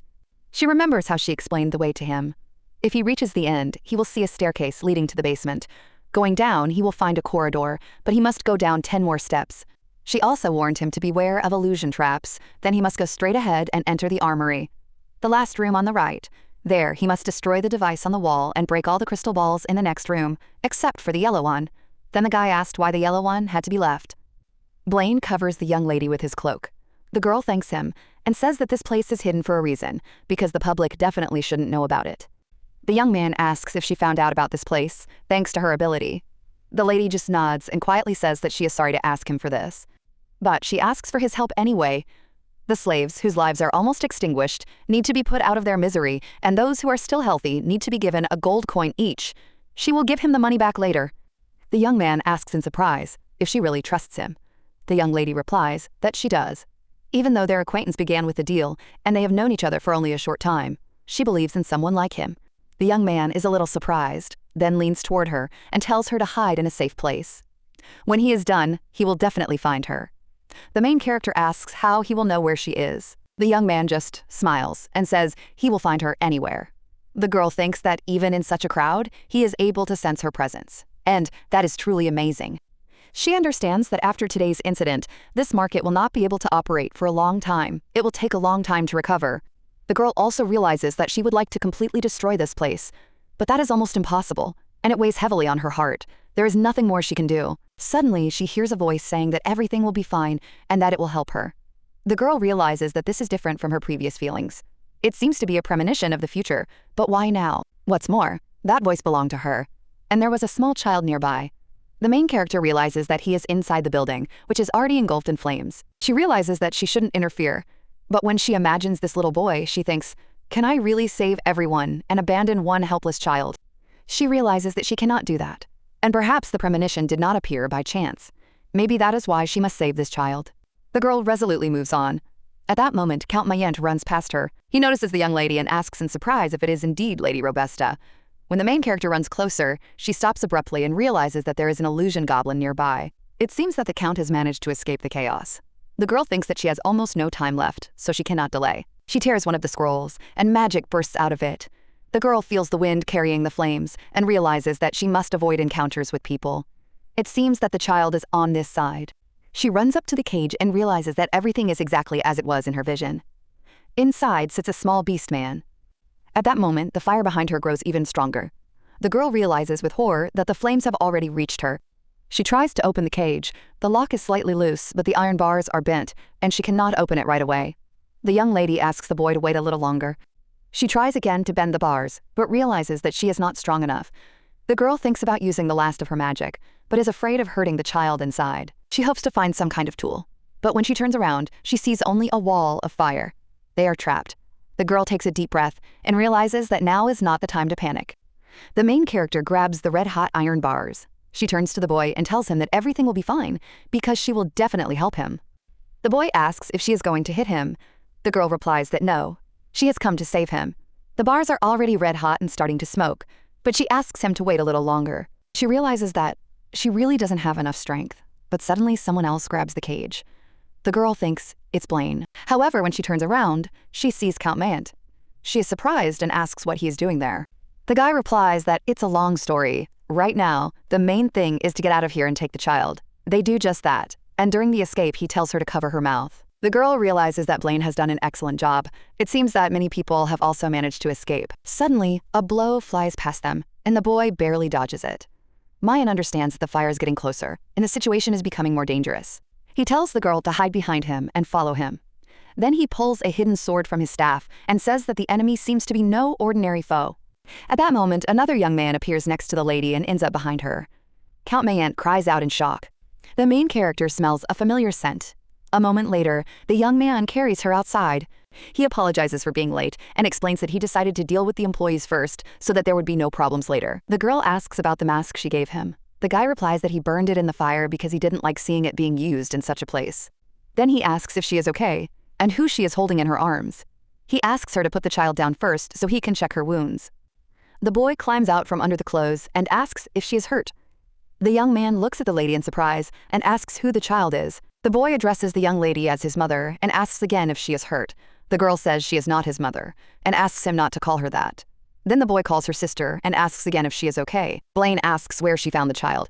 She remembers how she explained the way to him. If he reaches the end, he will see a staircase leading to the basement. Going down, he will find a corridor, but he must go down 10 more steps. She also warned him to beware of illusion traps. Then he must go straight ahead and enter the armory. The last room on the right. There, he must destroy the device on the wall and break all the crystal balls in the next room, except for the yellow one. Then the guy asked why the yellow one had to be left. Blaine covers the young lady with his cloak. The girl thanks him and says that this place is hidden for a reason, because the public definitely shouldn't know about it. The young man asks if she found out about this place, thanks to her ability. The lady just nods and quietly says that she is sorry to ask him for this. But she asks for his help anyway. The slaves, whose lives are almost extinguished, need to be put out of their misery, and those who are still healthy need to be given a gold coin each. She will give him the money back later. The young man asks in surprise if she really trusts him. The young lady replies that she does. Even though their acquaintance began with a deal, and they have known each other for only a short time, she believes in someone like him. The young man is a little surprised, then leans toward her and tells her to hide in a safe place. When he is done, he will definitely find her. The main character asks how he will know where she is. The young man just smiles and says he will find her anywhere. The girl thinks that even in such a crowd, he is able to sense her presence. And that is truly amazing. She understands that after today's incident, this market will not be able to operate for a long time. It will take a long time to recover. The girl also realizes that she would like to completely destroy this place. But that is almost impossible, and it weighs heavily on her heart. There is nothing more she can do. Suddenly, she hears a voice saying that everything will be fine and that it will help her. The girl realizes that this is different from her previous feelings. It seems to be a premonition of the future, but why now? What's more, that voice belonged to her. And there was a small child nearby. The main character realizes that he is inside the building, which is already engulfed in flames. She realizes that she shouldn't interfere. But when she imagines this little boy, she thinks, can I really save everyone and abandon one helpless child? She realizes that she cannot do that. And perhaps the premonition did not appear by chance. Maybe that is why she must save this child. The girl resolutely moves on. At that moment, Count Mayent runs past her. He notices the young lady and asks in surprise if it is indeed Lady Robusta. When the main character runs closer, she stops abruptly and realizes that there is an illusion goblin nearby. It seems that the Count has managed to escape the chaos. The girl thinks that she has almost no time left, so she cannot delay. She tears one of the scrolls, and magic bursts out of it. The girl feels the wind carrying the flames and realizes that she must avoid encounters with people. It seems that the child is on this side. She runs up to the cage and realizes that everything is exactly as it was in her vision. Inside sits a small beast man. At that moment, the fire behind her grows even stronger. The girl realizes with horror that the flames have already reached her. She tries to open the cage. The lock is slightly loose, but the iron bars are bent, and she cannot open it right away. The young lady asks the boy to wait a little longer. She tries again to bend the bars, but realizes that she is not strong enough. The girl thinks about using the last of her magic, but is afraid of hurting the child inside. She hopes to find some kind of tool. But when she turns around, she sees only a wall of fire. They are trapped. The girl takes a deep breath and realizes that now is not the time to panic. The main character grabs the red-hot iron bars. She turns to the boy and tells him that everything will be fine because she will definitely help him. The boy asks if she is going to hit him. The girl replies that no, she has come to save him. The bars are already red-hot and starting to smoke, but she asks him to wait a little longer. She realizes that she really doesn't have enough strength, but suddenly someone else grabs the cage. The girl thinks it's Blaine. However, when she turns around, she sees Count Mayent. She is surprised and asks what he is doing there. The guy replies that it's a long story. Right now, the main thing is to get out of here and take the child. They do just that, and during the escape, he tells her to cover her mouth. The girl realizes that Blaine has done an excellent job. It seems that many people have also managed to escape. Suddenly, a blow flies past them, and the boy barely dodges it. Mayan understands that the fire is getting closer, and the situation is becoming more dangerous. He tells the girl to hide behind him and follow him. Then he pulls a hidden sword from his staff and says that the enemy seems to be no ordinary foe. At that moment, another young man appears next to the lady and ends up behind her. Count Mayent cries out in shock. The main character smells a familiar scent. A moment later, the young man carries her outside. He apologizes for being late and explains that he decided to deal with the employees first so that there would be no problems later. The girl asks about the mask she gave him. The guy replies that he burned it in the fire because he didn't like seeing it being used in such a place. Then he asks if she is okay and who she is holding in her arms. He asks her to put the child down first so he can check her wounds. The boy climbs out from under the clothes and asks if she is hurt. The young man looks at the lady in surprise and asks who the child is. The boy addresses the young lady as his mother and asks again if she is hurt. The girl says she is not his mother and asks him not to call her that. Then the boy calls her sister and asks again if she is okay. Blaine asks where she found the child.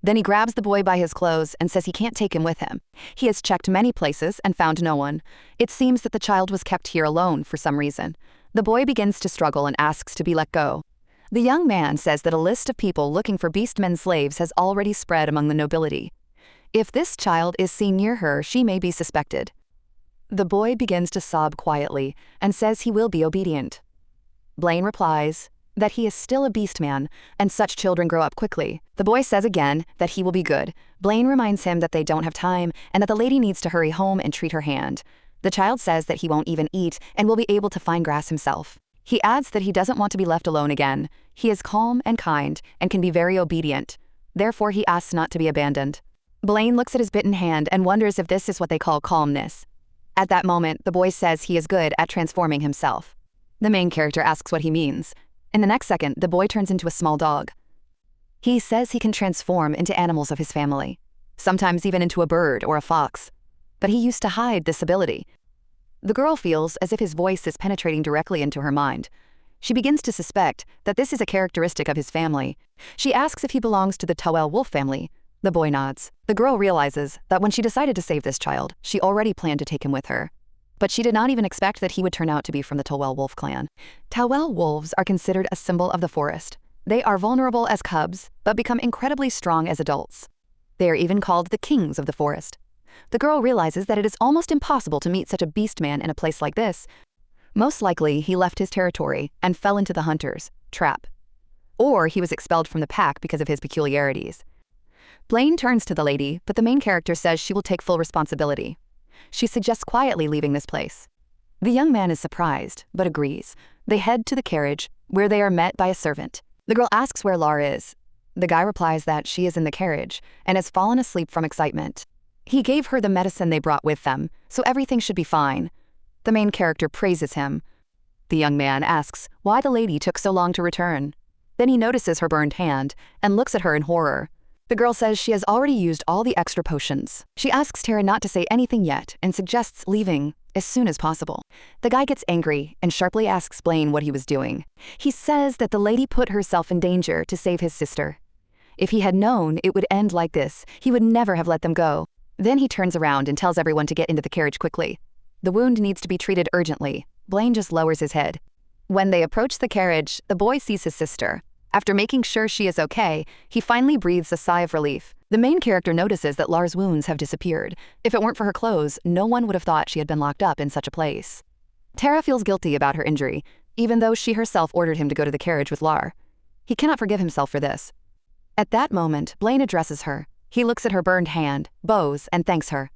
Then he grabs the boy by his clothes and says he can't take him with him. He has checked many places and found no one. It seems that the child was kept here alone for some reason. The boy begins to struggle and asks to be let go. The young man says that a list of people looking for beastmen slaves has already spread among the nobility. If this child is seen near her, she may be suspected. The boy begins to sob quietly and says he will be obedient. Blaine replies that he is still a beastman and such children grow up quickly. The boy says again that he will be good. Blaine reminds him that they don't have time and that the lady needs to hurry home and treat her hand. The child says that he won't even eat and will be able to find grass himself. He adds that he doesn't want to be left alone again. He is calm and kind and can be very obedient. Therefore, he asks not to be abandoned. Blaine looks at his bitten hand and wonders if this is what they call calmness. At that moment, the boy says he is good at transforming himself. The main character asks what he means. In the next second, the boy turns into a small dog. He says he can transform into animals of his family, sometimes even into a bird or a fox. But he used to hide this ability. The girl feels as if his voice is penetrating directly into her mind. She begins to suspect that this is a characteristic of his family. She asks if he belongs to the Towel wolf family. The boy nods. The girl realizes that when she decided to save this child, she already planned to take him with her. But she did not even expect that he would turn out to be from the Towel wolf clan. Towel wolves are considered a symbol of the forest. They are vulnerable as cubs, but become incredibly strong as adults. They are even called the kings of the forest. The girl realizes that it is almost impossible to meet such a beast man in a place like this. Most likely, he left his territory and fell into the hunter's trap. Or he was expelled from the pack because of his peculiarities. Blaine turns to the lady, but the main character says she will take full responsibility. She suggests quietly leaving this place. The young man is surprised, but agrees. They head to the carriage, where they are met by a servant. The girl asks where Lar is. The guy replies that she is in the carriage and has fallen asleep from excitement. He gave her the medicine they brought with them, so everything should be fine. The main character praises him. The young man asks why the lady took so long to return. Then he notices her burned hand and looks at her in horror. The girl says she has already used all the extra potions. She asks Tara not to say anything yet and suggests leaving as soon as possible. The guy gets angry and sharply asks Blaine what he was doing. He says that the lady put herself in danger to save his sister. If he had known it would end like this, he would never have let them go. Then he turns around and tells everyone to get into the carriage quickly. The wound needs to be treated urgently. Blaine just lowers his head. When they approach the carriage, the boy sees his sister. After making sure she is okay, he finally breathes a sigh of relief. The main character notices that Lar's wounds have disappeared. If it weren't for her clothes, no one would have thought she had been locked up in such a place. Tara feels guilty about her injury, even though she herself ordered him to go to the carriage with Lar. He cannot forgive himself for this. At that moment, Blaine addresses her. He looks at her burned hand, bows, and thanks her.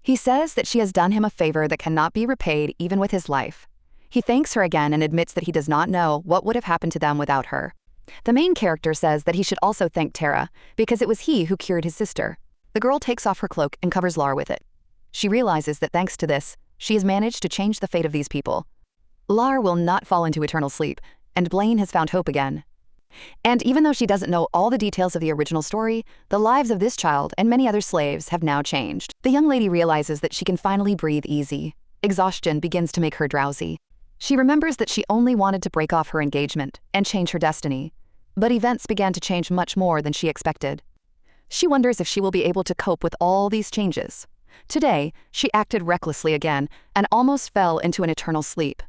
He says that she has done him a favor that cannot be repaid even with his life. He thanks her again and admits that he does not know what would have happened to them without her. The main character says that he should also thank Tara, because it was he who cured his sister. The girl takes off her cloak and covers Lar with it. She realizes that thanks to this, she has managed to change the fate of these people. Lar will not fall into eternal sleep, and Blaine has found hope again. And even though she doesn't know all the details of the original story, the lives of this child and many other slaves have now changed. The young lady realizes that she can finally breathe easy. Exhaustion begins to make her drowsy. She remembers that she only wanted to break off her engagement and change her destiny. But events began to change much more than she expected. She wonders if she will be able to cope with all these changes. Today, she acted recklessly again and almost fell into an eternal sleep.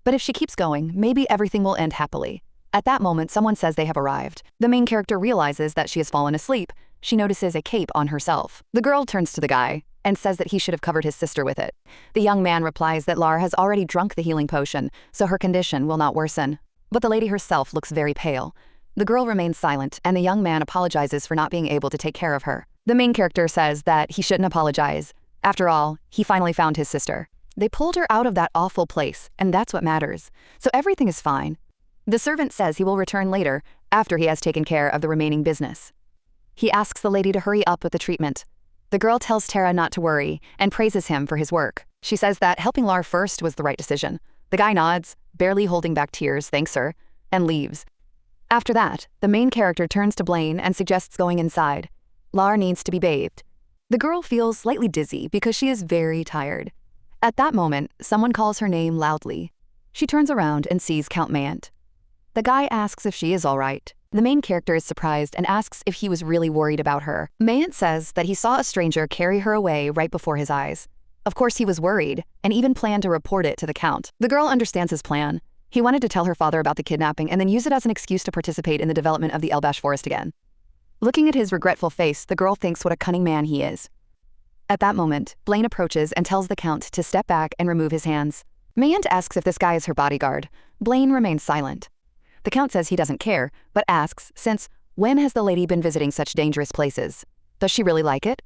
But if she keeps going, maybe everything will end happily. At that moment, someone says they have arrived. The main character realizes that she has fallen asleep. She notices a cape on herself. The girl turns to the guy and says that he should have covered his sister with it. The young man replies that Lar has already drunk the healing potion, so her condition will not worsen. But the lady herself looks very pale. The girl remains silent, and the young man apologizes for not being able to take care of her. The main character says that he shouldn't apologize. After all, he finally found his sister. They pulled her out of that awful place, and that's what matters. So everything is fine. The servant says he will return later, after he has taken care of the remaining business. He asks the lady to hurry up with the treatment. The girl tells Tara not to worry and praises him for his work. She says that helping Lar first was the right decision. The guy nods, barely holding back tears, thanks her, and leaves. After that, the main character turns to Blaine and suggests going inside. Lar needs to be bathed. The girl feels slightly dizzy because she is very tired. At that moment, someone calls her name loudly. She turns around and sees Count Mayant. The guy asks if she is all right. The main character is surprised and asks if he was really worried about her. Mayant says that he saw a stranger carry her away right before his eyes. Of course he was worried, and even planned to report it to the Count. The girl understands his plan. He wanted to tell her father about the kidnapping and then use it as an excuse to participate in the development of the Elbash forest again. Looking at his regretful face, the girl thinks what a cunning man he is. At that moment, Blaine approaches and tells the Count to step back and remove his hands. Mayant asks if this guy is her bodyguard. Blaine remains silent. The Count says he doesn't care, but asks, since when has the lady been visiting such dangerous places? Does she really like it?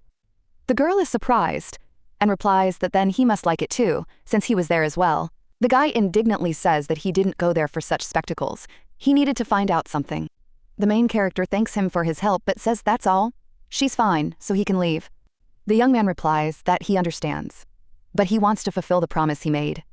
The girl is surprised, and replies that then he must like it too, since he was there as well. The guy indignantly says that he didn't go there for such spectacles. He needed to find out something. The main character thanks him for his help but says that's all. She's fine, so he can leave. The young man replies that he understands, but he wants to fulfill the promise he made.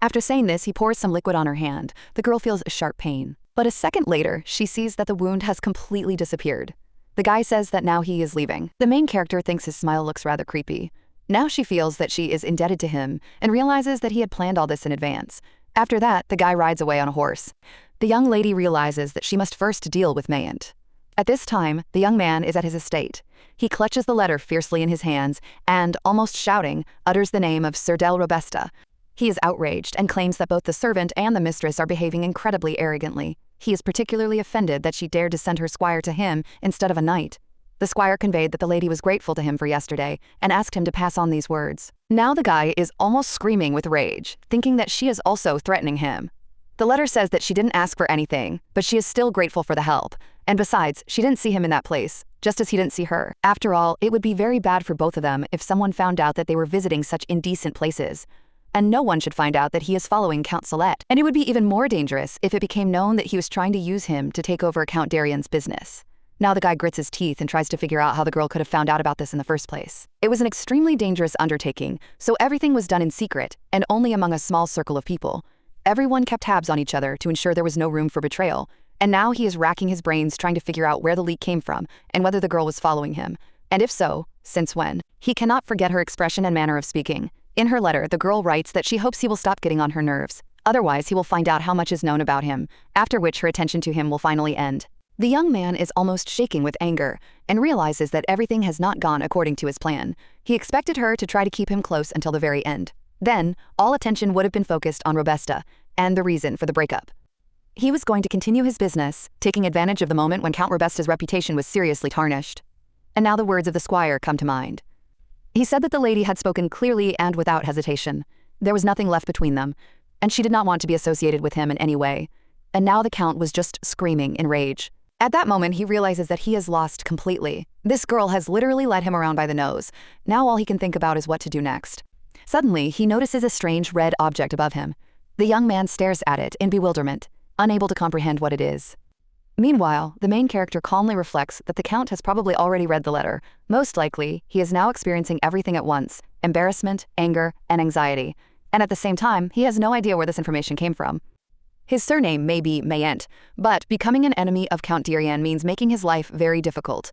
After saying this, he pours some liquid on her hand. The girl feels a sharp pain. But a second later, she sees that the wound has completely disappeared. The guy says that now he is leaving. The main character thinks his smile looks rather creepy. Now she feels that she is indebted to him and realizes that he had planned all this in advance. After that, the guy rides away on a horse. The young lady realizes that she must first deal with Mayant. At this time, the young man is at his estate. He clutches the letter fiercely in his hands and, almost shouting, utters the name of Sir Del Robusta. He is outraged and claims that both the servant and the mistress are behaving incredibly arrogantly. He is particularly offended that she dared to send her squire to him instead of a knight. The squire conveyed that the lady was grateful to him for yesterday and asked him to pass on these words. Now the guy is almost screaming with rage, thinking that she is also threatening him. The letter says that she didn't ask for anything, but she is still grateful for the help. And besides, she didn't see him in that place, just as he didn't see her. After all, it would be very bad for both of them if someone found out that they were visiting such indecent places. And no one should find out that he is following Count Celeste. And it would be even more dangerous if it became known that he was trying to use him to take over Count Darien's business. Now the guy grits his teeth and tries to figure out how the girl could have found out about this in the first place. It was an extremely dangerous undertaking, so everything was done in secret and only among a small circle of people. Everyone kept tabs on each other to ensure there was no room for betrayal, and now he is racking his brains trying to figure out where the leak came from and whether the girl was following him. And if so, since when? He cannot forget her expression and manner of speaking. In her letter, the girl writes that she hopes he will stop getting on her nerves. Otherwise, he will find out how much is known about him, after which her attention to him will finally end. The young man is almost shaking with anger and realizes that everything has not gone according to his plan. He expected her to try to keep him close until the very end. Then, all attention would have been focused on Robusta and the reason for the breakup. He was going to continue his business, taking advantage of the moment when Count Robusta's reputation was seriously tarnished. And now the words of the squire come to mind. He said that the lady had spoken clearly and without hesitation. There was nothing left between them, and she did not want to be associated with him in any way. And now the Count was just screaming in rage. At that moment, he realizes that he is lost completely. This girl has literally led him around by the nose. Now all he can think about is what to do next. Suddenly, he notices a strange red object above him. The young man stares at it in bewilderment, unable to comprehend what it is. Meanwhile, the main character calmly reflects that the Count has probably already read the letter. Most likely, he is now experiencing everything at once: embarrassment, anger, and anxiety. And at the same time, he has no idea where this information came from. His surname may be Mayant, but becoming an enemy of Count Darien means making his life very difficult.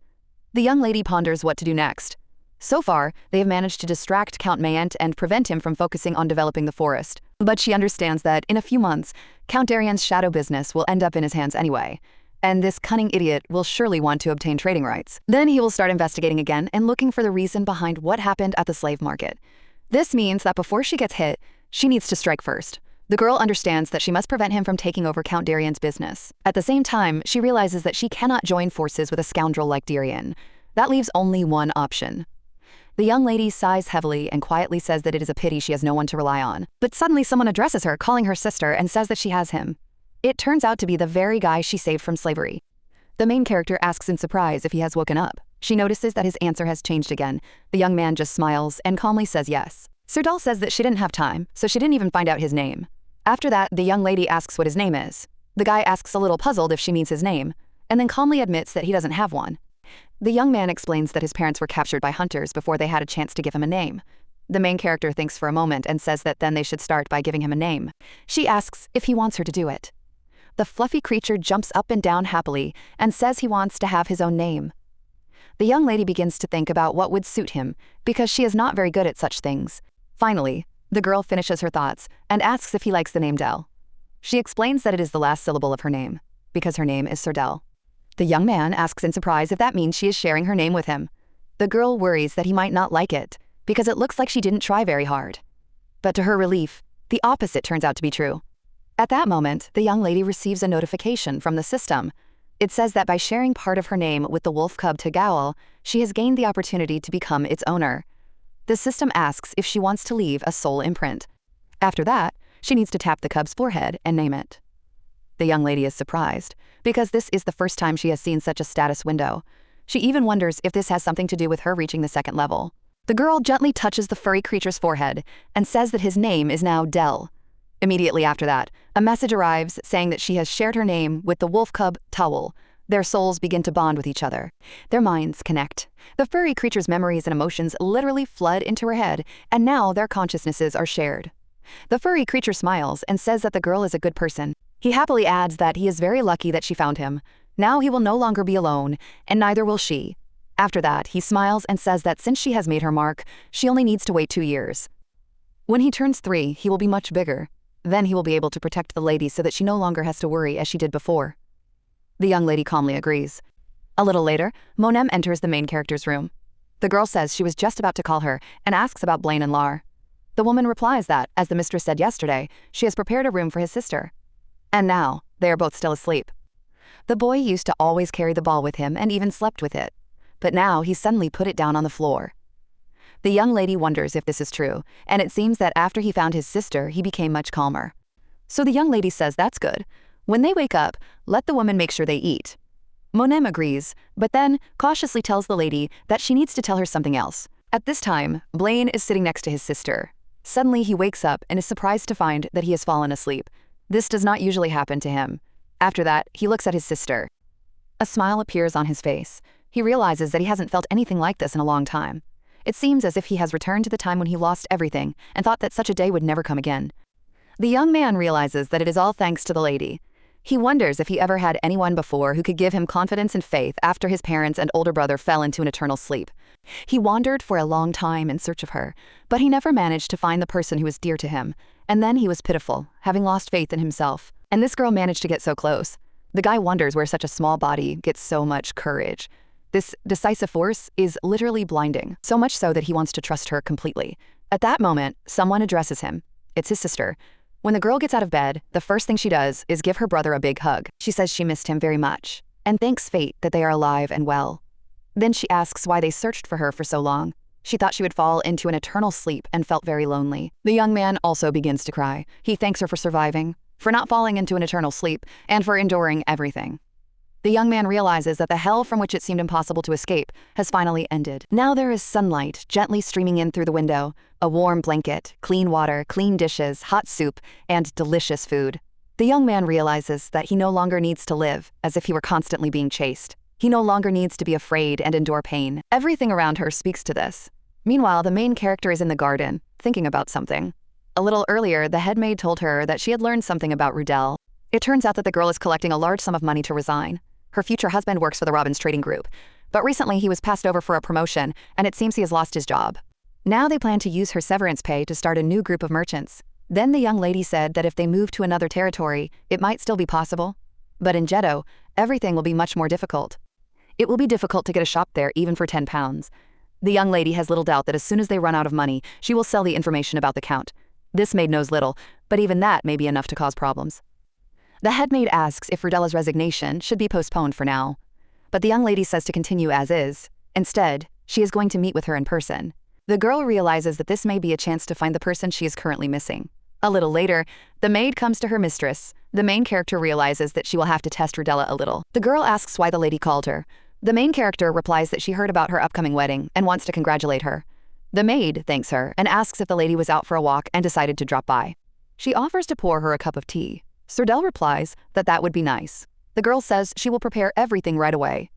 The young lady ponders what to do next. So far, they have managed to distract Count Mayant and prevent him from focusing on developing the forest. But she understands that, in a few months, Count Darien's shadow business will end up in his hands anyway. And this cunning idiot will surely want to obtain trading rights. Then he will start investigating again and looking for the reason behind what happened at the slave market. This means that before she gets hit, she needs to strike first. The girl understands that she must prevent him from taking over Count Darien's business. At the same time, she realizes that she cannot join forces with a scoundrel like Darien. That leaves only one option. The young lady sighs heavily and quietly says that it is a pity she has no one to rely on. But suddenly someone addresses her, calling her sister, and says that she has him. It turns out to be the very guy she saved from slavery. The main character asks in surprise if he has woken up. She notices that his answer has changed again. The young man just smiles and calmly says yes. Sir Dal says that she didn't have time, so she didn't even find out his name. After that, the young lady asks what his name is. The guy asks a little puzzled if she means his name, and then calmly admits that he doesn't have one. The young man explains that his parents were captured by hunters before they had a chance to give him a name. The main character thinks for a moment and says that then they should start by giving him a name. She asks if he wants her to do it. The fluffy creature jumps up and down happily and says he wants to have his own name. The young lady begins to think about what would suit him, because she is not very good at such things. Finally, the girl finishes her thoughts and asks if he likes the name Del. She explains that it is the last syllable of her name, because her name is Sir Del. The young man asks in surprise if that means she is sharing her name with him. The girl worries that he might not like it, because it looks like she didn't try very hard. But to her relief, the opposite turns out to be true. At that moment, the young lady receives a notification from the system. It says that by sharing part of her name with the wolf cub Tagawal, she has gained the opportunity to become its owner. The system asks if she wants to leave a soul imprint. After that, she needs to tap the cub's forehead and name it. The young lady is surprised, because this is the first time she has seen such a status window. She even wonders if this has something to do with her reaching the second level. The girl gently touches the furry creature's forehead and says that his name is now Del. Immediately after that, a message arrives saying that she has shared her name with the wolf cub Towel. Their souls begin to bond with each other. Their minds connect. The furry creature's memories and emotions literally flood into her head, and now their consciousnesses are shared. The furry creature smiles and says that the girl is a good person. He happily adds that he is very lucky that she found him. Now he will no longer be alone, and neither will she. After that, he smiles and says that since she has made her mark, she only needs to wait 2 years. When he turns 3, he will be much bigger. Then he will be able to protect the lady so that she no longer has to worry as she did before. The young lady calmly agrees. A little later, Monem enters the main character's room. The girl says she was just about to call her and asks about Blaine and Lar. The woman replies that, as the mistress said yesterday, she has prepared a room for his sister. And now, they are both still asleep. The boy used to always carry the ball with him and even slept with it. But now he suddenly put it down on the floor. The young lady wonders if this is true, and it seems that after he found his sister, he became much calmer. So the young lady says that's good. When they wake up, let the woman make sure they eat. Monem agrees, but then cautiously tells the lady that she needs to tell her something else. At this time, Blaine is sitting next to his sister. Suddenly he wakes up and is surprised to find that he has fallen asleep. This does not usually happen to him. After that, he looks at his sister. A smile appears on his face. He realizes that he hasn't felt anything like this in a long time. It seems as if he has returned to the time when he lost everything and thought that such a day would never come again. The young man realizes that it is all thanks to the lady. He wonders if he ever had anyone before who could give him confidence and faith after his parents and older brother fell into an eternal sleep. He wandered for a long time in search of her, but he never managed to find the person who was dear to him. And then he was pitiful, having lost faith in himself. And this girl managed to get so close. The guy wonders where such a small body gets so much courage. This decisive force is literally blinding, so much so that he wants to trust her completely. At that moment, someone addresses him. It's his sister. When the girl gets out of bed, the first thing she does is give her brother a big hug. She says she missed him very much, and thanks fate that they are alive and well. Then she asks why they searched for her for so long. She thought she would fall into an eternal sleep and felt very lonely. The young man also begins to cry. He thanks her for surviving, for not falling into an eternal sleep, and for enduring everything. The young man realizes that the hell from which it seemed impossible to escape has finally ended. Now there is sunlight gently streaming in through the window, a warm blanket, clean water, clean dishes, hot soup, and delicious food. The young man realizes that he no longer needs to live as if he were constantly being chased. He no longer needs to be afraid and endure pain. Everything around her speaks to this. Meanwhile, the main character is in the garden, thinking about something. A little earlier, the head maid told her that she had learned something about Rudel. It turns out that the girl is collecting a large sum of money to resign. Her future husband works for the Robbins Trading Group, but recently he was passed over for a promotion, and it seems he has lost his job. Now they plan to use her severance pay to start a new group of merchants. Then the young lady said that if they move to another territory, it might still be possible. But in Jeddo, everything will be much more difficult. It will be difficult to get a shop there even for 10 pounds. The young lady has little doubt that as soon as they run out of money, she will sell the information about the Count. This maid knows little, but even that may be enough to cause problems. The head maid asks if Rudella's resignation should be postponed for now. But the young lady says to continue as is. Instead, she is going to meet with her in person. The girl realizes that this may be a chance to find the person she is currently missing. A little later, the maid comes to her mistress. The main character realizes that she will have to test Rudella a little. The girl asks why the lady called her. The main character replies that she heard about her upcoming wedding and wants to congratulate her. The maid thanks her and asks if the lady was out for a walk and decided to drop by. She offers to pour her a cup of tea. Rudell replies that that would be nice. The girl says she will prepare everything right away.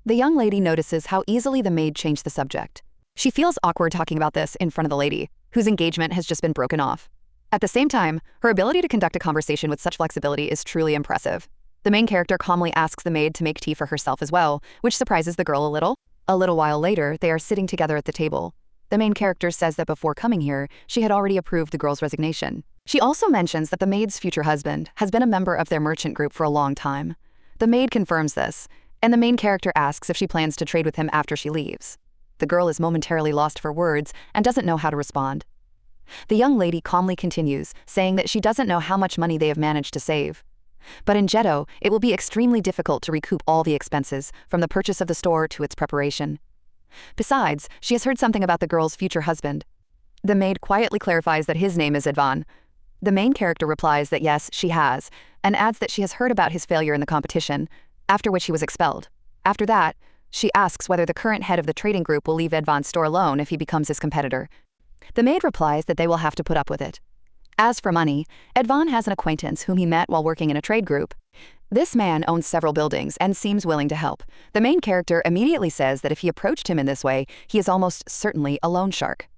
The young lady notices how easily the maid changed the subject. She feels awkward talking about this in front of the lady, whose engagement has just been broken off. At the same time, her ability to conduct a conversation with such flexibility is truly impressive. The main character calmly asks the maid to make tea for herself as well, which surprises the girl a little. A little while later, they are sitting together at the table. The main character says that before coming here, she had already approved the girl's resignation. She also mentions that the maid's future husband has been a member of their merchant group for a long time. The maid confirms this, and the main character asks if she plans to trade with him after she leaves. The girl is momentarily lost for words and doesn't know how to respond. The young lady calmly continues, saying that she doesn't know how much money they have managed to save. But in Jeddo, it will be extremely difficult to recoup all the expenses, from the purchase of the store to its preparation. Besides, she has heard something about the girl's future husband. The maid quietly clarifies that his name is Edvan. The main character replies that yes, she has, and adds that she has heard about his failure in the competition, after which he was expelled. After that, she asks whether the current head of the trading group will leave Edvan's store alone if he becomes his competitor. The maid replies that they will have to put up with it. As for money, Edvan has an acquaintance whom he met while working in a trade group. This man owns several buildings and seems willing to help. The main character immediately says that if he approached him in this way, he is almost certainly a loan shark.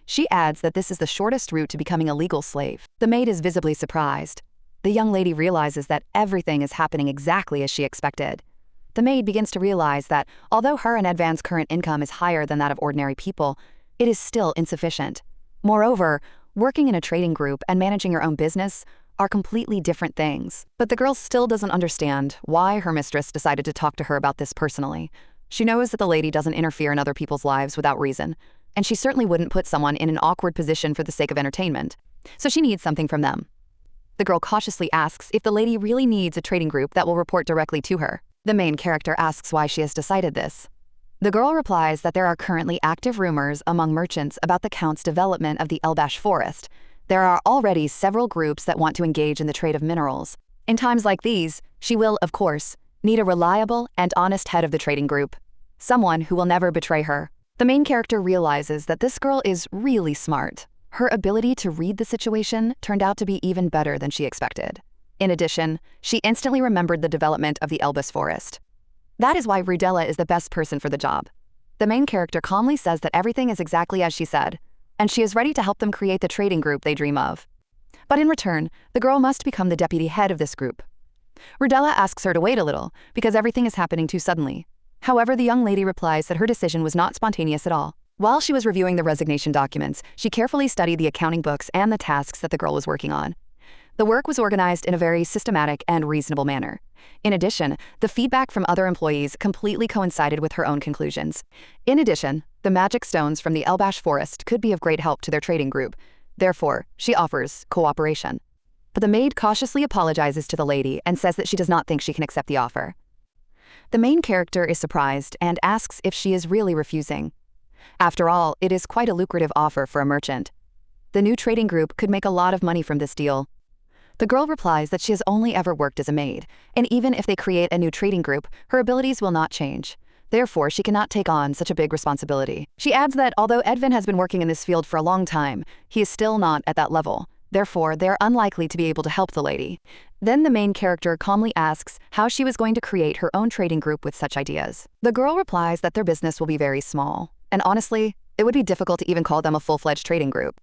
She adds that this is the shortest route to becoming a legal slave. The maid is visibly surprised. The young lady realizes that everything is happening exactly as she expected. the maid begins to realize that although her and Edvan's current income is higher than that of ordinary people, it is still insufficient. Moreover, working in a trading group and managing your own business are completely different things. But the girl still doesn't understand why her mistress decided to talk to her about this personally. She knows that the lady doesn't interfere in other people's lives without reason, and she certainly wouldn't put someone in an awkward position for the sake of entertainment. So she needs something from them. The girl cautiously asks if the lady really needs a trading group that will report directly to her. The main character asks why she has decided this. The girl replies that there are currently active rumors among merchants about the Count's development of the Elbash forest. There are already several groups that want to engage in the trade of minerals. In times like these, she will, of course, need a reliable and honest head of the trading group, someone who will never betray her. The main character realizes that this girl is really smart. Her ability to read the situation turned out to be even better than she expected. In addition, she instantly remembered the development of the Elbash forest. That is why Rudella is the best person for the job. The main character calmly says that everything is exactly as she said, and she is ready to help them create the trading group they dream of. But in return, the girl must become the deputy head of this group. Rudella asks her to wait a little, because everything is happening too suddenly. However, the young lady replies that her decision was not spontaneous at all. While she was reviewing the resignation documents, she carefully studied the accounting books and the tasks that the girl was working on. The work was organized in a very systematic and reasonable manner. In addition, the feedback from other employees completely coincided with her own conclusions. In addition, the magic stones from the Elbash forest could be of great help to their trading group. Therefore, she offers cooperation. But the maid cautiously apologizes to the lady and says that she does not think she can accept the offer. The main character is surprised and asks if she is really refusing. After all, it is quite a lucrative offer for a merchant. The new trading group could make a lot of money from this deal. The girl replies that she has only ever worked as a maid, and even if they create a new trading group, her abilities will not change. Therefore, she cannot take on such a big responsibility. She adds that although Edvan has been working in this field for a long time, he is still not at that level. Therefore, they are unlikely to be able to help the lady. Then the main character calmly asks how she was going to create her own trading group with such ideas. The girl replies that their business will be very small, and honestly, it would be difficult to even call them a full-fledged trading group.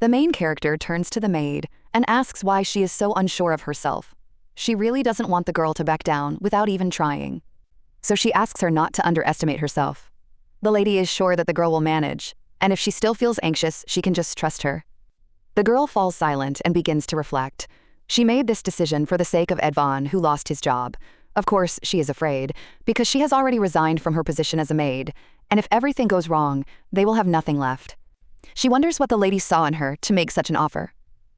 The main character turns to the maid and asks why she is so unsure of herself. She really doesn't want the girl to back down without even trying. So she asks her not to underestimate herself. The lady is sure that the girl will manage, and if she still feels anxious, she can just trust her. The girl falls silent and begins to reflect. She made this decision for the sake of Edvan, who lost his job. Of course, she is afraid, because she has already resigned from her position as a maid, and if everything goes wrong, they will have nothing left. She wonders what the lady saw in her to make such an offer.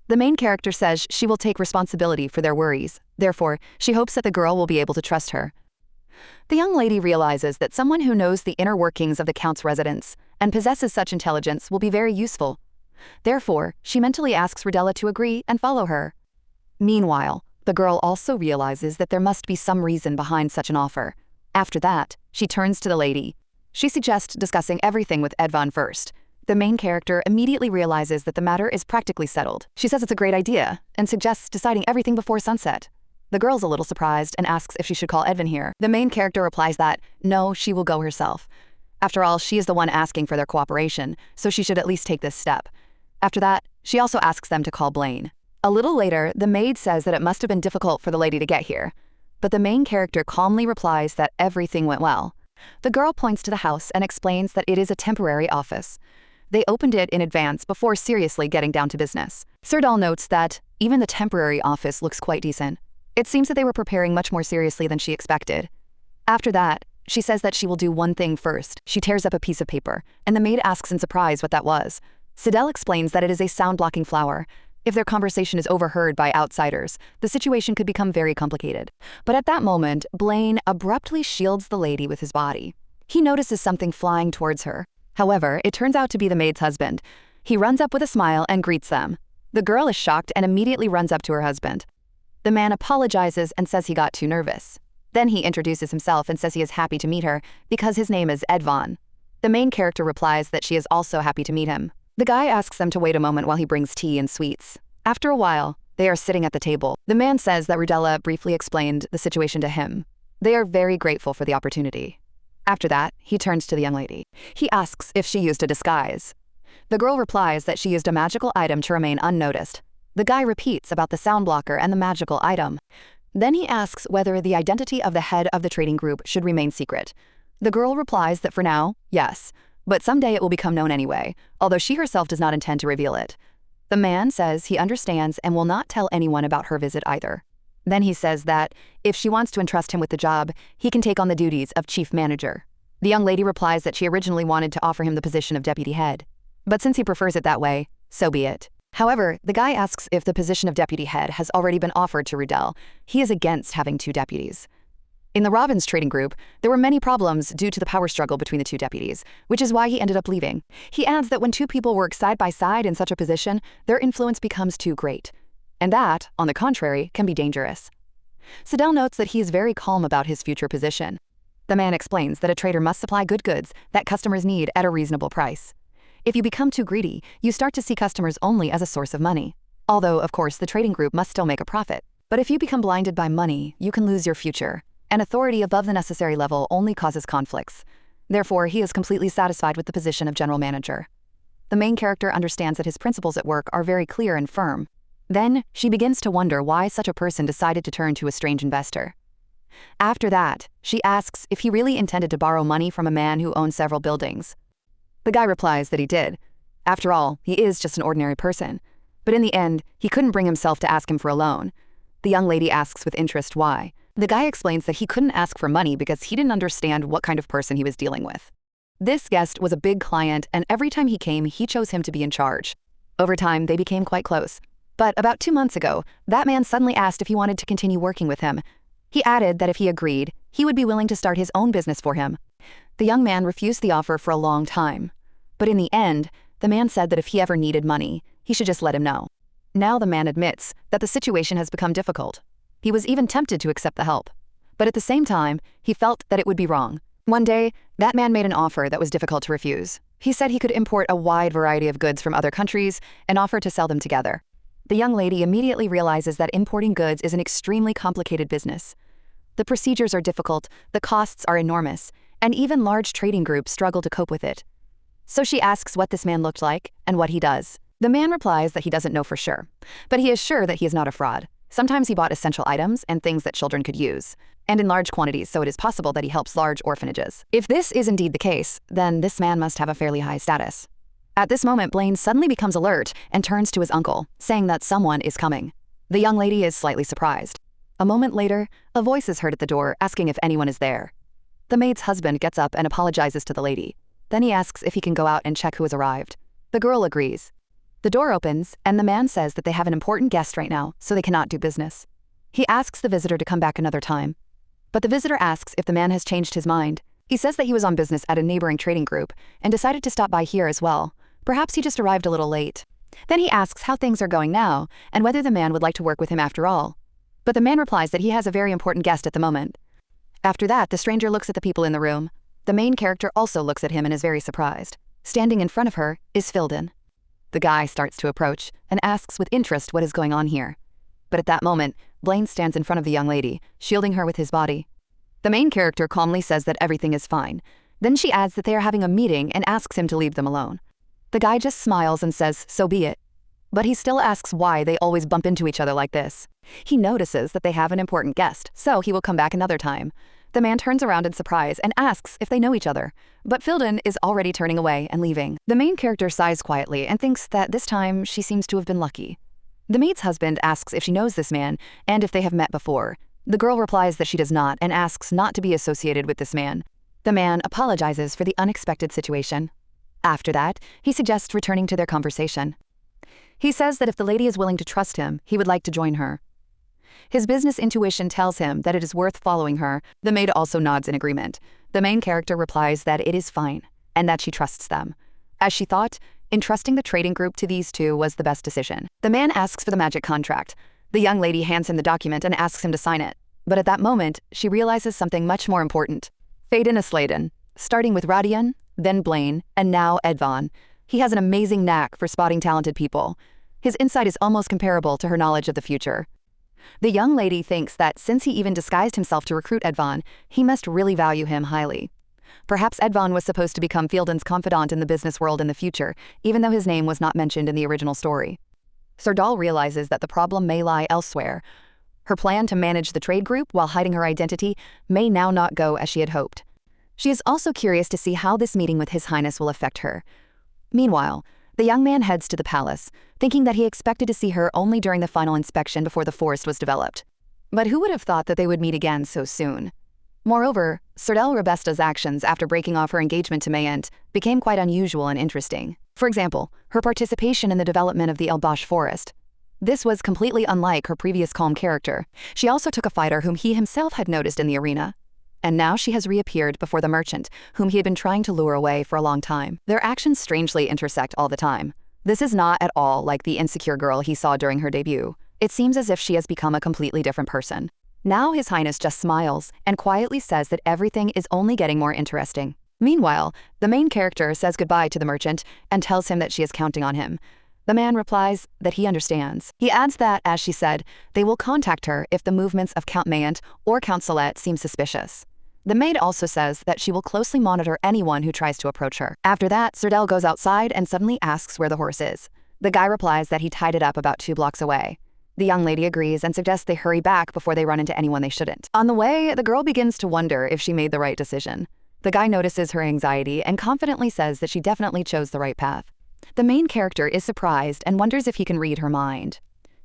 The main character says she will take responsibility for their worries. Therefore, she hopes that the girl will be able to trust her. The young lady realizes that someone who knows the inner workings of the Count's residence and possesses such intelligence will be very useful. Therefore, she mentally asks Rudella to agree and follow her. Meanwhile, the girl also realizes that there must be some reason behind such an offer. After that, she turns to the lady. She suggests discussing everything with Edvan first. The main character immediately realizes that the matter is practically settled. She says it's a great idea and suggests deciding everything before sunset. The girl's a little surprised and asks if she should call Edvan here. The main character replies that, no, she will go herself. After all, she is the one asking for their cooperation, so she should at least take this step. After that, she also asks them to call Blaine. A little later, the maid says that it must have been difficult for the lady to get here. But the main character calmly replies that everything went well. The girl points to the house and explains that it is a temporary office. They opened it in advance before seriously getting down to business. Sirdal notes that even the temporary office looks quite decent. It seems that they were preparing much more seriously than she expected. After that, she says that she will do one thing first. She tears up a piece of paper, and the maid asks in surprise what that was. Sirdal explains that it is a sound-blocking flower. If their conversation is overheard by outsiders, the situation could become very complicated. But at that moment, Blaine abruptly shields the lady with his body. He notices something flying towards her. However, it turns out to be the maid's husband. He runs up with a smile and greets them. The girl is shocked and immediately runs up to her husband. The man apologizes and says he got too nervous. Then he introduces himself and says he is happy to meet her because his name is Edvan. The main character replies that she is also happy to meet him. The guy asks them to wait a moment while he brings tea and sweets. After a while, they are sitting at the table. The man says that Rudella briefly explained the situation to him. They are very grateful for the opportunity. After that, he turns to the young lady. He asks if she used a disguise. The girl replies that she used a magical item to remain unnoticed. The guy repeats about the sound blocker and the magical item. Then he asks whether the identity of the head of the trading group should remain secret. The girl replies that for now, yes, but someday it will become known anyway, although she herself does not intend to reveal it. The man says he understands and will not tell anyone about her visit either. Then he says that if she wants to entrust him with the job, he can take on the duties of chief manager. The young lady replies that she originally wanted to offer him the position of deputy head. But since he prefers it that way, so be it. However, the guy asks if the position of deputy head has already been offered to Rudell. He is against having two deputies. In the Robbins trading group, there were many problems due to the power struggle between the two deputies, which is why he ended up leaving. He adds that when two people work side by side in such a position, their influence becomes too great. And that, on the contrary, can be dangerous. Sidel notes that he is very calm about his future position. The man explains that a trader must supply good goods that customers need at a reasonable price. If you become too greedy, you start to see customers only as a source of money. Although, of course, the trading group must still make a profit. But if you become blinded by money, you can lose your future. And authority above the necessary level only causes conflicts. Therefore, he is completely satisfied with the position of general manager. The main character understands that his principles at work are very clear and firm. Then, she begins to wonder why such a person decided to turn to a strange investor. After that, she asks if he really intended to borrow money from a man who owned several buildings. The guy replies that he did. After all, he is just an ordinary person. But in the end, he couldn't bring himself to ask him for a loan. The young lady asks with interest why. The guy explains that he couldn't ask for money because he didn't understand what kind of person he was dealing with. This guest was a big client, and every time he came, he chose him to be in charge. Over time, they became quite close. But about 2 months ago, that man suddenly asked if he wanted to continue working with him. He added that if he agreed, he would be willing to start his own business for him. The young man refused the offer for a long time. But in the end, the man said that if he ever needed money, he should just let him know. Now the man admits that the situation has become difficult. He was even tempted to accept the help. But at the same time, he felt that it would be wrong. One day, that man made an offer that was difficult to refuse. He said he could import a wide variety of goods from other countries and offer to sell them together. The young lady immediately realizes that importing goods is an extremely complicated business. The procedures are difficult, the costs are enormous, and even large trading groups struggle to cope with it. So she asks what this man looked like and what he does. The man replies that he doesn't know for sure, but he is sure that he is not a fraud. Sometimes he bought essential items and things that children could use, and in large quantities, so it is possible that he helps large orphanages. If this is indeed the case, then this man must have a fairly high status. At this moment, Blaine suddenly becomes alert and turns to his uncle, saying that someone is coming. The young lady is slightly surprised. A moment later, a voice is heard at the door asking if anyone is there. The maid's husband gets up and apologizes to the lady. Then he asks if he can go out and check who has arrived. The girl agrees. The door opens, and the man says that they have an important guest right now, so they cannot do business. He asks the visitor to come back another time. But the visitor asks if the man has changed his mind. He says that he was on business at a neighboring trading group and decided to stop by here as well. Perhaps he just arrived a little late. Then he asks how things are going now and whether the man would like to work with him after all. But the man replies that he has a very important guest at the moment. After that, the stranger looks at the people in the room. The main character also looks at him and is very surprised. Standing in front of her is Filden. The guy starts to approach and asks with interest what is going on here. But at that moment, Blaine stands in front of the young lady, shielding her with his body. The main character calmly says that everything is fine. Then she adds that they are having a meeting and asks him to leave them alone. The guy just smiles and says, so be it. But he still asks why they always bump into each other like this. He notices that they have an important guest, so he will come back another time. The man turns around in surprise and asks if they know each other. But Filden is already turning away and leaving. The main character sighs quietly and thinks that this time she seems to have been lucky. The maid's husband asks if she knows this man and if they have met before. The girl replies that she does not and asks not to be associated with this man. The man apologizes for the unexpected situation. After that, he suggests returning to their conversation. He says that if the lady is willing to trust him, he would like to join her. His business intuition tells him that it is worth following her. The maid also nods in agreement. The main character replies that it is fine, and that she trusts them. As she thought, entrusting the trading group to these two was the best decision. The man asks for the magic contract. The young lady hands him the document and asks him to sign it. But at that moment, she realizes something much more important. Faden is Sladen, starting with Radian, then Blaine, and now Edvon. He has an amazing knack for spotting talented people. His insight is almost comparable to her knowledge of the future. The young lady thinks that since he even disguised himself to recruit Edvon, he must really value him highly. Perhaps Edvon was supposed to become Fielden's confidant in the business world in the future, even though his name was not mentioned in the original story. Serdal realizes that the problem may lie elsewhere. Her plan to manage the trade group while hiding her identity may now not go as she had hoped. She is also curious to see how this meeting with His Highness will affect her. Meanwhile, the young man heads to the palace, thinking that he expected to see her only during the final inspection before the forest was developed. But who would have thought that they would meet again so soon? Moreover, Serdel Rebesta's actions after breaking off her engagement to Mayent became quite unusual and interesting. For example, her participation in the development of the El Bosch forest. This was completely unlike her previous calm character. She also took a fighter whom he himself had noticed in the arena. And now she has reappeared before the merchant, whom he had been trying to lure away for a long time. Their actions strangely intersect all the time. This is not at all like the insecure girl he saw during her debut. It seems as if she has become a completely different person. Now His Highness just smiles and quietly says that everything is only getting more interesting. Meanwhile, the main character says goodbye to the merchant and tells him that she is counting on him. The man replies that he understands. He adds that, as she said, they will contact her if the movements of Count Mayent or Count Salette seem suspicious. The maid also says that she will closely monitor anyone who tries to approach her. After that, Serdel goes outside and suddenly asks where the horse is. The guy replies that he tied it up about 2 blocks away. The young lady agrees and suggests they hurry back before they run into anyone they shouldn't. On the way, the girl begins to wonder if she made the right decision. The guy notices her anxiety and confidently says that she definitely chose the right path. The main character is surprised and wonders if he can read her mind.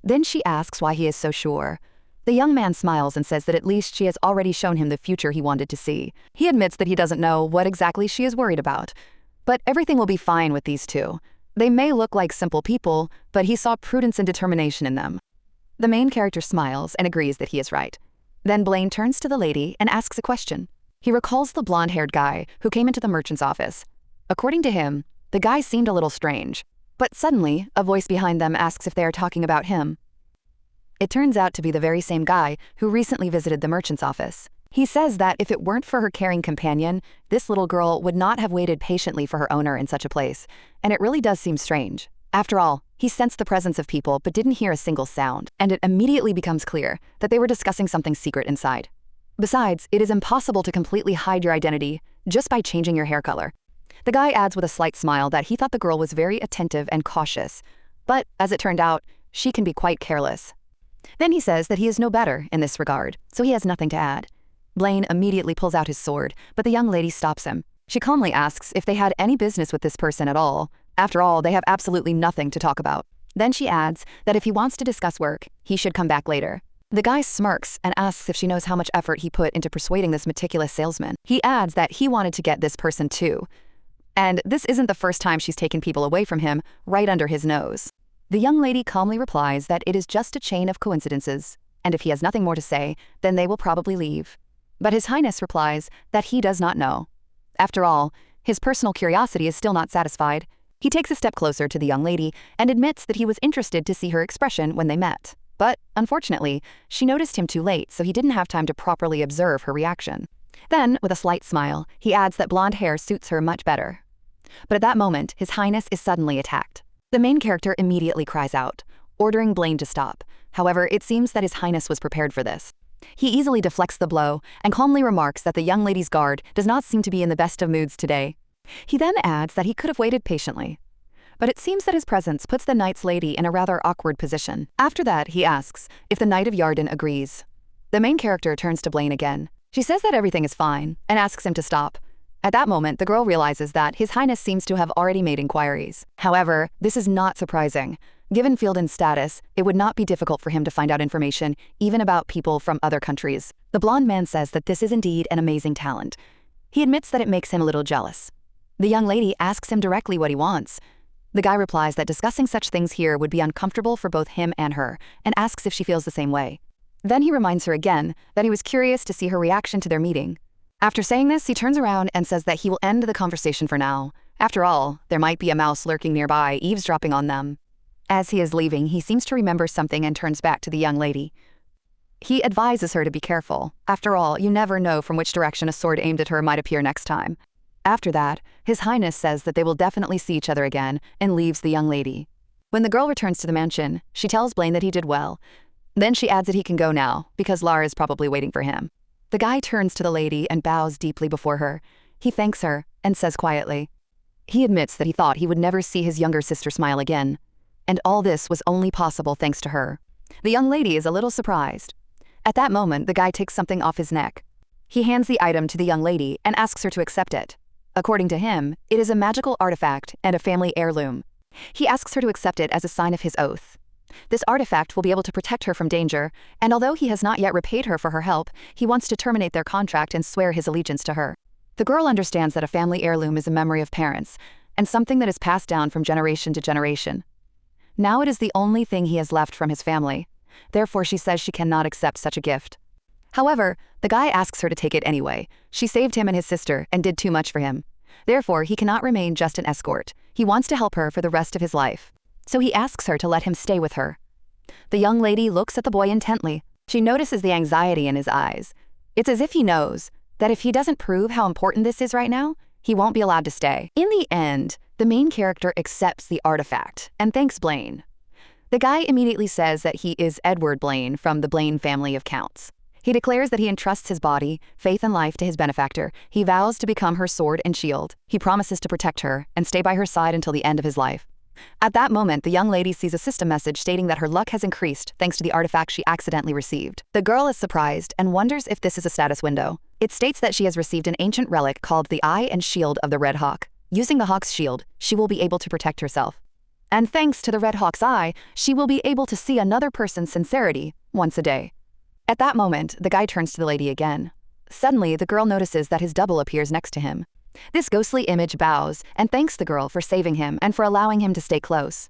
Then she asks why he is so sure. The young man smiles and says that at least she has already shown him the future he wanted to see. He admits that he doesn't know what exactly she is worried about. But everything will be fine with these two. They may look like simple people, but he saw prudence and determination in them. The main character smiles and agrees that he is right. Then Blaine turns to the lady and asks a question. He recalls the blonde-haired guy who came into the merchant's office. According to him, the guy seemed a little strange. But suddenly, a voice behind them asks if they are talking about him. It turns out to be the very same guy who recently visited the merchant's office. He says that if it weren't for her caring companion, this little girl would not have waited patiently for her owner in such a place, and it really does seem strange. After all, he sensed the presence of people but didn't hear a single sound, and it immediately becomes clear that they were discussing something secret inside. Besides, it is impossible to completely hide your identity just by changing your hair color. The guy adds with a slight smile that he thought the girl was very attentive and cautious, but as it turned out, she can be quite careless. Then he says that he is no better in this regard, so he has nothing to add. Blaine immediately pulls out his sword, but the young lady stops him. She calmly asks if they had any business with this person at all. After all, they have absolutely nothing to talk about. Then she adds that if he wants to discuss work, he should come back later. The guy smirks and asks if she knows how much effort he put into persuading this meticulous salesman. He adds that he wanted to get this person too. And this isn't the first time she's taken people away from him right under his nose. The young lady calmly replies that it is just a chain of coincidences, and if he has nothing more to say, then they will probably leave. But His Highness replies that he does not know. After all, his personal curiosity is still not satisfied. He takes a step closer to the young lady and admits that he was interested to see her expression when they met. But, unfortunately, she noticed him too late, so he didn't have time to properly observe her reaction. Then, with a slight smile, he adds that blonde hair suits her much better. But at that moment, His Highness is suddenly attacked. The main character immediately cries out, ordering Blaine to stop. However, it seems that His Highness was prepared for this. He easily deflects the blow and calmly remarks that the young lady's guard does not seem to be in the best of moods today. He then adds that he could have waited patiently. But it seems that his presence puts the knight's lady in a rather awkward position. After that, he asks if the Knight of Yarden agrees. The main character turns to Blaine again. She says that everything is fine and asks him to stop. At that moment, the girl realizes that His Highness seems to have already made inquiries. However, this is not surprising. Given Fielden's status, it would not be difficult for him to find out information, even about people from other countries. The blonde man says that this is indeed an amazing talent. He admits that it makes him a little jealous. The young lady asks him directly what he wants. The guy replies that discussing such things here would be uncomfortable for both him and her, and asks if she feels the same way. Then he reminds her again that he was curious to see her reaction to their meeting. After saying this, he turns around and says that he will end the conversation for now. After all, there might be a mouse lurking nearby, eavesdropping on them. As he is leaving, he seems to remember something and turns back to the young lady. He advises her to be careful. After all, you never know from which direction a sword aimed at her might appear next time. After that, His Highness says that they will definitely see each other again and leaves the young lady. When the girl returns to the mansion, she tells Blaine that he did well. Then she adds that he can go now, because Lara is probably waiting for him. The guy turns to the lady and bows deeply before her. He thanks her and says quietly. He admits that he thought he would never see his younger sister smile again. And all this was only possible thanks to her. The young lady is a little surprised. At that moment, the guy takes something off his neck. He hands the item to the young lady and asks her to accept it. According to him, it is a magical artifact and a family heirloom. He asks her to accept it as a sign of his oath. This artifact will be able to protect her from danger, and although he has not yet repaid her for her help, he wants to terminate their contract and swear his allegiance to her. The girl understands that a family heirloom is a memory of parents, and something that is passed down from generation to generation. Now it is the only thing he has left from his family. Therefore, she says she cannot accept such a gift. However, the guy asks her to take it anyway. She saved him and his sister and did too much for him. Therefore, he cannot remain just an escort. He wants to help her for the rest of his life. So he asks her to let him stay with her. The young lady looks at the boy intently. She notices the anxiety in his eyes. It's as if he knows that if he doesn't prove how important this is right now, he won't be allowed to stay. In the end, the main character accepts the artifact and thanks Blaine. The guy immediately says that he is Edward Blaine from the Blaine family of counts. He declares that he entrusts his body, faith, and life to his benefactor. He vows to become her sword and shield. He promises to protect her and stay by her side until the end of his life. At that moment, the young lady sees a system message stating that her luck has increased thanks to the artifact she accidentally received. The girl is surprised and wonders if this is a status window. It states that she has received an ancient relic called the Eye and Shield of the Red Hawk. Using the Hawk's shield, she will be able to protect herself. And thanks to the Red Hawk's eye, she will be able to see another person's sincerity once a day. At that moment, the guy turns to the lady again. Suddenly, the girl notices that his double appears next to him. This ghostly image bows and thanks the girl for saving him and for allowing him to stay close.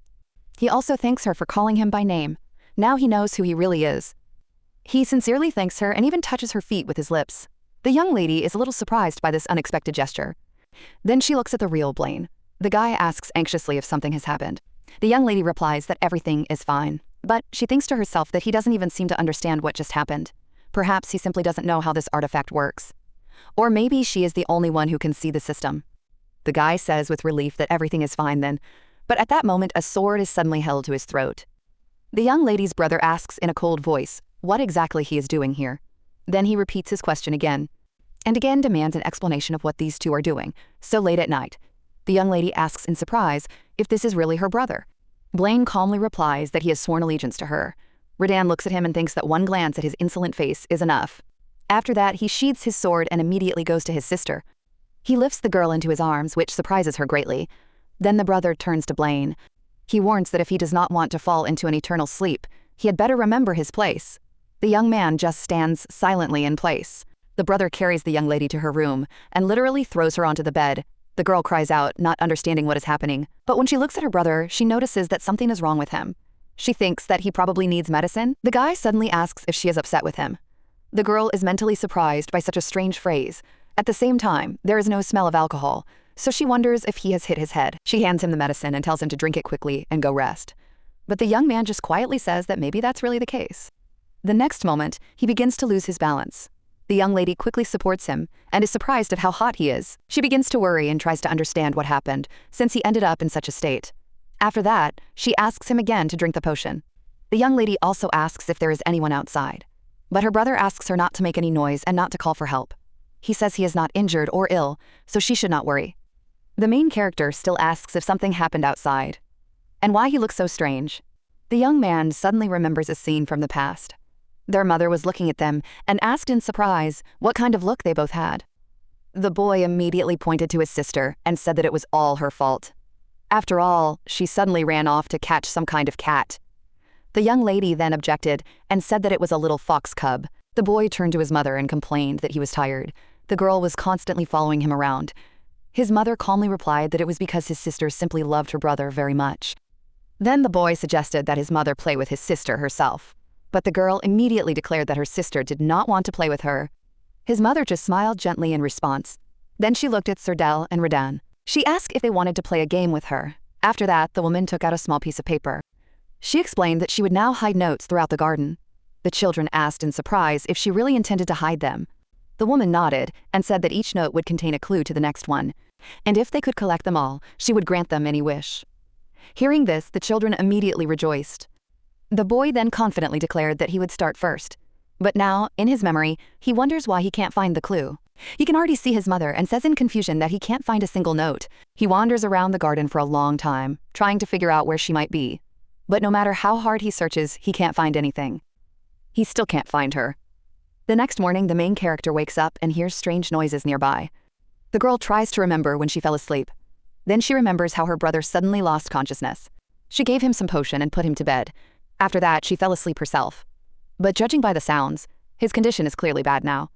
He also thanks her for calling him by name. Now he knows who he really is. He sincerely thanks her and even touches her feet with his lips. The young lady is a little surprised by this unexpected gesture. Then she looks at the real Blaine. The guy asks anxiously if something has happened. The young lady replies that everything is fine, but she thinks to herself that he doesn't even seem to understand what just happened. Perhaps he simply doesn't know how this artifact works. Or maybe she is the only one who can see the system. The guy says with relief that everything is fine then, but at that moment a sword is suddenly held to his throat. The young lady's brother asks in a cold voice what exactly he is doing here. Then he repeats his question again, and again demands an explanation of what these two are doing, so late at night. The young lady asks in surprise if this is really her brother. Blaine calmly replies that he has sworn allegiance to her. Redan looks at him and thinks that one glance at his insolent face is enough. After that, he sheathes his sword and immediately goes to his sister. He lifts the girl into his arms, which surprises her greatly. Then the brother turns to Blaine. He warns that if he does not want to fall into an eternal sleep, he had better remember his place. The young man just stands silently in place. The brother carries the young lady to her room and literally throws her onto the bed. The girl cries out, not understanding what is happening. But when she looks at her brother, she notices that something is wrong with him. She thinks that he probably needs medicine. The guy suddenly asks if she is upset with him. The girl is mentally surprised by such a strange phrase. At the same time, there is no smell of alcohol, so she wonders if he has hit his head. She hands him the medicine and tells him to drink it quickly and go rest. But the young man just quietly says that maybe that's really the case. The next moment, he begins to lose his balance. The young lady quickly supports him and is surprised at how hot he is. She begins to worry and tries to understand what happened, since he ended up in such a state. After that, she asks him again to drink the potion. The young lady also asks if there is anyone outside. But her brother asks her not to make any noise and not to call for help. He says he is not injured or ill, so she should not worry. The main character still asks if something happened outside, and why he looks so strange. The young man suddenly remembers a scene from the past. Their mother was looking at them and asked in surprise what kind of look they both had. The boy immediately pointed to his sister and said that it was all her fault. After all, she suddenly ran off to catch some kind of cat. The young lady then objected and said that it was a little fox cub. The boy turned to his mother and complained that he was tired. The girl was constantly following him around. His mother calmly replied that it was because his sister simply loved her brother very much. Then the boy suggested that his mother play with his sister herself. But the girl immediately declared that her sister did not want to play with her. His mother just smiled gently in response. Then she looked at Serdel and Redan. She asked if they wanted to play a game with her. After that, the woman took out a small piece of paper. She explained that she would now hide notes throughout the garden. The children asked in surprise if she really intended to hide them. The woman nodded and said that each note would contain a clue to the next one, and if they could collect them all, she would grant them any wish. Hearing this, the children immediately rejoiced. The boy then confidently declared that he would start first. But now, in his memory, he wonders why he can't find the clue. He can already see his mother and says in confusion that he can't find a single note. He wanders around the garden for a long time, trying to figure out where she might be. But no matter how hard he searches, he can't find anything. He still can't find her. The next morning, the main character wakes up and hears strange noises nearby. The girl tries to remember when she fell asleep. Then she remembers how her brother suddenly lost consciousness. She gave him some potion and put him to bed. After that, she fell asleep herself. But judging by the sounds, his condition is clearly bad now.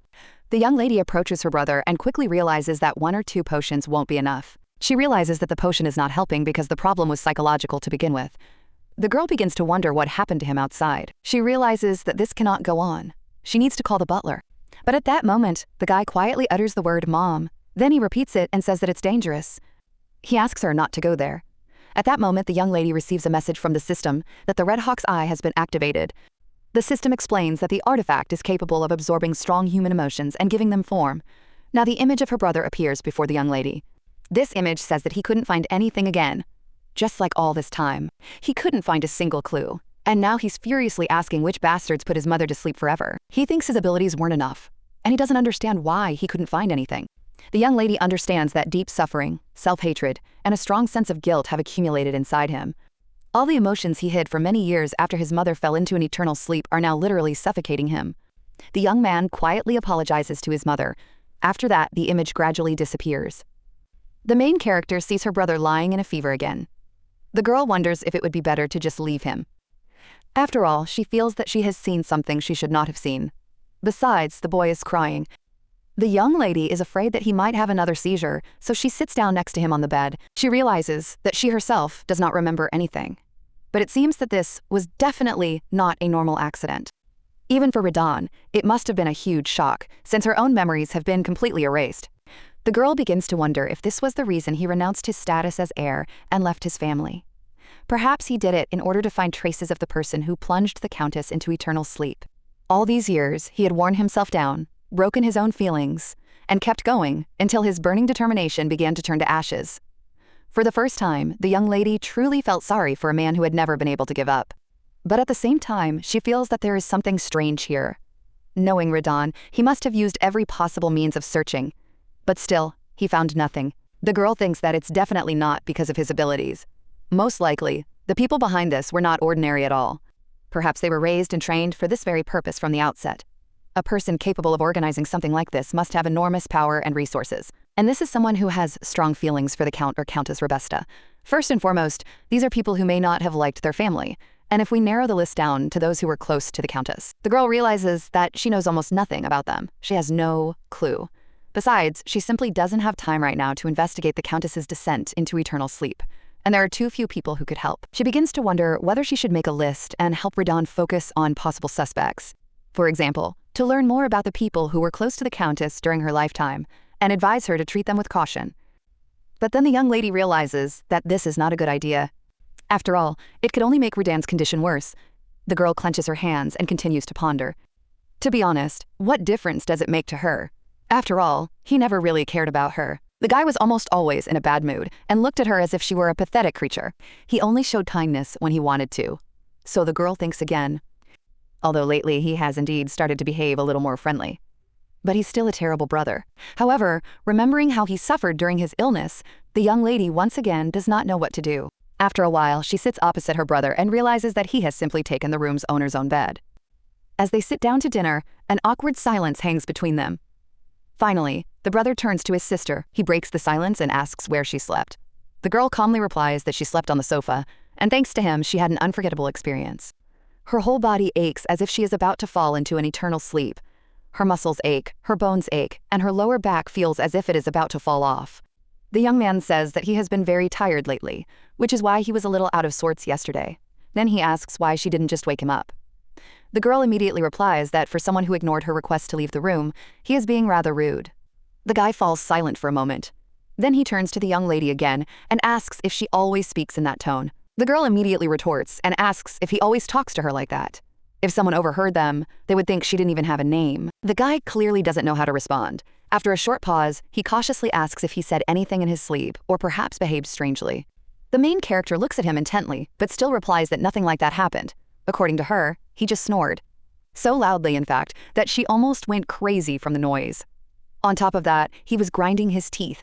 The young lady approaches her brother and quickly realizes that 1 or 2 potions won't be enough. She realizes that the potion is not helping because the problem was psychological to begin with. The girl begins to wonder what happened to him outside. She realizes that this cannot go on. She needs to call the butler. But at that moment, the guy quietly utters the word "mom." Then he repeats it and says that it's dangerous. He asks her not to go there. At that moment, the young lady receives a message from the system that the Red Hawk's eye has been activated. The system explains that the artifact is capable of absorbing strong human emotions and giving them form. Now the image of her brother appears before the young lady. This image says that he couldn't find anything again. Just like all this time, he couldn't find a single clue. And now he's furiously asking which bastards put his mother to sleep forever. He thinks his abilities weren't enough, and he doesn't understand why he couldn't find anything. The young lady understands that deep suffering, self-hatred, and a strong sense of guilt have accumulated inside him. All the emotions he hid for many years after his mother fell into an eternal sleep are now literally suffocating him. The young man quietly apologizes to his mother. After that, the image gradually disappears. The main character sees her brother lying in a fever again. The girl wonders if it would be better to just leave him. After all, she feels that she has seen something she should not have seen. Besides, the boy is crying. The young lady is afraid that he might have another seizure, so she sits down next to him on the bed. She realizes that she herself does not remember anything. But it seems that this was definitely not a normal accident. Even for Radon, it must have been a huge shock, since her own memories have been completely erased. The girl begins to wonder if this was the reason he renounced his status as heir and left his family. Perhaps he did it in order to find traces of the person who plunged the Countess into eternal sleep. All these years, he had worn himself down, broken his own feelings, and kept going until his burning determination began to turn to ashes. For the first time, the young lady truly felt sorry for a man who had never been able to give up. But at the same time, she feels that there is something strange here. Knowing Radon, he must have used every possible means of searching. But still, he found nothing. The girl thinks that it's definitely not because of his abilities. Most likely, the people behind this were not ordinary at all. Perhaps they were raised and trained for this very purpose from the outset. A person capable of organizing something like this must have enormous power and resources. And this is someone who has strong feelings for the Count or Countess Robusta. First and foremost, these are people who may not have liked their family. And if we narrow the list down to those who were close to the Countess, the girl realizes that she knows almost nothing about them. She has no clue. Besides, she simply doesn't have time right now to investigate the Countess's descent into eternal sleep. And there are too few people who could help. She begins to wonder whether she should make a list and help Radon focus on possible suspects. For example, to learn more about the people who were close to the Countess during her lifetime and advise her to treat them with caution. But then the young lady realizes that this is not a good idea. After all, it could only make Radon's condition worse. The girl clenches her hands and continues to ponder. To be honest, what difference does it make to her? After all, he never really cared about her. The guy was almost always in a bad mood and looked at her as if she were a pathetic creature. He only showed kindness when he wanted to. So the girl thinks again. Although lately he has indeed started to behave a little more friendly. But he's still a terrible brother. However, remembering how he suffered during his illness, the young lady once again does not know what to do. After a while, she sits opposite her brother and realizes that he has simply taken the room's owner's own bed. As they sit down to dinner, an awkward silence hangs between them. Finally, the brother turns to his sister. He breaks the silence and asks where she slept. The girl calmly replies that she slept on the sofa, and thanks to him, she had an unforgettable experience. Her whole body aches as if she is about to fall into an eternal sleep. Her muscles ache, her bones ache, and her lower back feels as if it is about to fall off. The young man says that he has been very tired lately, which is why he was a little out of sorts yesterday. Then he asks why she didn't just wake him up. The girl immediately replies that for someone who ignored her request to leave the room, he is being rather rude. The guy falls silent for a moment. Then he turns to the young lady again and asks if she always speaks in that tone. The girl immediately retorts and asks if he always talks to her like that. If someone overheard them, they would think she didn't even have a name. The guy clearly doesn't know how to respond. After a short pause, he cautiously asks if he said anything in his sleep or perhaps behaved strangely. The main character looks at him intently, but still replies that nothing like that happened. According to her, he just snored. So loudly, in fact, that she almost went crazy from the noise. On top of that, he was grinding his teeth.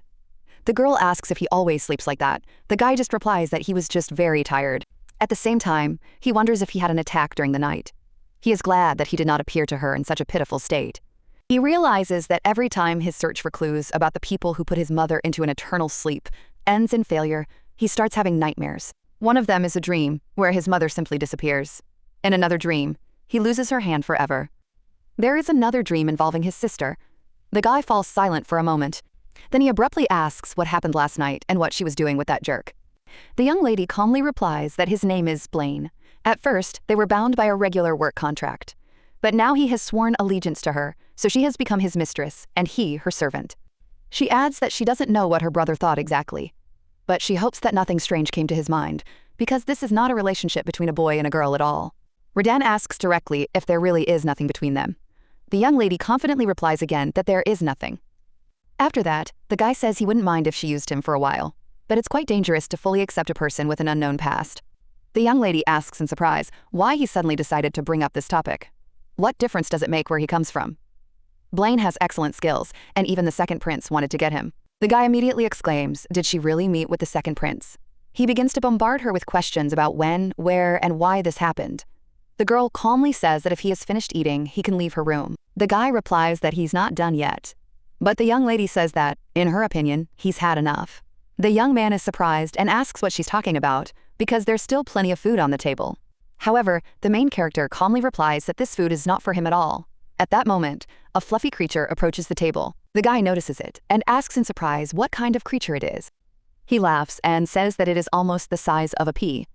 The girl asks if he always sleeps like that. The guy just replies that he was just very tired. At the same time, he wonders if he had an attack during the night. He is glad that he did not appear to her in such a pitiful state. He realizes that every time his search for clues about the people who put his mother into an eternal sleep ends in failure, he starts having nightmares. One of them is a dream where his mother simply disappears. In another dream, he loses her hand forever. There is another dream involving his sister. The guy falls silent for a moment. Then he abruptly asks what happened last night and what she was doing with that jerk. The young lady calmly replies that his name is Blaine. At first, they were bound by a regular work contract. But now he has sworn allegiance to her, so she has become his mistress, and he her servant. She adds that she doesn't know what her brother thought exactly, but she hopes that nothing strange came to his mind, because this is not a relationship between a boy and a girl at all. Redan asks directly if there really is nothing between them. The young lady confidently replies again that there is nothing. After that, the guy says he wouldn't mind if she used him for a while, but it's quite dangerous to fully accept a person with an unknown past. The young lady asks in surprise why he suddenly decided to bring up this topic. What difference does it make where he comes from? Blaine has excellent skills, and even the second prince wanted to get him. The guy immediately exclaims, did she really meet with the second prince? He begins to bombard her with questions about when, where, and why this happened. The girl calmly says that if he has finished eating, he can leave her room. The guy replies that he's not done yet. But the young lady says that, in her opinion, he's had enough. The young man is surprised and asks what she's talking about, because there's still plenty of food on the table. However, the main character calmly replies that this food is not for him at all. At that moment, a fluffy creature approaches the table. The guy notices it and asks in surprise what kind of creature it is. He laughs and says that it is almost the size of a pea.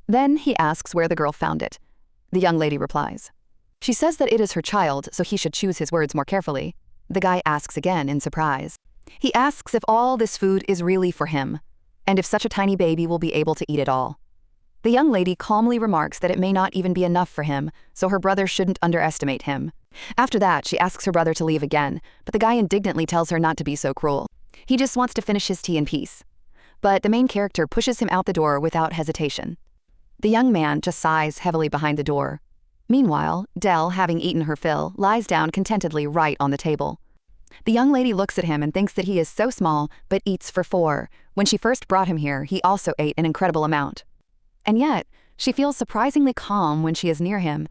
Then he asks where the girl found it. The young lady replies. She says that it is her child, so he should choose his words more carefully. The guy asks again in surprise. He asks if all this food is really for him, and if such a tiny baby will be able to eat it all. The young lady calmly remarks that it may not even be enough for him, so her brother shouldn't underestimate him. After that, she asks her brother to leave again, but the guy indignantly tells her not to be so cruel. He just wants to finish his tea in peace. But the main character pushes him out the door without hesitation. The young man just sighs heavily behind the door. Meanwhile, Dell, having eaten her fill, lies down contentedly right on the table. The young lady looks at him and thinks that he is so small, but eats for 4. When she first brought him here, he also ate an incredible amount. And yet, she feels surprisingly calm when she is near him.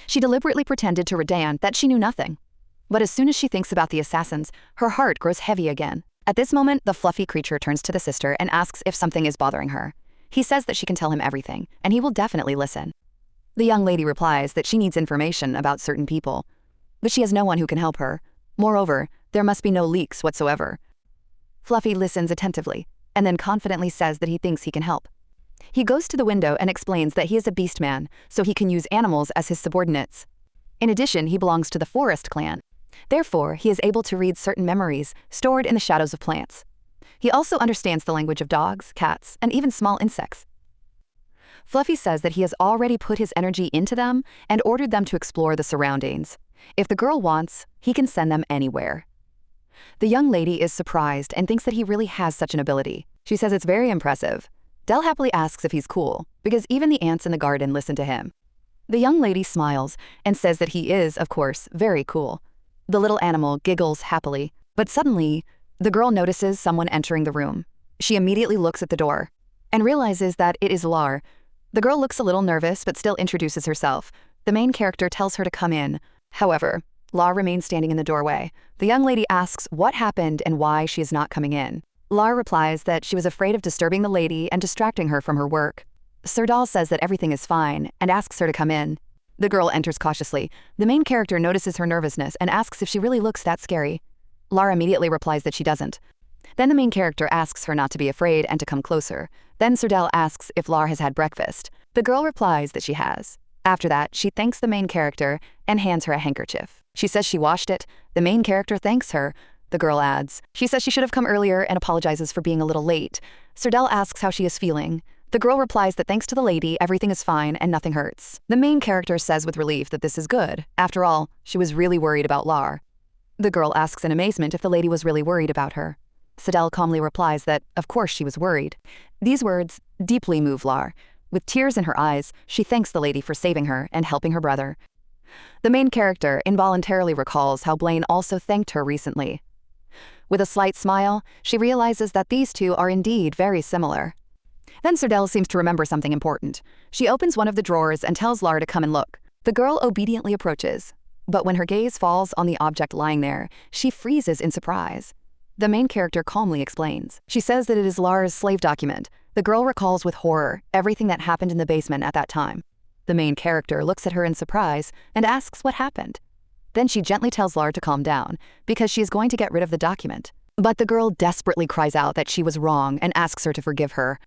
She deliberately pretended to Redan that she knew nothing. But as soon as she thinks about the assassins, her heart grows heavy again. At this moment, the fluffy creature turns to the sister and asks if something is bothering her. He says that she can tell him everything, and he will definitely listen. The young lady replies that she needs information about certain people, but she has no one who can help her. Moreover, there must be no leaks whatsoever. Fluffy listens attentively, and then confidently says that he thinks he can help. He goes to the window and explains that he is a beast man, so he can use animals as his subordinates. In addition, he belongs to the forest clan. Therefore, he is able to read certain memories stored in the shadows of plants. He also understands the language of dogs, cats, and even small insects. Fluffy says that he has already put his energy into them and ordered them to explore the surroundings. If the girl wants, he can send them anywhere. The young lady is surprised and thinks that he really has such an ability. She says it's very impressive. Dell happily asks if he's cool, because even the ants in the garden listen to him. The young lady smiles and says that he is, of course, very cool. The little animal giggles happily, but suddenly, the girl notices someone entering the room. She immediately looks at the door and realizes that it is Lar. The girl looks a little nervous but still introduces herself. The main character tells her to come in. However, Lar remains standing in the doorway. The young lady asks what happened and why she is not coming in. Lar replies that she was afraid of disturbing the lady and distracting her from her work. Sirdal says that everything is fine and asks her to come in. The girl enters cautiously. The main character notices her nervousness and asks if she really looks that scary. Lar immediately replies that she doesn't. Then the main character asks her not to be afraid and to come closer. Then Sirdal asks if Lar has had breakfast. The girl replies that she has. After that, she thanks the main character and hands her a handkerchief. She says she washed it. The main character thanks her. The girl adds. She says she should have come earlier and apologizes for being a little late. Sirdal asks how she is feeling. The girl replies that thanks to the lady, everything is fine and nothing hurts. The main character says with relief that this is good. After all, she was really worried about Lar. The girl asks in amazement if the lady was really worried about her. Sirdal calmly replies that, of course, she was worried. These words deeply move Lar. With tears in her eyes, she thanks the lady for saving her and helping her brother. The main character involuntarily recalls how Blaine also thanked her recently. With a slight smile, she realizes that these two are indeed very similar. Then Sirdal seems to remember something important. She opens one of the drawers and tells Lar to come and look. The girl obediently approaches, but when her gaze falls on the object lying there, she freezes in surprise. The main character calmly explains. She says that it is Lara's slave document. The girl recalls with horror everything that happened in the basement at that time. The main character looks at her in surprise and asks what happened. Then she gently tells Lara to calm down, because she is going to get rid of the document. But the girl desperately cries out that she was wrong and asks her to forgive her.